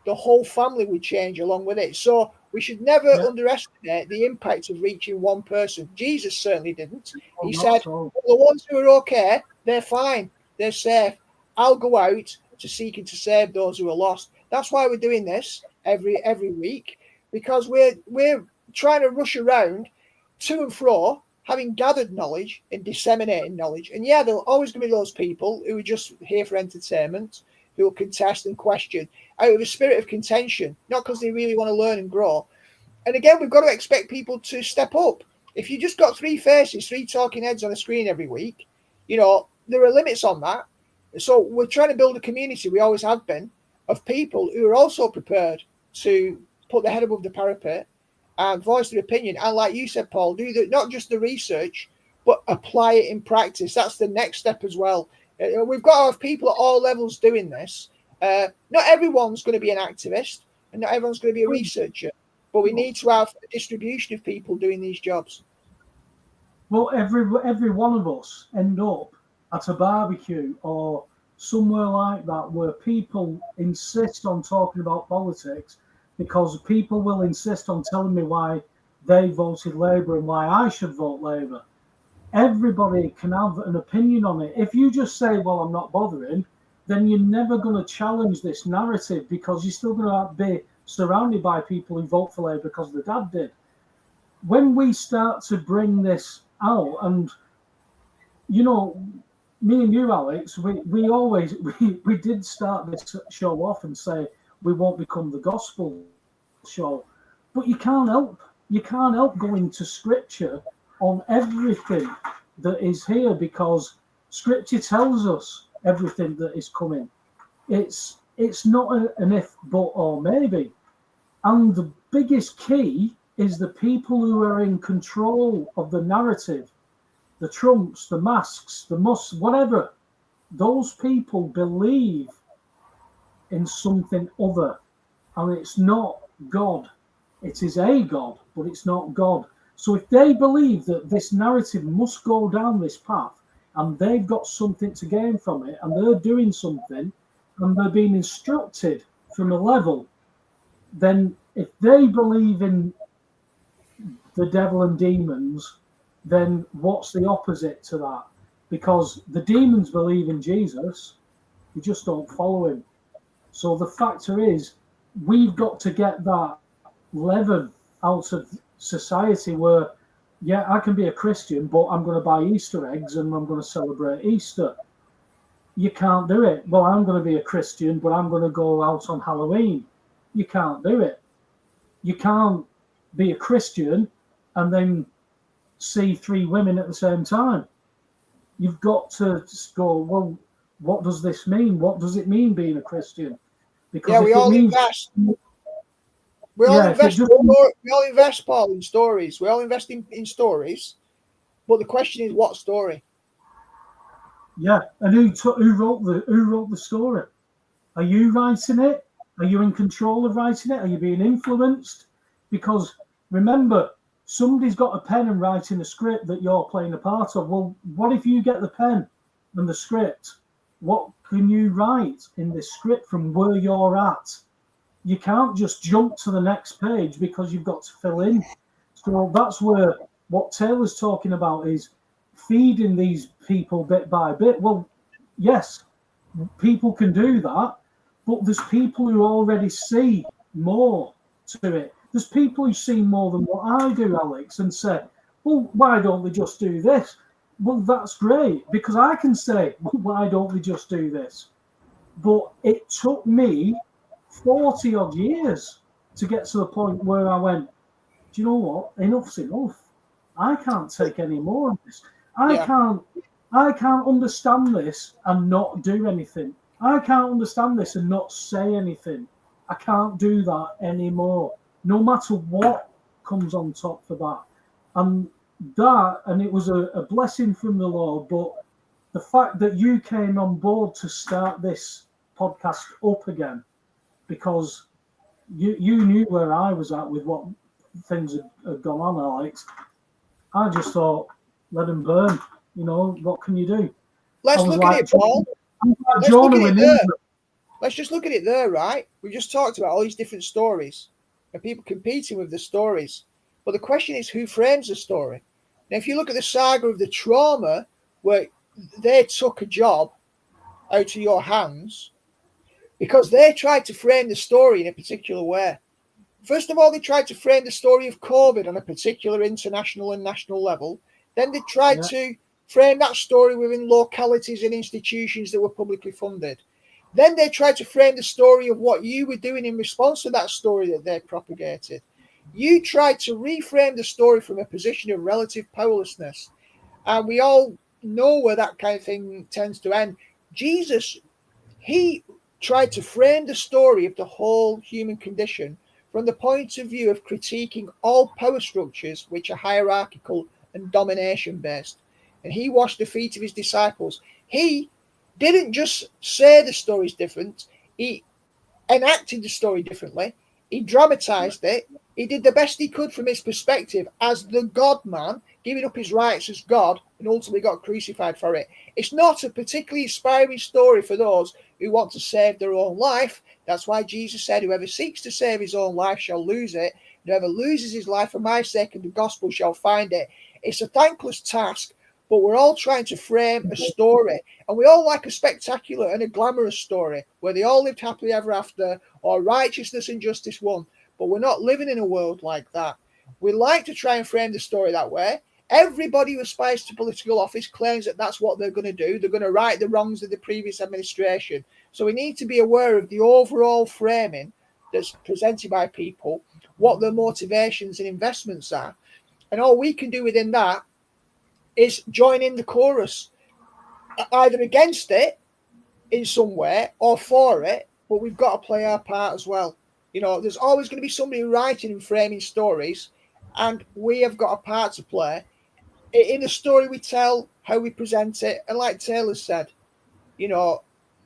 the whole family would change along with it. So we should never underestimate the impact of reaching one person. Jesus certainly didn't. He said, the ones who are okay, they're fine, they're safe. I'll go out to seek and to save those who are lost. That's why we're doing this every week, because we're trying to rush around to and fro, having gathered knowledge and disseminating knowledge. And yeah, there'll always going to be those people who are just here for entertainment, who will contest and question out of a spirit of contention, not because they really want to learn and grow. And again, we've got to expect people to step up. If you just got three faces, three talking heads on a screen every week, there are limits on that. So we're trying to build a community, we always have been, of people who are also prepared to put their head above the parapet and voice their opinion. And like you said, Paul, not just the research, but apply it in practice. That's the next step as well. We've got to have people at all levels doing this. Not everyone's going to be an activist, and not everyone's going to be a researcher, but we need to have a distribution of people doing these jobs. Well, every one of us end up at a barbecue or somewhere like that where people insist on talking about politics, because people will insist on telling me why they voted Labour and why I should vote Labour. Everybody can have an opinion on it. If you just say, well, I'm not bothering, then you're never going to challenge this narrative, because you're still going to be surrounded by people who vote for Labour because their dad did. When we start to bring this out, and, me and you, Alex, we did start this show off and say we won't become the gospel show, but you can't help going to scripture on everything that is here, because scripture tells us everything that is coming. It's not an if, but, or maybe. And the biggest key is the people who are in control of the narrative, the Trumps, the masks, the Musks, whatever. Those people believe in something other, and it's not God. It is a God, but it's not God. So if they believe that this narrative must go down this path, and they've got something to gain from it, and they're doing something, and they're being instructed from a level, then if they believe in the devil and demons, then what's the opposite to that? Because the demons believe in Jesus, they just don't follow him. So the factor is, we've got to get that leaven out of society where, yeah, I can be a Christian, but I'm going to buy Easter eggs and I'm going to celebrate Easter. You can't do it. Well, I'm going to be a Christian, but I'm going to go out on Halloween. You can't do it. You can't be a Christian and then see three women at the same time. You've got to just go, well, what does this mean? What does it mean being a Christian? Because we all invest. We all invest, Paul, in stories. We all invest in stories. But the question is, what story? Yeah, and who wrote the story? Are you writing it? Are you in control of writing it? Are you being influenced? Because remember, somebody's got a pen and writing a script that you're playing a part of. Well, what if you get the pen and the script? What can you write in this script from where you're at? You can't just jump to the next page because you've got to fill in. So that's where what Taylor's talking about is feeding these people bit by bit. Well, yes, people can do that, but there's people who already see more to it. There's people who see more than what I do, Alex, and say, well, why don't they just do this? Well, that's great, because I can say, well, why don't they just do this? But it took me 40 odd years to get to the point where I went, do you know what? Enough's enough. I can't take any more of this. I can't understand this and not do anything. I can't understand this and not say anything. I can't do that anymore, no matter what comes on top for that. And it was a blessing from the Lord, but the fact that you came on board to start this podcast up again, because you knew where I was at with what things had gone on, Alex. I just thought, let them burn. You know, what can you do? Let's look at it, Paul. Let's just look at it there, right? We just talked about all these different stories and people competing with the stories. But the question is, who frames the story? Now, if you look at the saga of the trauma, where they took a job out of your hands because they tried to frame the story in a particular way. First of all, they tried to frame the story of COVID on a particular international and national level. Then they tried to frame that story within localities and institutions that were publicly funded. Then they tried to frame the story of what you were doing in response to that story that they propagated. You tried to reframe the story from a position of relative powerlessness. And we all know where that kind of thing tends to end. Jesus, he tried to frame the story of the whole human condition from the point of view of critiquing all power structures which are hierarchical and domination based. And he washed the feet of his disciples. He didn't just say the story's different, he enacted the story differently, he dramatized it, he did the best he could from his perspective as the God man, giving up his rights as God, and ultimately got crucified for it. It's not a particularly inspiring story for those who want to save their own life. That's why Jesus said, whoever seeks to save his own life shall lose it. Whoever loses his life for my sake and the gospel shall find it. It's a thankless task, but we're all trying to frame a story. And we all like a spectacular and a glamorous story where they all lived happily ever after, or righteousness and justice won. But we're not living in a world like that. We like to try and frame the story that way. Everybody who aspires to political office claims that that's what they're going to do. They're going to right the wrongs of the previous administration. So we need to be aware of the overall framing that's presented by people, what their motivations and investments are. And all we can do within that is join in the chorus, either against it in some way or for it, but we've got to play our part as well. You know, there's always going to be somebody writing and framing stories, and we have got a part to play in the story we tell, how we present it. And like Taylor said, you know,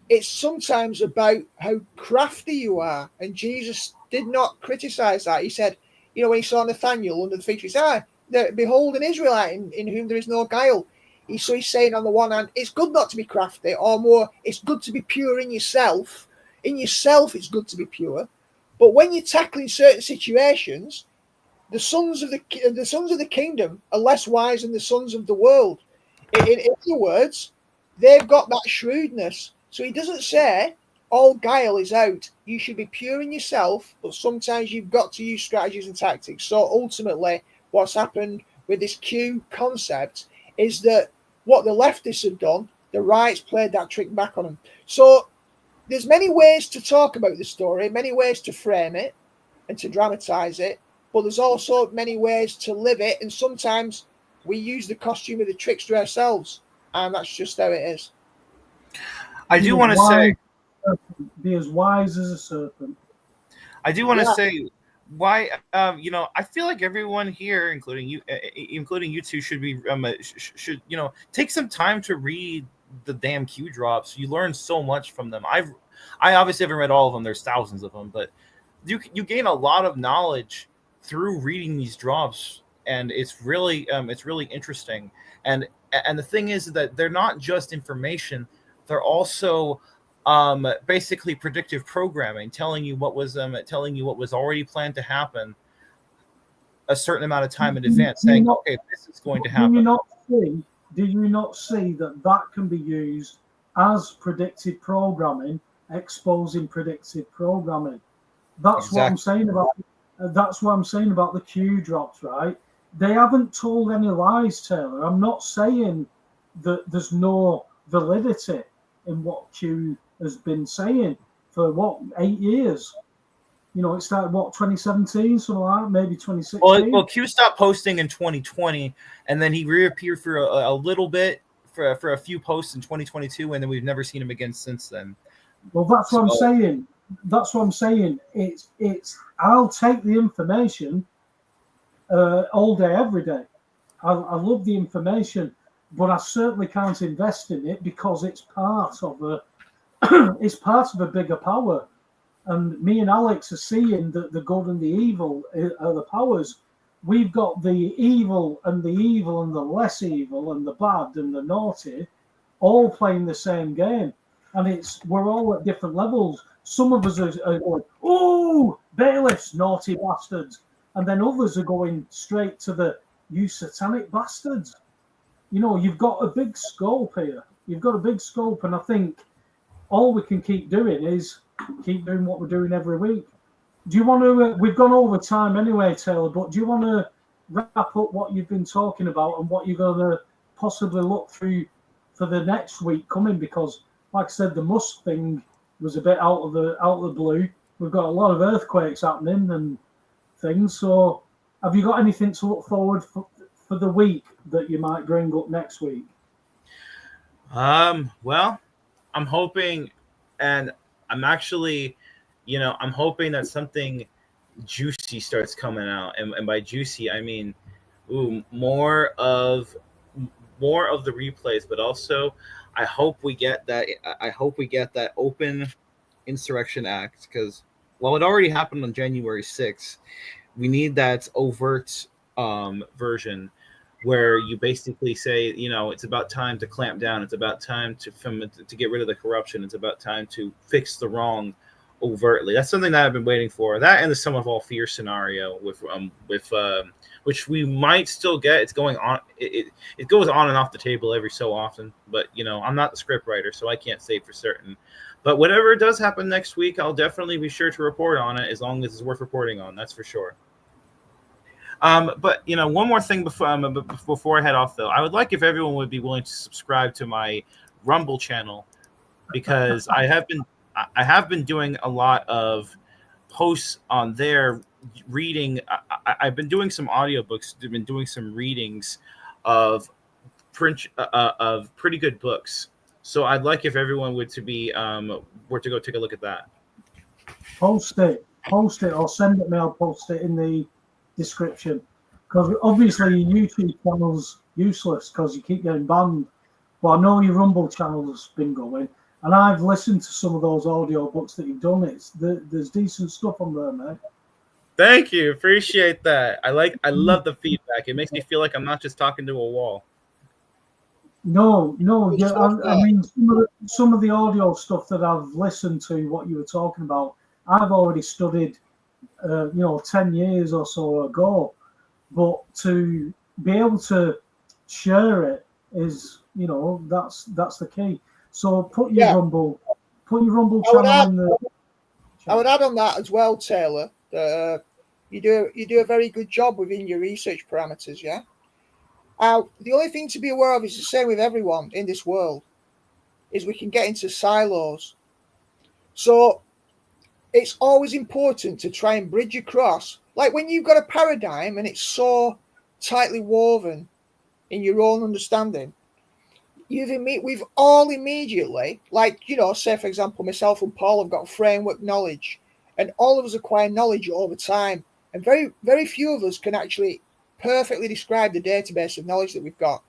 it's sometimes about how crafty you are. And Jesus did not criticize that. He said, you know, when he saw Nathanael under the fig tree, he said, behold an Israelite in whom there is no guile. So he's saying on the one hand, it's good not to be crafty, or more, it's good to be pure in yourself. In yourself, it's good to be pure. But when you're tackling certain situations, the sons of the kingdom are less wise than the sons of the world. In other words, they've got that shrewdness. So he doesn't say all guile is out. You should be pure in yourself, but sometimes you've got to use strategies and tactics. So ultimately, what's happened with this Q concept is that what the leftists have done, the right's played that trick back on them. So there's many ways to talk about the story, many ways to frame it and to dramatize it, but there's also many ways to live it. And sometimes we use the costume of the trickster ourselves, and that's just how it is. I do want to say, be as wise as a serpent. I do want to say why, you know, I feel like everyone here, including you two, should be should you know, take some time to read the damn Q drops. You learn so much from them. I obviously haven't read all of them. There's thousands of them, but you gain a lot of knowledge through reading these drops it's really interesting. And the thing is that they're not just information; they're also basically predictive programming, telling you what was already planned to happen a certain amount of time in advance, saying, okay, this is going to happen. Do you not see that can be used as predictive programming, exposing predictive programming? That's Exactly. what I'm saying about the Q drops, right? They haven't told any lies, Taylor. I'm not saying that there's no validity in what Q has been saying for 8 years. It started 2017, something like that, maybe 2016. Well, Q stopped posting in 2020, and then he reappeared for a little bit for a few posts in 2022, and then we've never seen him again since then. Well, that's what I'm saying. That's what I'm saying. It's. I'll take the information all day, every day. I love the information, but I certainly can't invest in it because it's part of a bigger power. And me and Alex are seeing that the good and the evil are the powers. We've got the evil and the less evil and the bad and the naughty all playing the same game. And we're all at different levels. Some of us are going, oh, bailiffs, naughty bastards. And then others are going straight to you satanic bastards. You've got a big scope here. You've got a big scope. And I think all we can keep doing is keep doing what we're doing every week. Do you want to, we've gone over time anyway, Taylor, but do you want to wrap up what you've been talking about and what you're going to possibly look through for the next week coming? Because, like I said, the Musk thing was a bit out of the blue. We've got a lot of earthquakes happening and things. So have you got anything to look forward for the week that you might bring up next week? Well, I'm hoping, and I'm actually, I'm hoping that something juicy starts coming out, and by juicy I mean, more of the replays, but also I hope we get that open insurrection act, because while it already happened on January 6th, we need that overt version where you basically say, it's about time to clamp down. It's about time to get rid of the corruption. It's about time to fix the wrong overtly. That's something that I've been waiting for. That and the sum of all fear scenario with which we might still get. It's going on. It goes on and off the table every so often. But I'm not the script writer, so I can't say for certain. But whatever does happen next week, I'll definitely be sure to report on it, as long as it's worth reporting on. That's for sure. But one more thing before I head off, though, I would like if everyone would be willing to subscribe to my Rumble channel, because I have been doing a lot of posts on there, reading. I've been doing some audiobooks. I've been doing some readings of pretty good books. So I'd like if everyone were to go take a look at that. Post it, or send it me. I'll post it in the description, because obviously your YouTube channel's useless because you keep getting banned. But I know your Rumble channel's been going, and I've listened to some of those audio books that you've done. There's decent stuff on there, mate. Thank you, appreciate that. I love the feedback. It makes me feel like I'm not just talking to a wall. No, yeah. I mean, some of the audio stuff that I've listened to, what you were talking about, I've already studied 10 years or so ago, but to be able to share it is, that's the key. So put your Rumble channel in the chat. I would add on that as well, Taylor. You do a very good job within your research parameters. Yeah. The only thing to be aware of is the same with everyone in this world, is we can get into silos. So it's always important to try and bridge across. Like when you've got a paradigm and it's so tightly woven in your own understanding, we've all immediately, say for example, myself and Paul have got framework knowledge, and all of us acquire knowledge over time. And very, very few of us can actually perfectly describe the database of knowledge that we've got.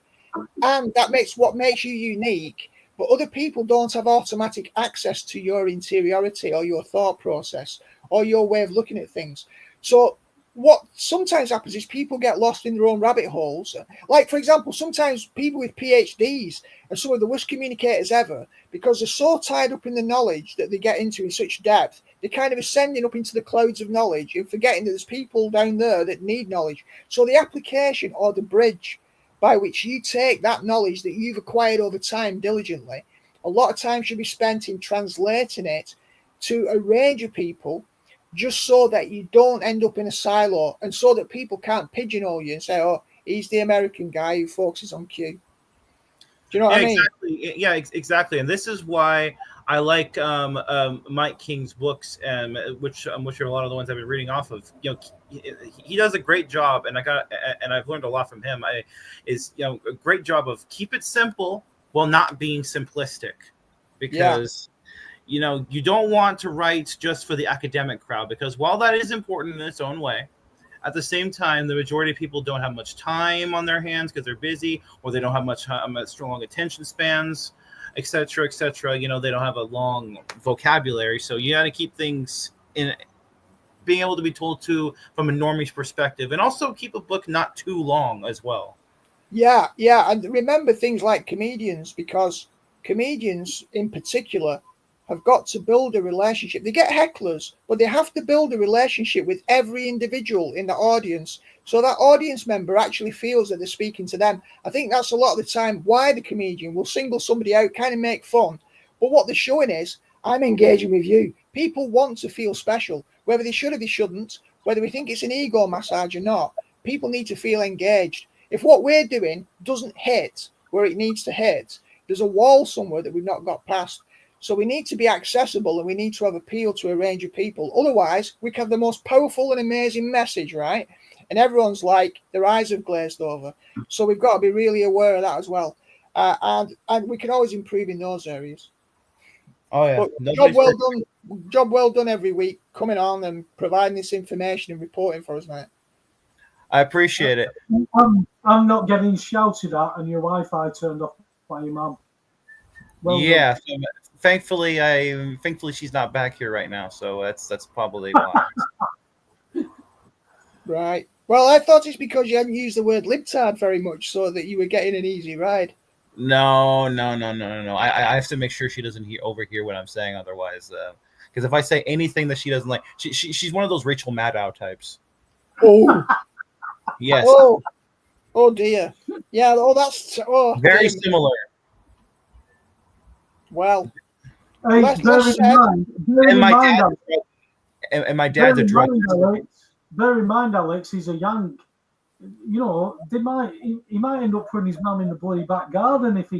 And that makes you unique. But other people don't have automatic access to your interiority or your thought process or your way of looking at things. So what sometimes happens is people get lost in their own rabbit holes. Like, for example, sometimes people with PhDs are some of the worst communicators ever because they're so tied up in the knowledge that they get into in such depth. They're kind of ascending up into the clouds of knowledge and forgetting that there's people down there that need knowledge. So the application or the bridge by which you take that knowledge that you've acquired over time diligently, a lot of time should be spent in translating it to a range of people, just so that you don't end up in a silo and so that people can't pigeonhole you and say, oh, he's the American guy who focuses on Q. Do you know what I mean? Exactly. Yeah, exactly. And this is why I like Mike King's books, which are a lot of the ones I've been reading off of. You know, he does a great job, and I've learned a lot from him. A great job of keep it simple while not being simplistic, because you know, you don't want to write just for the academic crowd, because while that is important in its own way, at the same time, the majority of people don't have much time on their hands because they're busy, or they don't have much strong attention spans, etc., etc. You know, they don't have a long vocabulary, so you got to keep things in, being able to be told to from a normie's perspective, and also keep a book not too long as well. Yeah, and remember things like comedians, because comedians in particular have got to build a relationship. They get hecklers, but they have to build a relationship with every individual in the audience, so that audience member actually feels that they're speaking to them. I think that's a lot of the time why the comedian will single somebody out, kind of make fun, but what they're showing is, I'm engaging with you. People want to feel special, whether they should or they shouldn't, whether we think it's an ego massage or not. People need to feel engaged. If what we're doing doesn't hit where it needs to hit, there's a wall somewhere that we've not got past. So we need to be accessible, and we need to have appeal to a range of people. Otherwise, we can have the most powerful and amazing message, right? And everyone's like, their eyes have glazed over. So we've got to be really aware of that as well. And we can always improve in those areas. Oh, yeah. But job well done every week, coming on and providing this information and reporting for us, mate. I appreciate it. I'm not getting shouted at and your Wi-Fi turned off by your mum. Well yeah. Thankfully she's not back here right now, so that's probably why. Right. Well, I thought it's because you hadn't used the word libtard very much, so that you were getting an easy ride. No. I have to make sure she doesn't overhear what I'm saying, otherwise, because if I say anything that she doesn't like, she's one of those Rachel Maddow types. Oh. Yes. Oh dear. Yeah. Oh, that's very similar. Well. Hey, and my dad's a drug. Bear in mind, Alex, he's a young. You know, he might end up putting his mum in the bloody back garden if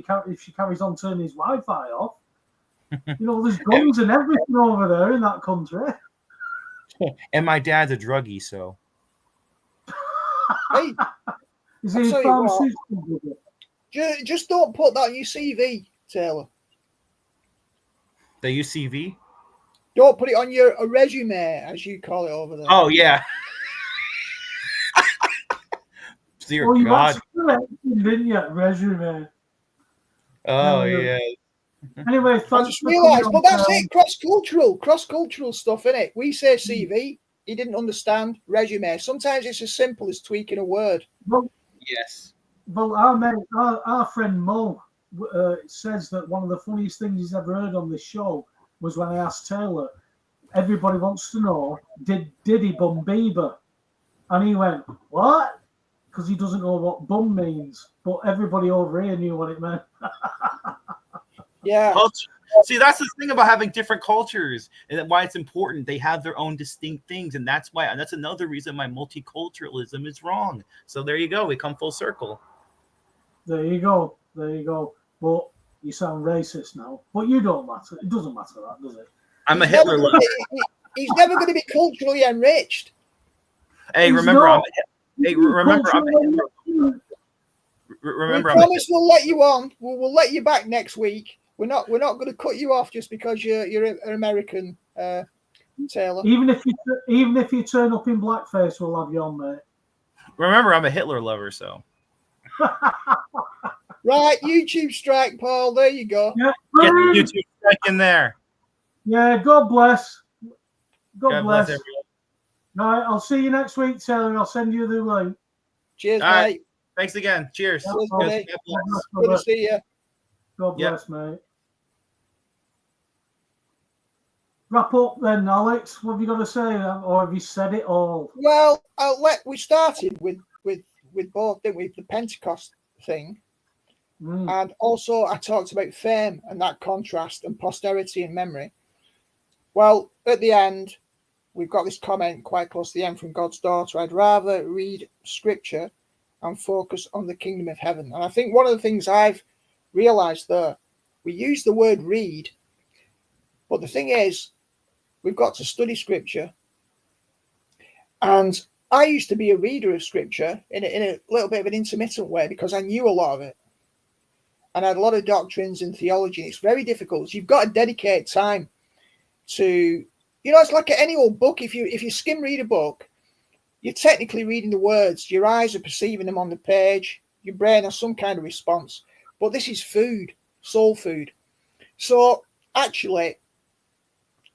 she carries on turning his Wi-Fi off. You know, there's guns and everything over there in that country. And my dad's a druggie, so. Hey, is he pharmaceutical? Just don't put that on your CV, Taylor. The UCV? Don't put it on your resume, as you call it over there. Oh, yeah. Dear well, you God. Didn't you? Resume. Oh, yeah. Anyway, I just realised, but that's it. Cross-cultural stuff, innit? We say CV. He didn't understand resume. Sometimes it's as simple as tweaking a word. Well, yes. Well, our friend Mo says that one of the funniest things he's ever heard on this show was when I asked Taylor, everybody wants to know, did he bum Bieber? And he went, what? Because he doesn't know what bum means. But everybody over here knew what it meant. Yeah. See, that's the thing about having different cultures, and why it's important. They have their own distinct things, and that's another reason why multiculturalism is wrong. So there you go. We come full circle. There you go. But you sound racist now. But you don't matter. It doesn't matter that, does it? I'm a Hitler lover. He's never going to be culturally enriched. Hey, remember, I'm a Hitler. Remember, we promise we'll let you on. We'll let you back next week. We're not going to cut you off just because you're an American, Taylor. Even if you turn up in blackface, we'll have you on, mate. Remember, I'm a Hitler lover, so. Right, YouTube strike, Paul. There you go. Yeah, get the YouTube strike in there. Yeah, God bless. God bless. Everyone. Right, I'll see you next week, Taylor. I'll send you the link. Cheers, All right. mate. Thanks again. Cheers. Cheers, God mate. bless. Good to see you. God Yep. bless, mate. Wrap up then, Alex. What have you got to say, or have you said it all? Well, we started with both, didn't we? The Pentecost thing, and also I talked about fame and that contrast and posterity and memory. Well, at the end, we've got this comment quite close to the end from God's daughter. I'd rather read scripture and focus on the kingdom of heaven. And I think one of the things I've realized there, we use the word read, but the thing is, we've got to study scripture. And I used to be a reader of scripture in a little bit of an intermittent way because I knew a lot of it. And I had a lot of doctrines and theology. It's very difficult. So you've got to dedicate time to, it's like any old book. If you skim read a book, you're technically reading the words. Your eyes are perceiving them on the page. Your brain has some kind of response. But this is food, soul food. So actually,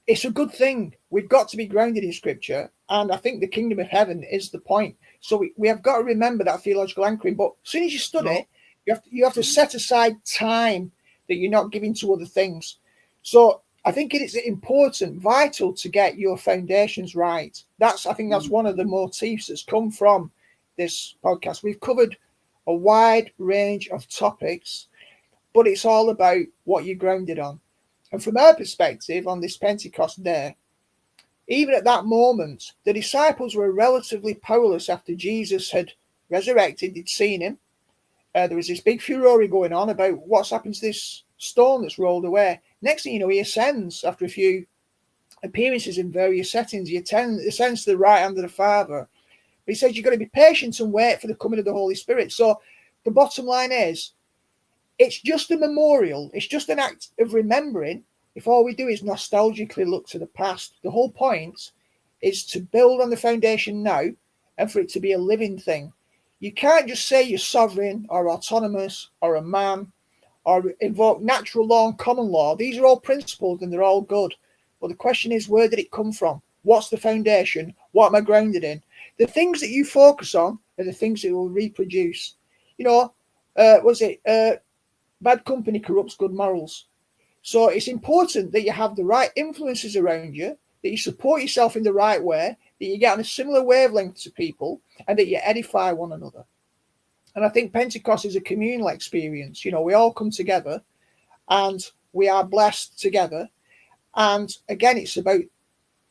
it's a good thing. We've got to be grounded in scripture. And I think the kingdom of heaven is the point. So we have got to remember that theological anchoring. But as soon as you study, you have to set aside time that you're not giving to other things. So I think it is important, vital to get your foundations right. I think that's one of the motifs that's come from this podcast. We've covered a wide range of topics, but it's all about what you're grounded on. And from our perspective on this Pentecost day, even at that moment, the disciples were relatively powerless after Jesus had resurrected. They'd seen him. There was this big furore going on about what's happened to this stone that's rolled away. Next thing you know, he ascends after a few appearances in various settings. He ascends to the right hand of the Father. But he says you've got to be patient and wait for the coming of the Holy Spirit. So the bottom line is, it's just a memorial. It's just an act of remembering. If all we do is nostalgically look to the past, the whole point is to build on the foundation now and for it to be a living thing. You can't just say you're sovereign or autonomous or a man or invoke natural law and common law. These are all principles and they're all good. But the question is, where did it come from? What's the foundation? What am I grounded in? The things that you focus on are the things that will reproduce. Bad company corrupts good morals. So it's important that you have the right influences around you, that you support yourself in the right way, that you get on a similar wavelength to people, and that you edify one another. And I think Pentecost is a communal experience. We all come together and we are blessed together. And again, it's about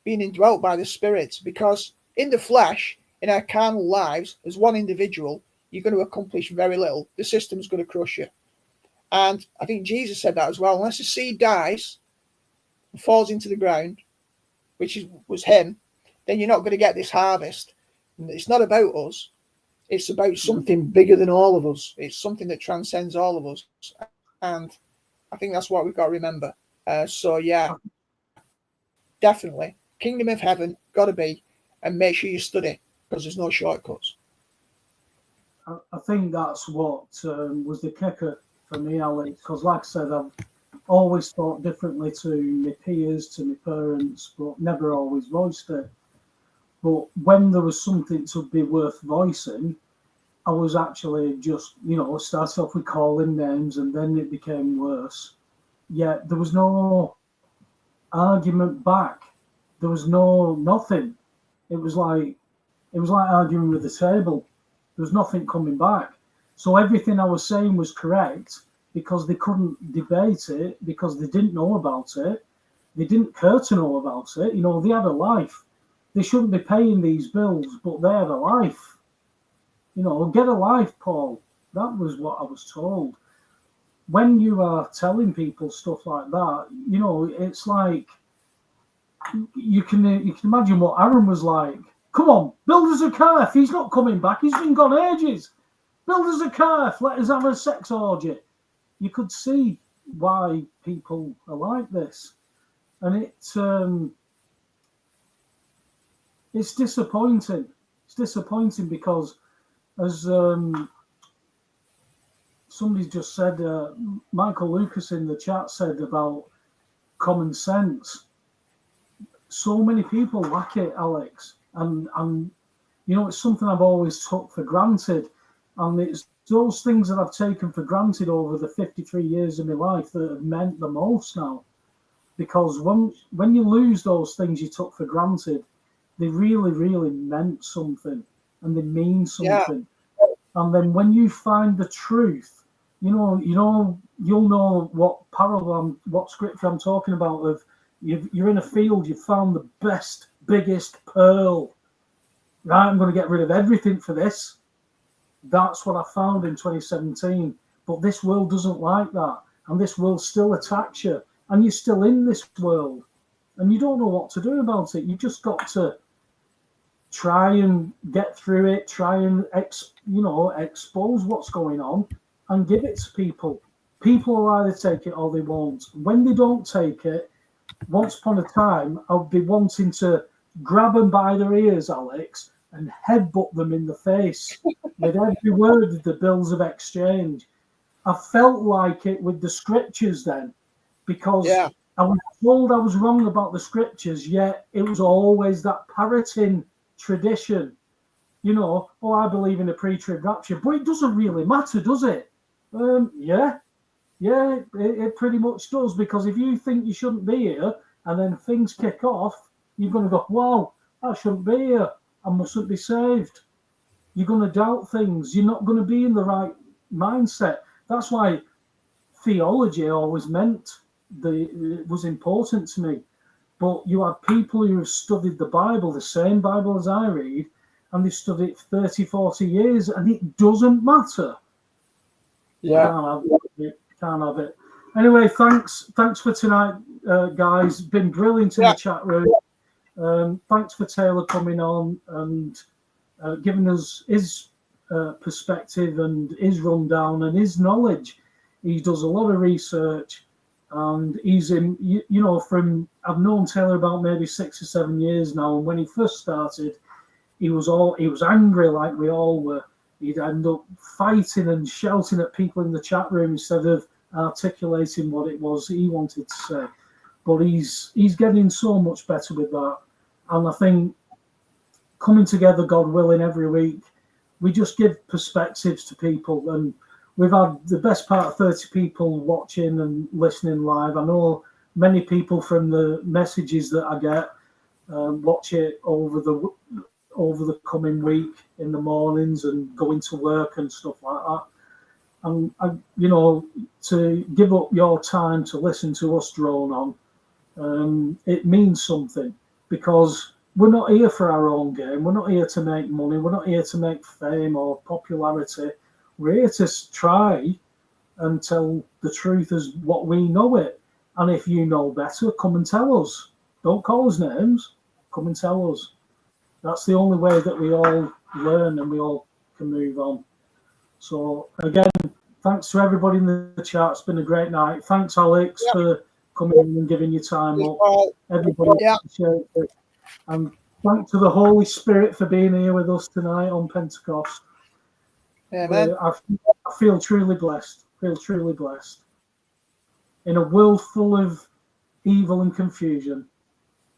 being indwelt by the Spirit, because in the flesh, in our carnal lives, as one individual, you're going to accomplish very little. The system's going to crush you. And I think Jesus said that as well. Unless a seed dies and falls into the ground, which was him, then you're not going to get this harvest. And it's not about us. It's about something bigger than all of us. It's something that transcends all of us. And I think that's what we've got to remember. Definitely. Kingdom of heaven, got to be. And make sure you study, because there's no shortcuts. I think that's what was the kicker for me, Alex, because like I said, I've always thought differently to my peers, to my parents, but never always voiced it. But when there was something to be worth voicing, I was actually just, started off with calling names and then it became worse. Yet there was no argument back. There was nothing. It was like arguing with the table. There was nothing coming back. So everything I was saying was correct because they couldn't debate it, because they didn't know about it. They didn't care to know about it. They had a life. They shouldn't be paying these bills, but they had a life. Get a life, Paul. That was what I was told. When you are telling people stuff like that, it's like you can imagine what Aaron was like. Come on, build us a calf. He's not coming back. He's been gone ages. Build us a calf. Let us have a sex orgy. You could see why people are like this. And it's disappointing. It's disappointing because, as somebody just said, Michael Lucas in the chat said about common sense. So many people lack it, Alex. and you know, it's something I've always took for granted, and it's those things that I've taken for granted over the 53 years of my life that have meant the most now. Because when you lose those things you took for granted, they really, really meant something, and they mean something. Yeah. And then when you find the truth, you'll know what parallel, what scripture I'm talking about. Of you're in a field, you found the best, biggest pearl. Right, I'm going to get rid of everything for this. That's what I found in 2017. But this world doesn't like that, and this world still attacks you, and you're still in this world, and you don't know what to do about it. You've just got to try and get through it, try and expose what's going on and give it to people. People will either take it or they won't. When they don't take it, once upon a time, I'll be wanting to grab them by their ears, Alex, and headbutt them in the face with every word of the bills of exchange. I felt like it with the scriptures then, because I was told I was wrong about the scriptures, yet it was always that parroting tradition, I believe in a pre-trib rapture, but it doesn't really matter, does it? It pretty much does, because if you think you shouldn't be here and then things kick off, you're going to go, wow, I shouldn't be here, I mustn't be saved. You're going to doubt things, you're not going to be in the right mindset. That's why theology always it was important to me. But you have people who have studied the Bible, the same Bible as I read, and they've studied it 30, 40 years, and it doesn't matter. Yeah. Can't have it. Anyway, thanks for tonight, guys. Been brilliant in the chat room. Thanks for Taylor coming on and giving us his perspective and his rundown and his knowledge. He does a lot of research. And he's in, I've known Taylor about maybe 6 or 7 years now. And when he first started, he was angry like we all were. He'd end up fighting and shouting at people in the chat room instead of articulating what it was he wanted to say. But he's getting so much better with that. And I think coming together, God willing, every week, we just give perspectives to people. And we've had the best part of 30 people watching and listening live. I know many people from the messages that I get watch it over the coming week in the mornings and going to work and stuff like that. And to give up your time to listen to us drone on, it means something, because we're not here for our own game. We're not here to make money. We're not here to make fame or popularity. We're here to try and tell the truth as what we know it. And if you know better, come and tell us. Don't call us names. Come and tell us. That's the only way that we all learn and we all can move on. So, again, thanks to everybody in the chat. It's been a great night. Thanks, Alex, for coming in and giving your time up. Everybody appreciate it. And thanks to the Holy Spirit for being here with us tonight on Pentecost. I feel truly blessed. In a world full of evil and confusion,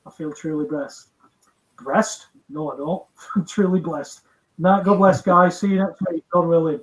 I feel truly blessed. Blessed? No, I don't. I'm truly blessed. Night, God bless, guys. See you next week, God willing.